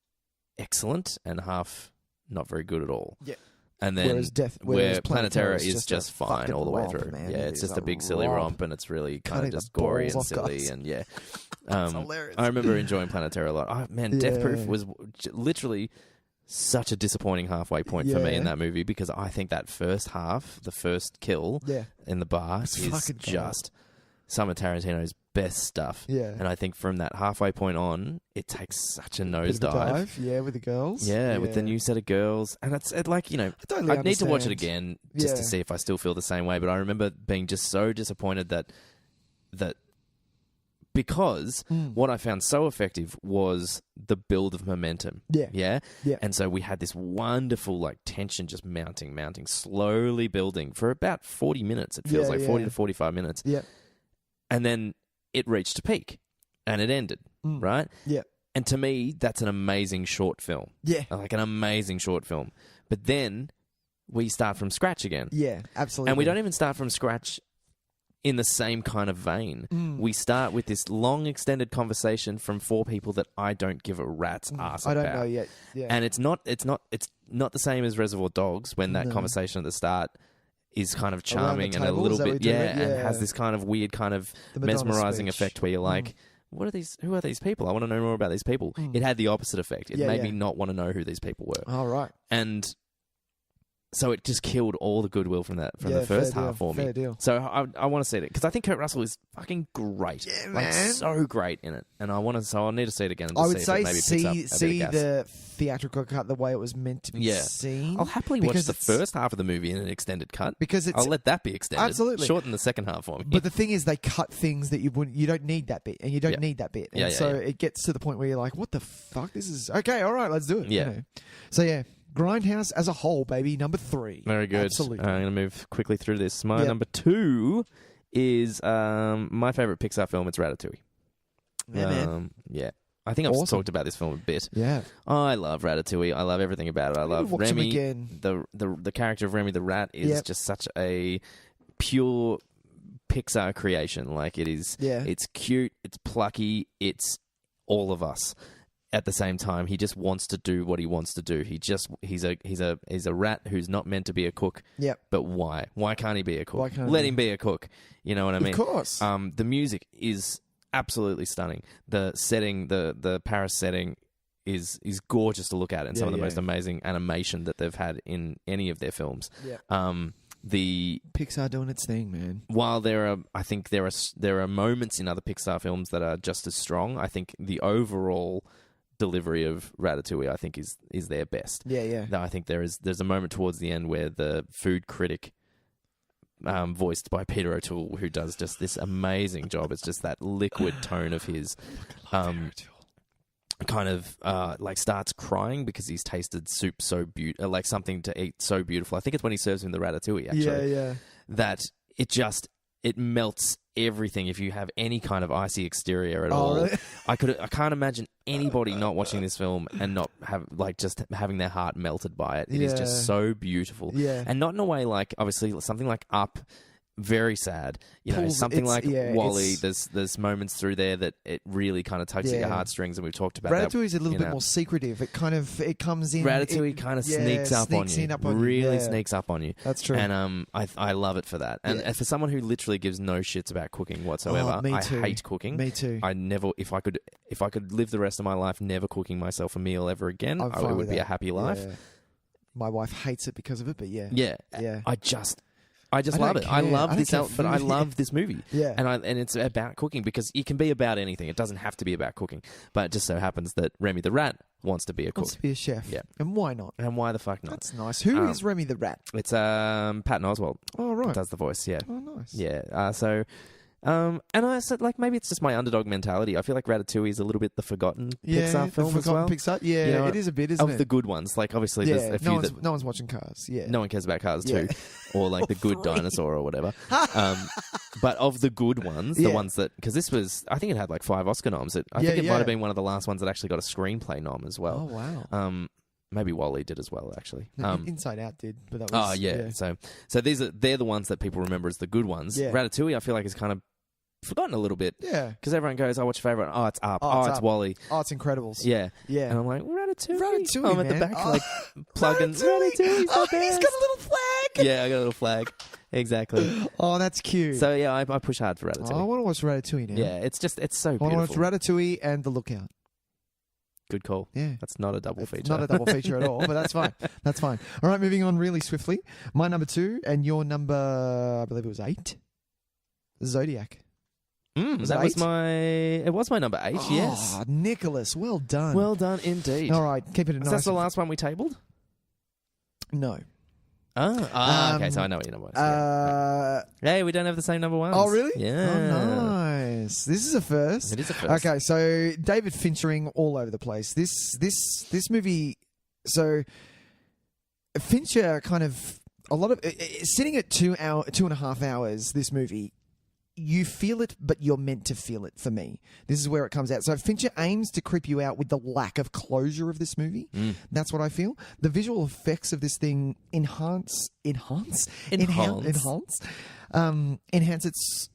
excellent and half not very good at all. Yeah. And then where Planetara is just fine all the way through. Man. Yeah, it's just a big silly romp, and it's really kind of just gory and silly. Guts. And it's hilarious. I remember enjoying Planetara a lot. Death Proof was literally such a disappointing halfway point for me in that movie, because I think that first half, the first kill in the bar, is just some of Tarantino's best stuff. Yeah. And I think from that halfway point on, it takes such a nosedive. Yeah, with the girls. Yeah, with the new set of girls. And it's like, you know, I need to watch it again just to see if I still feel the same way. But I remember being just so disappointed that because what I found so effective was the build of momentum. Yeah. And so we had this wonderful like tension just mounting, slowly building for about 40 minutes. It feels like 40 to 45 minutes. Yeah. And then it reached a peak and it ended, right? Yeah. And to me, that's an amazing short film. Yeah. Like an amazing short film. But then we start from scratch again. Yeah, absolutely. And we don't even start from scratch in the same kind of vein. We start with this long extended conversation from four people that I don't give a rat's ass about. I don't know yet. Yeah. And it's not the same as Reservoir Dogs when that conversation at the start is kind of charming and a little bit and has this kind of weird kind of mesmerizing effect where you're like, what are these? Who are these people? I want to know more about these people. It had the opposite effect. It made me not want to know who these people were. All right. And so it just killed all the goodwill from the first half for me. Fair deal. So I want to see it because I think Kurt Russell is fucking great. Yeah, like man. So great in it, and I'll need to see it again. And I would see say if it maybe picks up a bit of gas. the theatrical cut the way it was meant to be seen. I'll happily watch the first half of the movie in an extended cut because I'll let that be extended. Absolutely, shorten the second half for me. But the thing is, they cut things that you don't need that bit, and you don't need that bit, and so it gets to the point where you're like, "What the fuck? This is okay. All right, let's do it." Yeah. You know? So yeah. Grindhouse as a whole, baby, number 3. Very good. Absolutely. I'm going to move quickly through this. My number 2 is my favourite Pixar film. It's Ratatouille. Yeah, man. Yeah. I think I've talked about this film a bit. Yeah. I love Ratatouille. I love everything about it. I love Remy. The character of Remy the rat is just such a pure Pixar creation. Like it is. Yeah. It's cute. It's plucky. It's all of us. At the same time, he just wants to do what he wants to do. He's a rat who's not meant to be a cook. Yep. But why? Why can't he be a cook? Let him be a cook. You know what I mean? Of course. The music is absolutely stunning. The setting, the Paris setting, is gorgeous to look at, and some of the most amazing animation that they've had in any of their films. Yeah. The Pixar doing its thing, man. While I think there are moments in other Pixar films that are just as strong. I think the overall delivery of Ratatouille, I think, is their best. Yeah. I think there's a moment towards the end where the food critic, voiced by Peter O'Toole, who does just this amazing job. It's just that liquid tone of his, kind of like starts crying because he's tasted soup so beautiful, like something to eat so beautiful. I think it's when he serves him the Ratatouille, actually. Yeah. That it melts everything. If you have any kind of icy exterior at all, really? I can't imagine anybody not watching this film and not just having their heart melted by it. It is just so beautiful, and not in a way like obviously something like Up. Very sad, something like WALL-E. There's moments through there that it really kind of tugs at your heartstrings, and we've talked about that. Ratatouille is a little bit more secretive. It comes in. Ratatouille kind of sneaks up on you. Really sneaks up on you. That's true. And I love it for that. And for someone who literally gives no shits about cooking whatsoever, I hate cooking. Me too. I never, if I could live the rest of my life never cooking myself a meal ever again, it would be a happy life. Yeah. My wife hates it because of it, but yeah. I just love it. I love this, but I love this movie. Yeah, and it's about cooking because it can be about anything. It doesn't have to be about cooking, but it just so happens that Remy the rat wants to be a cook. Wants to be a chef. Yeah, and why not? And why the fuck not? That's nice. Who is Remy the rat? It's Patton Oswalt. Oh right, does the voice. Yeah. Oh nice. Yeah. And I said, like, maybe it's just my underdog mentality. I feel like Ratatouille is a little bit the forgotten Pixar film as well. Pixar, it is a bit, isn't it? Of the good ones. Like, obviously, there's a few no one's watching Cars. Yeah. No one cares about Cars 2. Or, like, The Good Dinosaur or whatever. But of the good ones, the ones that... Because this was... I think it had, like, 5 Oscar noms. I think it might have been one of the last ones that actually got a screenplay nom as well. Oh, wow. Maybe WALL-E did as well, actually. Inside Out did, but that was... Oh, yeah. So they're the ones that people remember as the good ones. Yeah. Ratatouille, I feel like, is kind of forgotten a little bit. Yeah. Because everyone goes, what's your favourite? Oh, it's Up. Oh, it's WALL-E. Oh, it's Incredibles. Yeah. Yeah. And I'm like, Ratatouille. Ratatouille, I'm at the back, like, plugging. Ratatouille's the best. He's got a little flag. Yeah, I got a little flag. Exactly. Oh, that's cute. So, yeah, I push hard for Ratatouille. Oh, I want to watch Ratatouille now. Yeah, it's so beautiful. I want to watch Ratatouille and The Lookout. Good call. Yeah. That's not a double feature. Not a double feature at all, but that's fine. That's fine. All right, moving on really swiftly. My number 2 and your number, I believe it was 8, Zodiac. It was my number 8, yes. Nicholas, well done. Well done indeed. All right, keep it nice. Is that the last one we tabled? No. Okay, so I know what your number was. Hey, we don't have the same number ones. Oh, really? Yeah. Oh, nice. This is a first. It is a first. Okay, so David Finchering all over the place. This movie, so Fincher kind of, sitting at 2.5 hours, this movie, you feel it, but you're meant to feel it for me. This is where it comes out. So Fincher aims to creep you out with the lack of closure of this movie. That's what I feel. The visual effects of this thing enhance it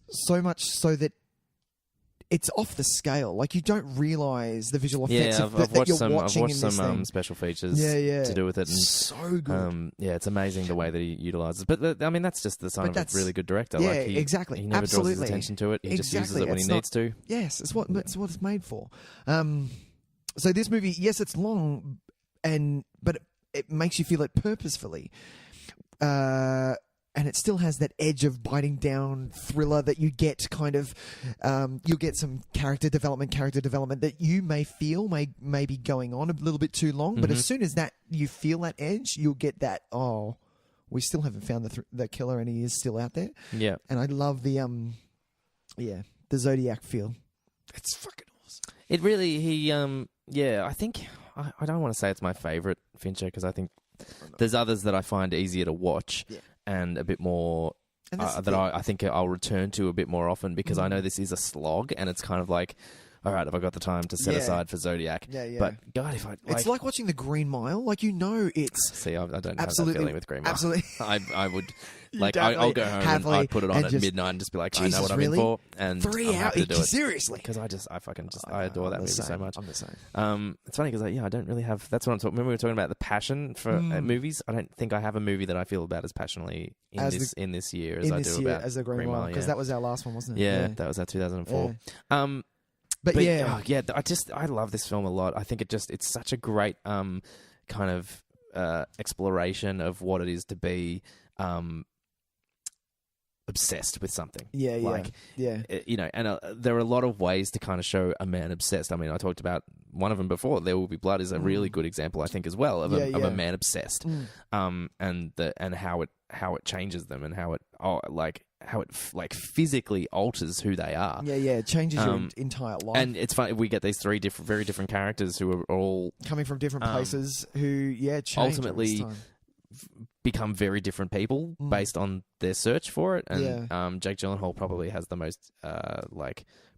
so much so that it's off the scale. Like, you don't realise the visual effects that you're watching in this thing. I've watched some special features to do with it. And, so good. It's amazing the way that he utilises. But, I mean, that's just the sign of a really good director. Yeah, like exactly. He never draws his attention to it. He just uses it when he needs to. Yes, it's what it's made for. So this movie, yes, it's long, but it makes you feel it purposefully. And it still has that edge of biting down thriller that you get kind of, you'll get some character development that you may feel may be going on a little bit too long. But as soon as that you feel that edge, you'll get that, we still haven't found the killer and he is still out there. Yeah. And I love the Zodiac feel. It's fucking awesome. It really, I think, I don't want to say it's my favourite Fincher because I think there's others that I find easier to watch. Yeah. And a bit more that I think I'll return to a bit more often because I know this is a slog and it's kind of like, all right, have I got the time to set aside for Zodiac? Yeah. But God, if I it's like watching the Green Mile. Like, it's see, I don't have that feeling with Green Mile. Absolutely, I would like I'll go home and I'd put it on at midnight and just be like, I know what I'm in for, and 3 hours. To do it. Seriously, because I adore that movie so much. I'm the same. It's funny because I don't really have. That's what I'm talking. Remember we were talking about the passion for movies. I don't think I have a movie that I feel about as passionately in this year as I do about as the Green Mile, because that was our last one, wasn't it? Yeah, that was our 2004. But I love this film a lot. I think it's such a great kind of exploration of what it is to be obsessed with something. Yeah. And there are a lot of ways to kind of show a man obsessed. I mean, I talked about one of them before. There Will Be Blood is a really good example, I think, as well of a man obsessed, and how it changes them and how it physically alters who they are. Yeah, it changes your entire life. And it's funny, we get these three very different characters who are all coming from different places who change ultimately become very different people based on their search for it. And Jake Gyllenhaal probably has the most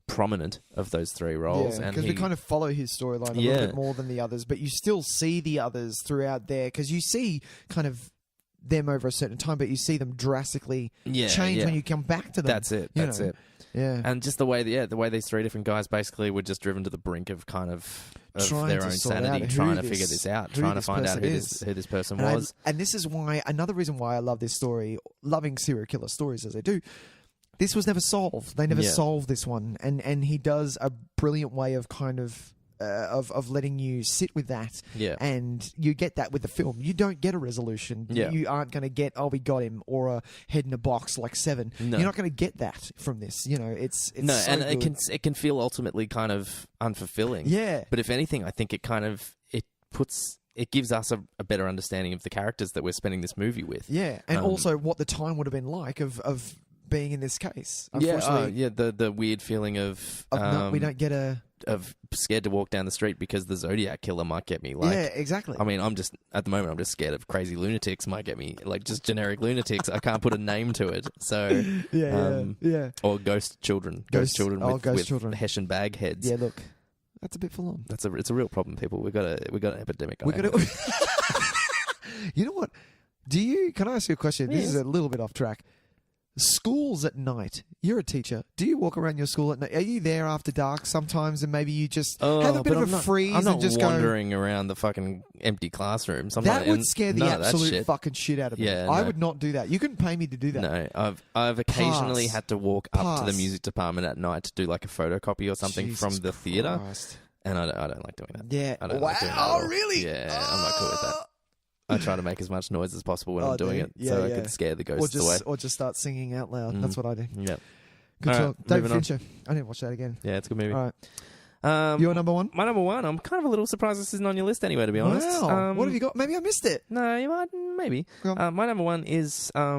prominent of those three roles. Yeah, because we kind of follow his storyline a little bit more than the others, but you still see the others throughout there because you see kind of them over a certain time, but you see them drastically change when you come back to them. That's it. Yeah, and just the way these three different guys basically were just driven to the brink of kind of their own sanity, trying to figure this out, trying to find out who this person was. And this is why another reason why I love this story, loving serial killer stories as I do. This was never solved. They never solved this one, and he does a brilliant way of kind of letting you sit with that. Yeah. And you get that with the film. You don't get a resolution. Yeah. You aren't going to get, we got him, or a head in a box like Seven. No. You're not going to get that from this. It's no, so and good. it can feel ultimately kind of unfulfilling. Yeah. But if anything, I think it gives us a better understanding of the characters that we're spending this movie with. Yeah. And also what the time would have been like of being in this case. Unfortunately. The weird feeling of we don't get of scared to walk down the street because the Zodiac killer might get me. Yeah, exactly. I mean, at the moment I'm just scared of crazy lunatics might get me, like just generic lunatics. I can't put a name to it. So or ghost children with Hessian bag heads. Yeah, look, that's a bit full on. It's a real problem, people. We've got an epidemic going on. You know what? Can I ask you a question? This is a little bit off track. Schools at night. You're a teacher. Do you walk around your school at night? Are you there after dark sometimes, and maybe you just have a bit of a freeze I'm not and just wandering around the fucking empty classroom. That would scare the absolute fucking shit out of me. Yeah, I would not do that. You couldn't pay me to do that. No, I've occasionally had to walk up to the music department at night to do like a photocopy or something from the theatre, and I don't like doing that. Yeah. I don't like doing that really? Yeah, I'm not cool with that. I try to make as much noise as possible when I'm doing it, so I could scare the ghosts away. Or just start singing out loud. That's what I do. Yeah. Good talk. Right, David Fincher. I need to watch that again. Yeah, it's a good movie. All right. Your number one? My number one. I'm kind of a little surprised this isn't on your list anyway, to be honest. Wow. What have you got? Maybe I missed it. No, you might. Maybe. My number one is a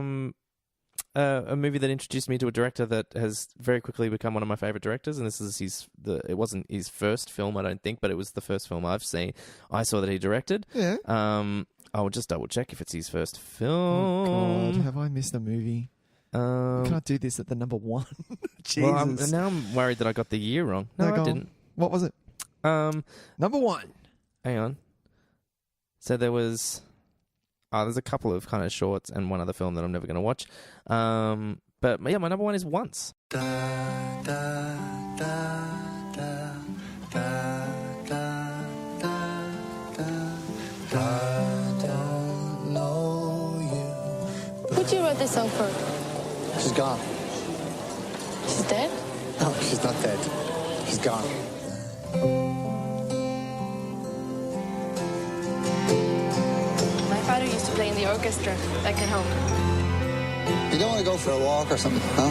movie that introduced me to a director that has very quickly become one of my favorite directors, and this is it wasn't his first film, I don't think, but it was the first film I saw that he directed. Yeah. I will just double check if it's his first film. Oh God, have I missed a movie? You can't do this at the number one. Jesus. Well, now I'm worried that I got the year wrong. No, I didn't. What was it? Number one. Hang on. So there's a couple of kind of shorts and one other film that I'm never going to watch. But yeah, my number one is Once. Who'd you write this song for? She's gone. She's dead? No, she's not dead. She's gone. My father used to play in the orchestra back at home. You don't want to go for a walk or something, huh?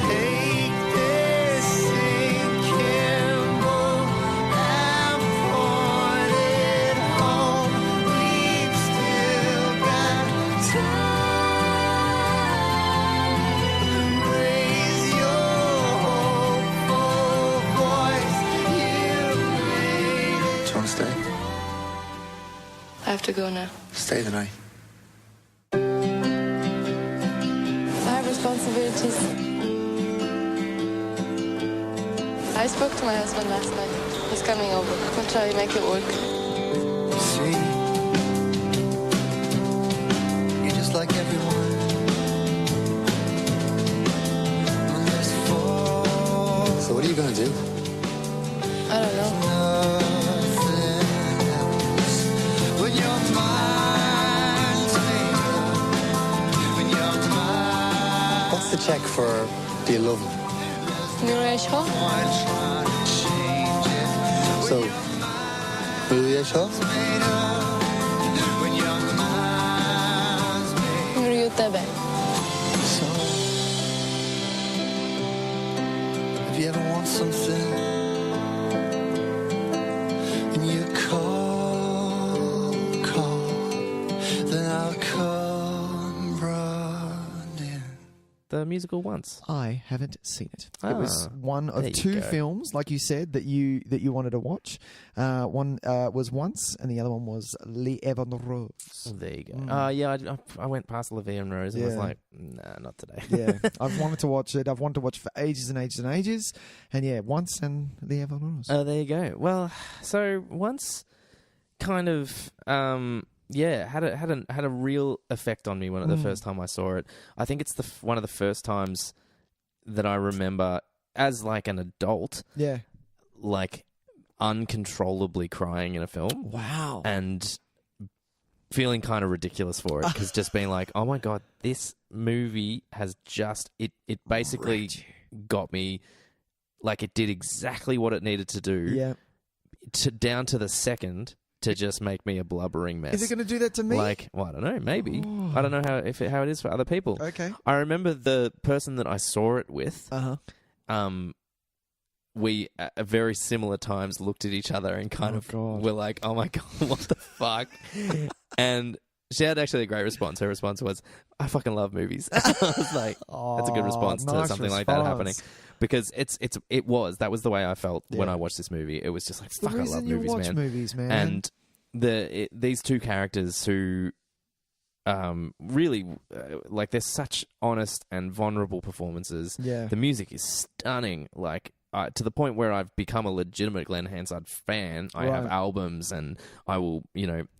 Take this in Campbell and point it home. We've still got time. Raise your hopeful voice. You made it. Do you want to stay? I have to go now. Stay the night. Responsibilities. I spoke to my husband last night. He's coming over. We'll try to make it work. See, you're just like everyone. When there's fall. So what are you gonna do? I don't know. Nothing else. When your mind's made up. When your mind. What's the check for Do You Love Me? So, will you show? So, if you ever want something and you call, then I'll come running. The musical Once. I haven't seen it. It was one there of you two go. films, like you said, that you wanted to watch. One was Once, and the other one was Les Evan Rose. There you go. Yeah, I went past La Vie en Rose and was like, nah, not today. Yeah, I've wanted to watch it. I've wanted to watch it for ages and ages and ages. And yeah, Once and Les Evan Rose. There you go. Well, so Once kind of... had a real effect on me when the first time I saw it. I think it's one of the first times that I remember as like an adult, like uncontrollably crying in a film. Wow. And feeling kind of ridiculous for it, because just being like, oh my God, this movie has just, it basically got me, like it did exactly what it needed to do. Yeah. Down to the second, to just make me a blubbering mess. Is it going to do that to me? Like, well, I don't know, maybe. I don't know how it is for other people. Okay. I remember the person that I saw it with, we at very similar times looked at each other and kind of were like, oh my God, what the fuck? And she had actually a great response. Her response was, I fucking love movies. I was like, that's a good response to something like that happening. Because that was the way I felt when I watched this movie. It was just like, fuck, I love movies, man. And these two characters who really, like, they're such honest and vulnerable performances. Yeah. The music is stunning, like, to the point where I've become a legitimate Glenn Hansard fan. I have albums, and I will,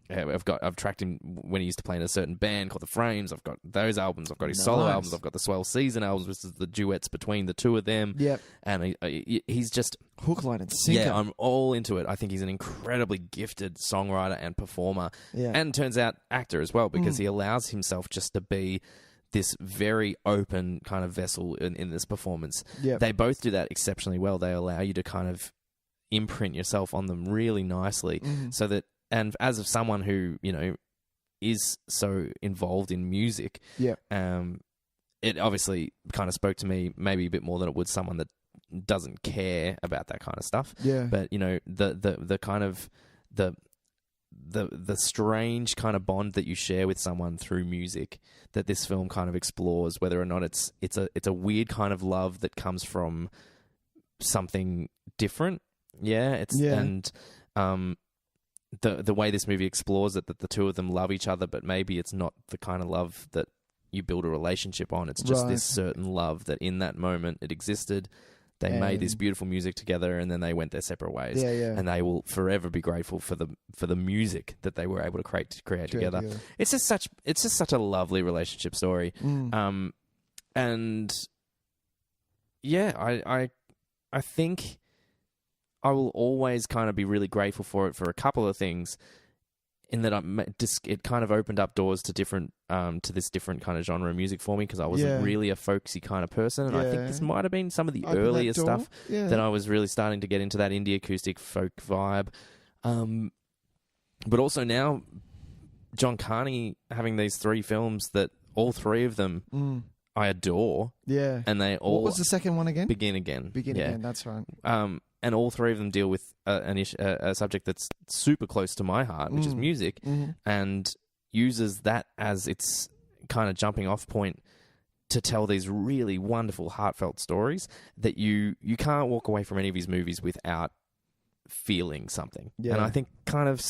I've tracked him when he used to play in a certain band called The Frames. I've got those albums. I've got his solo albums. I've got the Swell Season albums, which is the duets between the two of them. Yep. And he's just hook, line, and sinker. Yeah, I'm all into it. I think he's an incredibly gifted songwriter and performer, and turns out actor as well, because he allows himself just to be this very open kind of vessel in this performance. Yep. They both do that exceptionally well. They allow you to kind of imprint yourself on them really nicely, so that, and as of someone who, is so involved in music, it obviously kind of spoke to me maybe a bit more than it would someone that doesn't care about that kind of stuff. Yeah. But the kind of the strange kind of bond that you share with someone through music that this film kind of explores, whether or not it's a weird kind of love that comes from something different. Yeah. And the way this movie explores it, that the two of them love each other, but maybe it's not the kind of love that you build a relationship on. It's just this certain love that in that moment it existed. They made this beautiful music together, and then they went their separate ways. Yeah. And they will forever be grateful for the music that they were able to create together. It's just such a lovely relationship story. And yeah, I think I will always kind of be really grateful for it for a couple of things. In that it kind of opened up doors to this different kind of genre of music for me, because I wasn't really a folksy kind of person, and I think this might have been some of the earlier stuff that I was really starting to get into, that indie acoustic folk vibe. But also now, John Carney having these 3 films that all 3 of them I adore. Yeah. And they all... What was the second one again? Begin Again. Begin Again, that's right. And all 3 of them deal with a subject that's super close to my heart, which is music, and uses that as its kind of jumping off point to tell these really wonderful, heartfelt stories that you can't walk away from any of his movies without feeling something. Yeah. And I think kind of,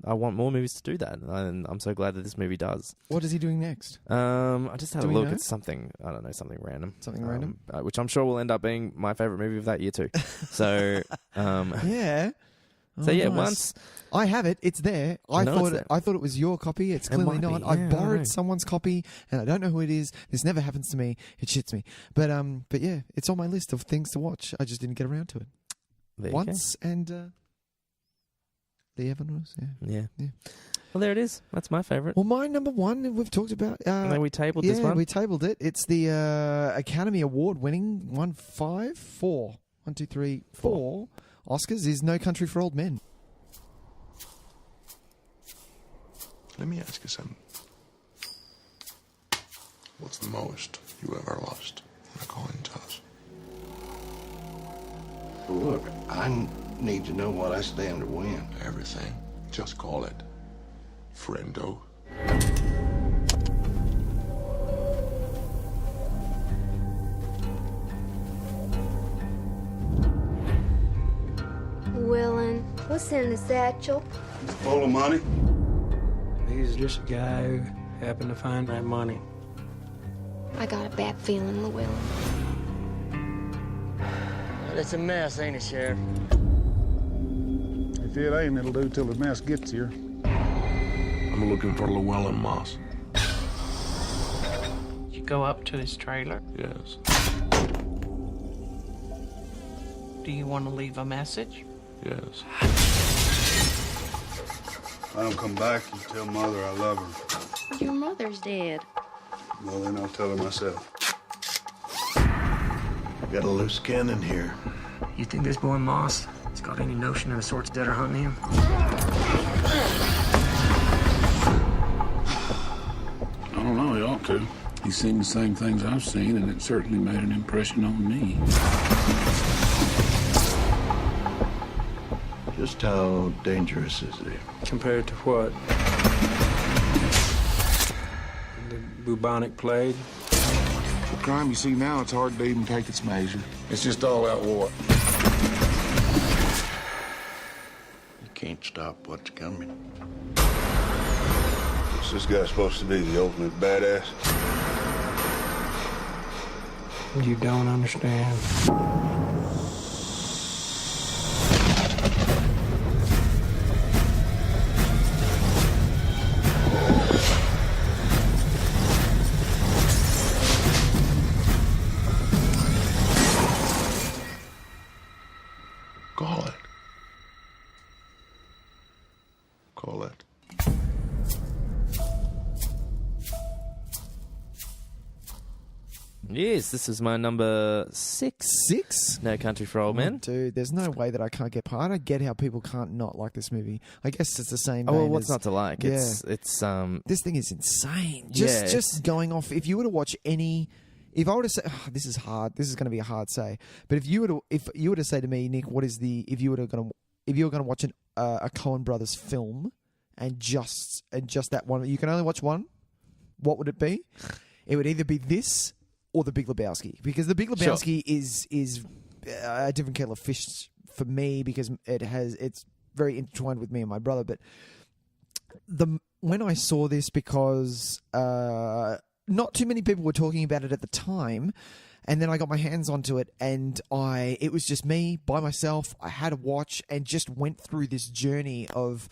I want more movies to do that, and I'm so glad that this movie does. What is he doing next? I just had a look at something, I don't know, something random. Something random? Which I'm sure will end up being my favourite movie of that year too. So, yeah. So yeah, nice. Once... I have it. It's there. I thought it was your copy. It's clearly not. I borrowed someone's copy, and I don't know who it is. This never happens to me. It shits me. But yeah, it's on my list of things to watch. I just didn't get around to it. Once and the Evan yeah. Well, there it is. That's my favourite. Well, my number one we've talked about. And then we tabled this one. We tabled it. It's the Academy Award winning 4 Oscars is No Country for Old Men. Let me ask you something. What's the most you ever lost in a coin toss? Look, I need to know what I stand to win. Everything. Just call it friendo. Willin, what's in the satchel? It's full of money. He's just a guy who happened to find that money. I got a bad feeling, Llewellyn. It's a mess, ain't it, Sheriff? If it ain't, it'll do till the mess gets here. I'm looking for Llewellyn Moss. You go up to his trailer? Yes. Do you want to leave a message? Yes. I don't come back, you tell Mother I love her. Your mother's dead. Well, then I'll tell her myself. Got a loose cannon here. You think this boy Moss has got any notion of the sorts that are hunting him? I don't know, he ought to. He's seen the same things I've seen, and it certainly made an impression on me. Just how dangerous is he? Compared to what? The bubonic plague? The crime you see now, it's hard to even take its measure. It's just all out war. You can't stop what's coming. What's this guy supposed to be, the ultimate badass? You don't understand. Call it. Call it. Yes, this is my number 6. 6? No Country for Old Men. Dude, there's no way that I can't get past. I don't get how people can't not like this movie. I guess it's the same. Oh, well, what's not to like? Yeah. It's this thing is insane. Just going off. If you were to watch any. If I were to say, this is hard. This is going to be a hard say. But if you were to say to me, Nick, what is the if you were going to watch a Coen Brothers film and just that one, you can only watch one. What would it be? It would either be this or The Big Lebowski, because The Big Lebowski is a different kettle of fish for me because it's very intertwined with me and my brother. But when I saw this, because not too many people were talking about it at the time, and then I got my hands onto it, and it was just me by myself. I had to watch and just went through this journey of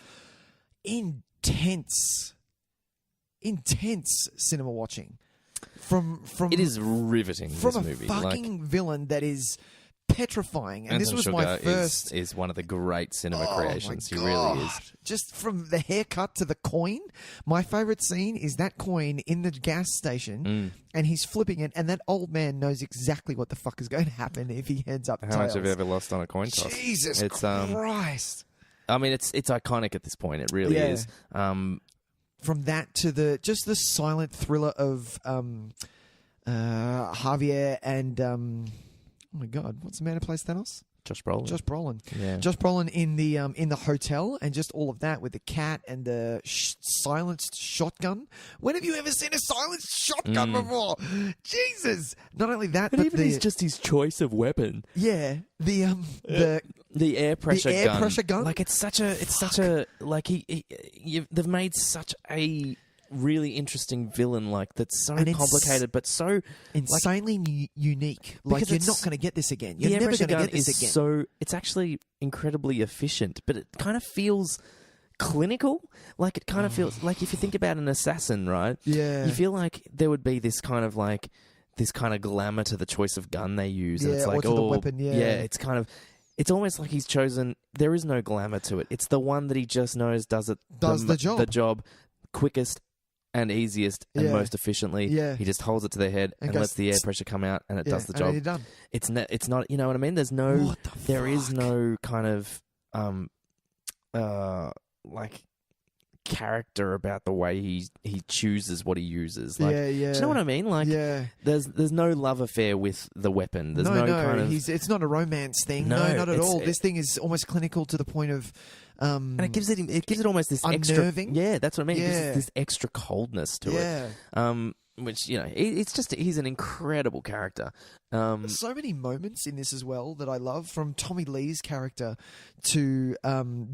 intense cinema watching. From it is riveting. From this a movie. fucking villain that is petrifying, and Anton this was Chigurh my first. Is one of the great cinema creations. My He really is. Just from the haircut to the coin. My favorite scene is that coin in the gas station, and he's flipping it, and that old man knows exactly what the fuck is going to happen if he heads up. How much have you ever lost on a coin toss? Jesus Christ! I mean, it's iconic at this point. It really is. From that to the silent thriller of Javier and oh my god, what's the man who plays Thanos? Josh Brolin. Yeah. Josh Brolin in the hotel, and just all of that with the cat and the silenced shotgun. When have you ever seen a silenced shotgun before? Jesus! Not only that, but even it's just his choice of weapon. Yeah, the air pressure gun. Like it's such a like they've made such a really interesting villain, like that's so complicated but so insanely unique. Like you're not going to get this again. You're never going to get this again. So it's actually incredibly efficient, but it kind of feels clinical. Like it kind of feels like if you think about an assassin, right? Yeah, you feel like there would be this kind of glamour to the choice of gun they use. Yeah, and it's like, or to the weapon. Yeah, it's kind of. It's almost like he's chosen. There is no glamour to it. It's the one that he just knows does the job quickest and easiest and most efficiently. Yeah. He just holds it to their head and lets the air pressure come out, and it does the job. And you're done. It's not. You know what I mean? There is no kind of like character about the way he chooses what he uses. Like, do you know what I mean? Like, there's no love affair with the weapon. There's no kind of. It's not a romance thing. No, not at all. This thing is almost clinical to the point of. And it gives it almost this unnerving. Extra. Yeah, that's what I mean. It gives this extra coldness to it. Which, you know, he's an incredible character. So many moments in this as well that I love, from Tommy Lee's character to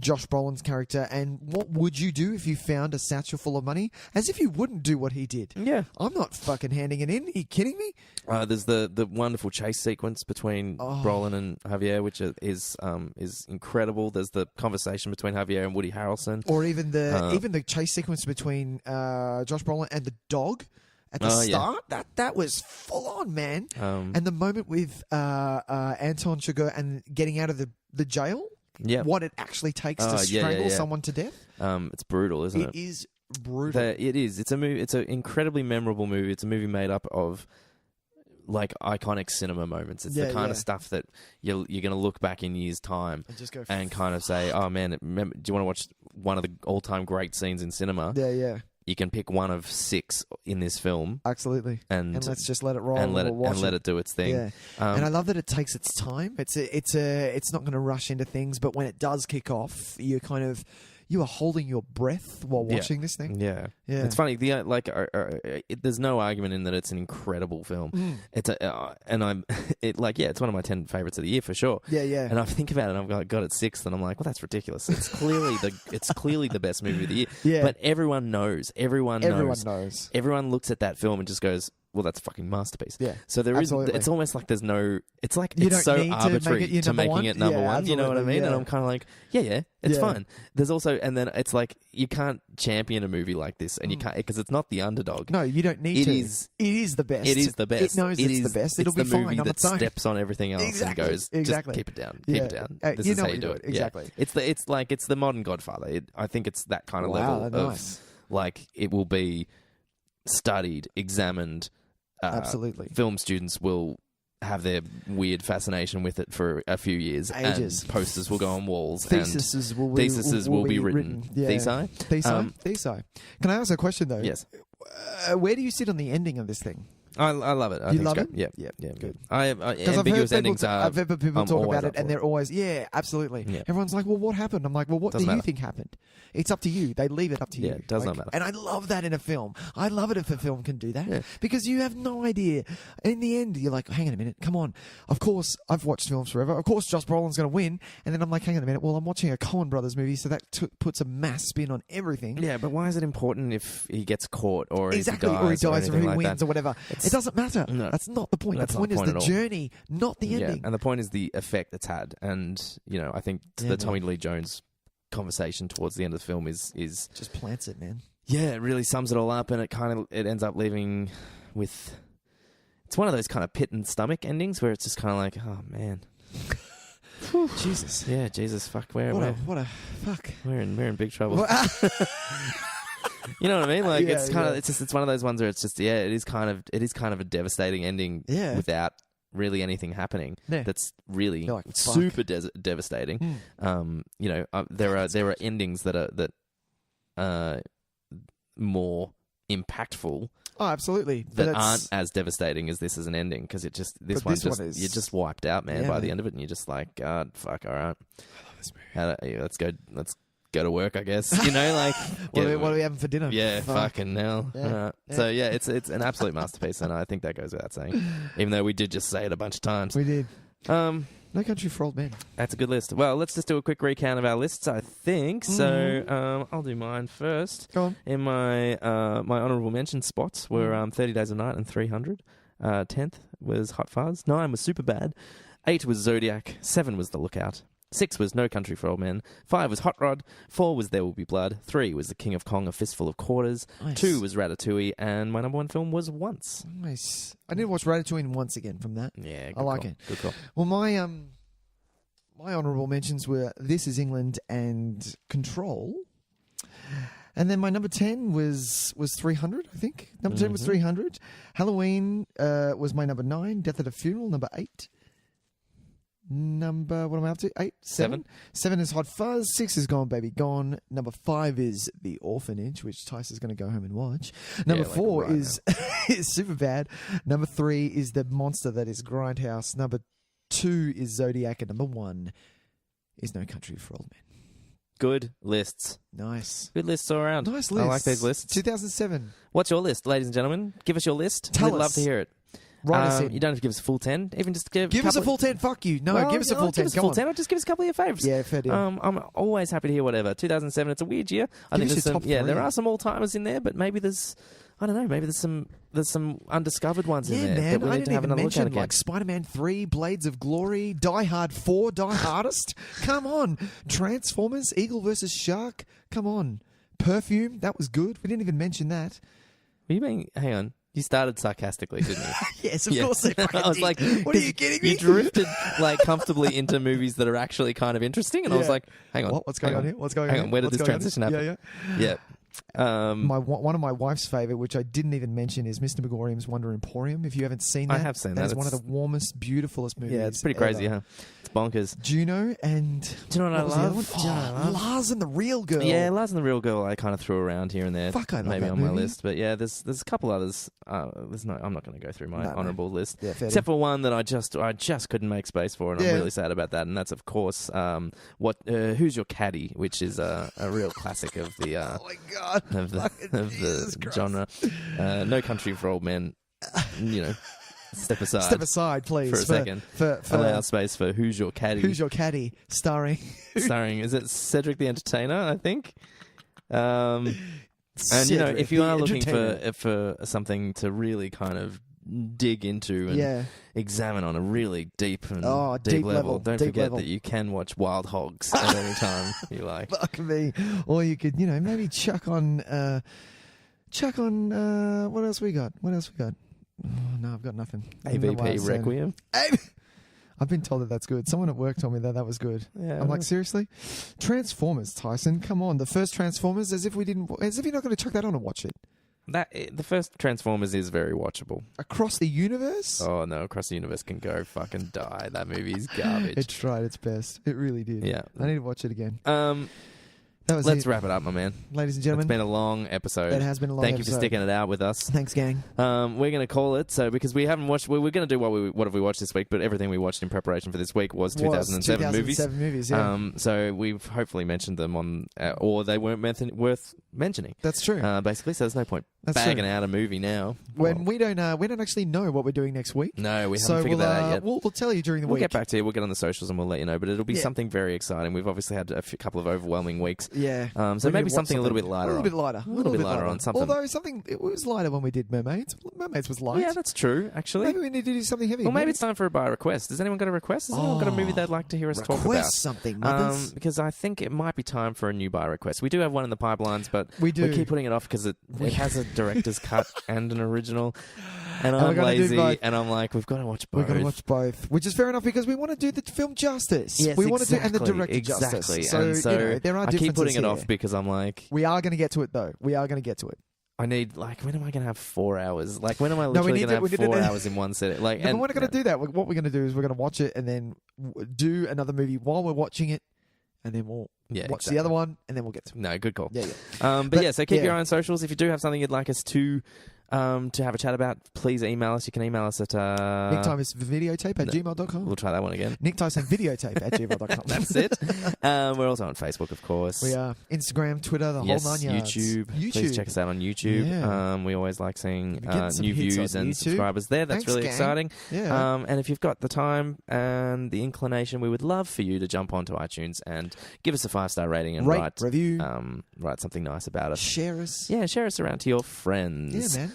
Josh Brolin's character. And what would you do if you found a satchel full of money? As if you wouldn't do what he did. Yeah. I'm not fucking handing it in. Are you kidding me? There's the wonderful chase sequence between Brolin and Javier, which is incredible. There's the conversation between Javier and Woody Harrelson. Or even the chase sequence between Josh Brolin and the dog. At the start, that was full on, man. And the moment with Anton Chigurh and getting out of the jail, what it actually takes to strangle someone to death. It's brutal, isn't it? It is brutal. It is. It's a movie. It's an incredibly memorable movie. It's a movie made up of like iconic cinema moments. It's the kind of stuff that you're going to look back in years' time and just go and kind of say, "Oh man, do you want to watch one of the all-time great scenes in cinema?" Yeah. You can pick one of 6 in this film. Absolutely. And let's just let it roll and let it do its thing. Yeah. And I love that it takes its time. It's not going to rush into things, but when it does kick off, you are holding your breath while watching this thing. Yeah. It's funny. There's no argument in that it's an incredible film. It's it's one of my 10 favorites of the year for sure. Yeah. And I think about it, and I've got it 6th, and I'm like, well, that's ridiculous. It's clearly the best movie of the year. Yeah. But everyone knows. Everyone knows. Everyone looks at that film and just goes, well, that's a fucking masterpiece. Yeah. So there absolutely. It's almost like there's no. It's like you it's so arbitrary to making it number one. You know what I mean? Yeah. And I'm kind of like, it's fine. There's also, and then it's like you can't champion a movie like this, and you can't because it's not the underdog. No, you don't need to. It is the best. It is the best. It knows it's the best. It'll be fine on its own. Steps on everything else and goes, just keep it down. Keep it down. This is how you do it. Exactly. Yeah. It's the modern Godfather. I think it's that kind of level of like it will be studied, examined. absolutely, film students will have their weird fascination with it for a few years. Ages. And posters will go on walls. Theses and will be written. Yeah. Thesi? Thesi. Can I ask a question, though? Yes. Where do you sit on the ending of this thing? I love it. I you think love it's it? Yeah, good. Ambiguous endings are. I've heard people talk about it, and they're always, absolutely. Yeah. Everyone's like, well, what happened? I'm like, well, what do you think happened? It's up to you. They leave it up to you. Yeah, it does not matter. And I love that in a film. I love it if a film can do that because you have no idea. In the end, you're like, hang on a minute, come on. Of course, I've watched films forever. Of course, Josh Brolin's going to win. And then I'm like, hang on a minute. Well, I'm watching a Coen Brothers movie, so that puts a mass spin on everything. Yeah, but why is it important if he gets caught or exactly, if he dies or he like wins that? Or whatever? It doesn't matter. No. That's not the point. That's the point is the journey, not the ending. And the point is the effect it's had. And, I think the Tommy Lee Jones conversation towards the end of the film is just plants it, man. Yeah, it really sums it all up, and it ends up leaving with. It's one of those kind of pit and stomach endings where it's just kind of like, oh man, Jesus, yeah, Jesus, fuck, what a fuck. We're in big trouble. You know what I mean? Like it's kind of it's one of those ones where it's just it is kind of a devastating ending without really anything happening. Yeah. That's really like, super devastating. There are endings that are more impactfuck. Oh, absolutely. That aren't as devastating as this as an ending because it just this one is you're just wiped out, man, by the end of it, and you're just like, God, fuck, all right. I love this movie. Let's go to work, I guess. Like what are we having for dinner? Yeah, fucking hell. Yeah. So yeah, it's an absolute masterpiece, and I think that goes without saying. Even though we did just say it a bunch of times. We did. No Country for Old Men. That's a good list. Well, let's just do a quick recount of our lists, I think. So I'll do mine first. Go on. In my my honourable mention spots were 30 Days of Night and 300. 10th was Hot Fuzz. 9 was Superbad. 8 was Zodiac. 7 was The Lookout. 6 was No Country for Old Men. 5 was Hot Rod. 4 was There Will Be Blood. 3 was The King of Kong, A Fistful of Quarters. Nice. 2 was Ratatouille. And my number 1 film was Once. Nice. I need to watch Ratatouille once again from that. Yeah, good I like call. it. Good call. Well, my honourable mentions were This Is England and Control. And then my number 10 was 300, I think. Number 10 was 300. Halloween was my number 9. Death at a Funeral, number 8. Number, what am I up to? 8? 7? 7 is Hot Fuzz. 6 is Gone Baby Gone. Number 5 is The Orphanage, which Tys is going to go home and watch. Number 4 is Superbad. Number 3 is The Monster That Is Grindhouse. Number 2 is Zodiac. And number 1 is No Country for Old Men. Good lists. Nice. Good lists all around. Nice lists. I like these lists. 2007. What's your list, ladies and gentlemen? Give us your list. Tell We'd us. love to hear it. Write us in. You don't have to give us a full 10. Even just give us a full 10. Fuck you. No, give us a full 10. Give us a full 10 or just give us a couple of your favourites. Yeah, fair deal. I'm always happy to hear whatever. 2007, it's a weird year. I think there's some, there are some all-timers in there, but maybe there's, I don't know, maybe there's some undiscovered ones in there that we need to have another look at again. Like Spider-Man 3, Blades of Glory, Die Hard 4, Die Hardest. Come on. Transformers, Eagle vs. Shark. Come on. Perfume, that was good. We didn't even mention that. Were you being, hang on. You started sarcastically, didn't you? Yes, of course I fucking I was did. like, what are you kidding me? You drifted like comfortably into movies that are actually kind of interesting, and I was like, hang on. What's going on here? What's going on? Hang on, where did this transition happen? Yeah. One of my wife's favourite, which I didn't even mention, is Mr. Megorium's Wonder Emporium. If you haven't seen that, I have seen that. That's one of the warmest, beautifulest movies. Yeah, it's pretty crazy, huh? It's bonkers. Juno and do you know what I love? Lars and the Real Girl. Yeah, Lars and the Real Girl. I kind of threw around here and there. Fuck, I love maybe that on movie. my list, but yeah, there's a couple others. I'm not going to go through my honourable list, except for one that I just couldn't make space for, and I'm really sad about that. And that's of course Who's Your Caddy, which is a real classic of the oh my god of the genre. No Country for Old Men. Step aside. Step aside, please, for a second. Allow space for Who's Your Caddy. Who's Your Caddy? Starring, is it Cedric the Entertainer? I think. And Cedric, if you are looking for something to really kind of dig into and examine on a really deep level, don't forget that you can watch Wild Hogs at any time you like. Fuck me. Or you could, maybe chuck on what else we got? Oh, no, I've got nothing. AVP Requiem. I've been told that that's good. Someone at work told me that was good. Yeah, I'm like, seriously? Transformers, Tyson, come on. The first Transformers, as if you're not going to chuck that on and watch it. The first Transformers is very watchable. Across the Universe? Oh, no. Across the Universe can go fucking die. That movie's garbage. It tried its best. It really did. Yeah. I need to watch it again. Let's wrap it up, my man. Ladies and gentlemen. It's been a long episode. It has been a long episode. Thank you for sticking it out with us. Thanks, gang. We're going to call it, because we haven't watched... We're going to do what have we watched this week, but everything we watched in preparation for this week was 2007 movies. 2007 movies, yeah. So we've hopefully mentioned them on... or they weren't worth mentioning. That's true. Basically, so there's no point bagging out a movie now. When we don't actually know what we're doing next week. No, we haven't figured that out yet. We'll tell you during the week. We'll get back to you. We'll get on the socials and we'll let you know. But it'll be something very exciting. We've obviously had a couple of overwhelming weeks. Yeah. So maybe something a little bit lighter. A little bit lighter on something. Although it was lighter when we did Mermaids. Mermaids was light. Yeah, that's true, actually. Maybe we need to do something heavy. Well, maybe it's time for a by request. Has anyone got a request? Has anyone got a movie they'd like to hear us talk about? Request something, mothers. Because I think it might be time for a new by request. We do have one in the pipelines, but we keep putting it off because it has a director's cut and an original. And I'm lazy, and I'm like, we've got to watch both. We've got to watch both, which is fair enough because we want to do the film justice. Yes, we want to do and the director justice. So there are differences. I keep putting it off here. because I'm like, we are going to get to it though. We are going to get to it. I need when am I going to have 4 hours? When am I literally going to have 4 hours in one set? We're not going to do that. What we're going to do is we're going to watch it and then do another movie while we're watching it, and then we'll watch the other one, and then we'll get to it. No, good call. Yeah. So keep your eye on socials. If you do have something you'd like us to have a chat about, please email us. You can email us at nicktysanvideotape@gmail.com. We'll try that one again. nicktysanvideotape@gmail.com. That's it. We're also on Facebook, of course. We are. Instagram, Twitter, the whole 9 yards. YouTube. Please check us out on YouTube. Yeah. We always like seeing new views and subscribers there. That's really exciting. Yeah. And if you've got the time and the inclination, we would love for you to jump onto iTunes and give us a 5-star rating and review. Write something nice about us. Share us. Yeah, share us around to your friends. Yeah, man.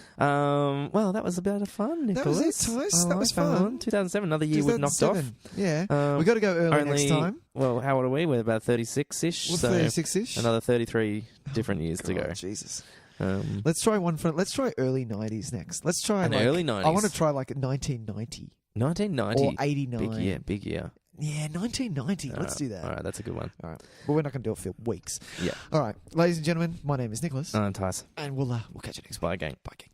Well, that was a bit of fun, Nicholas. That was it, Tys. That was fun. 2007, another year we've knocked off. Yeah. We got to go early next time. Well, how old are we? We're about 36-ish. We're 36-ish. Another 33 different years to go. Jesus. Let's try let's try early 90s next. Let's try early 90s. I want to try 1990. 1990. Or 89. Big year. Yeah, 1990. Let's do that. All right, that's a good one. All right. But we're not going to do it for weeks. Yeah. All right. Ladies and gentlemen, my name is Nicholas. I'm Tys. And we'll catch you next week. Bye, gang. Bye, gang.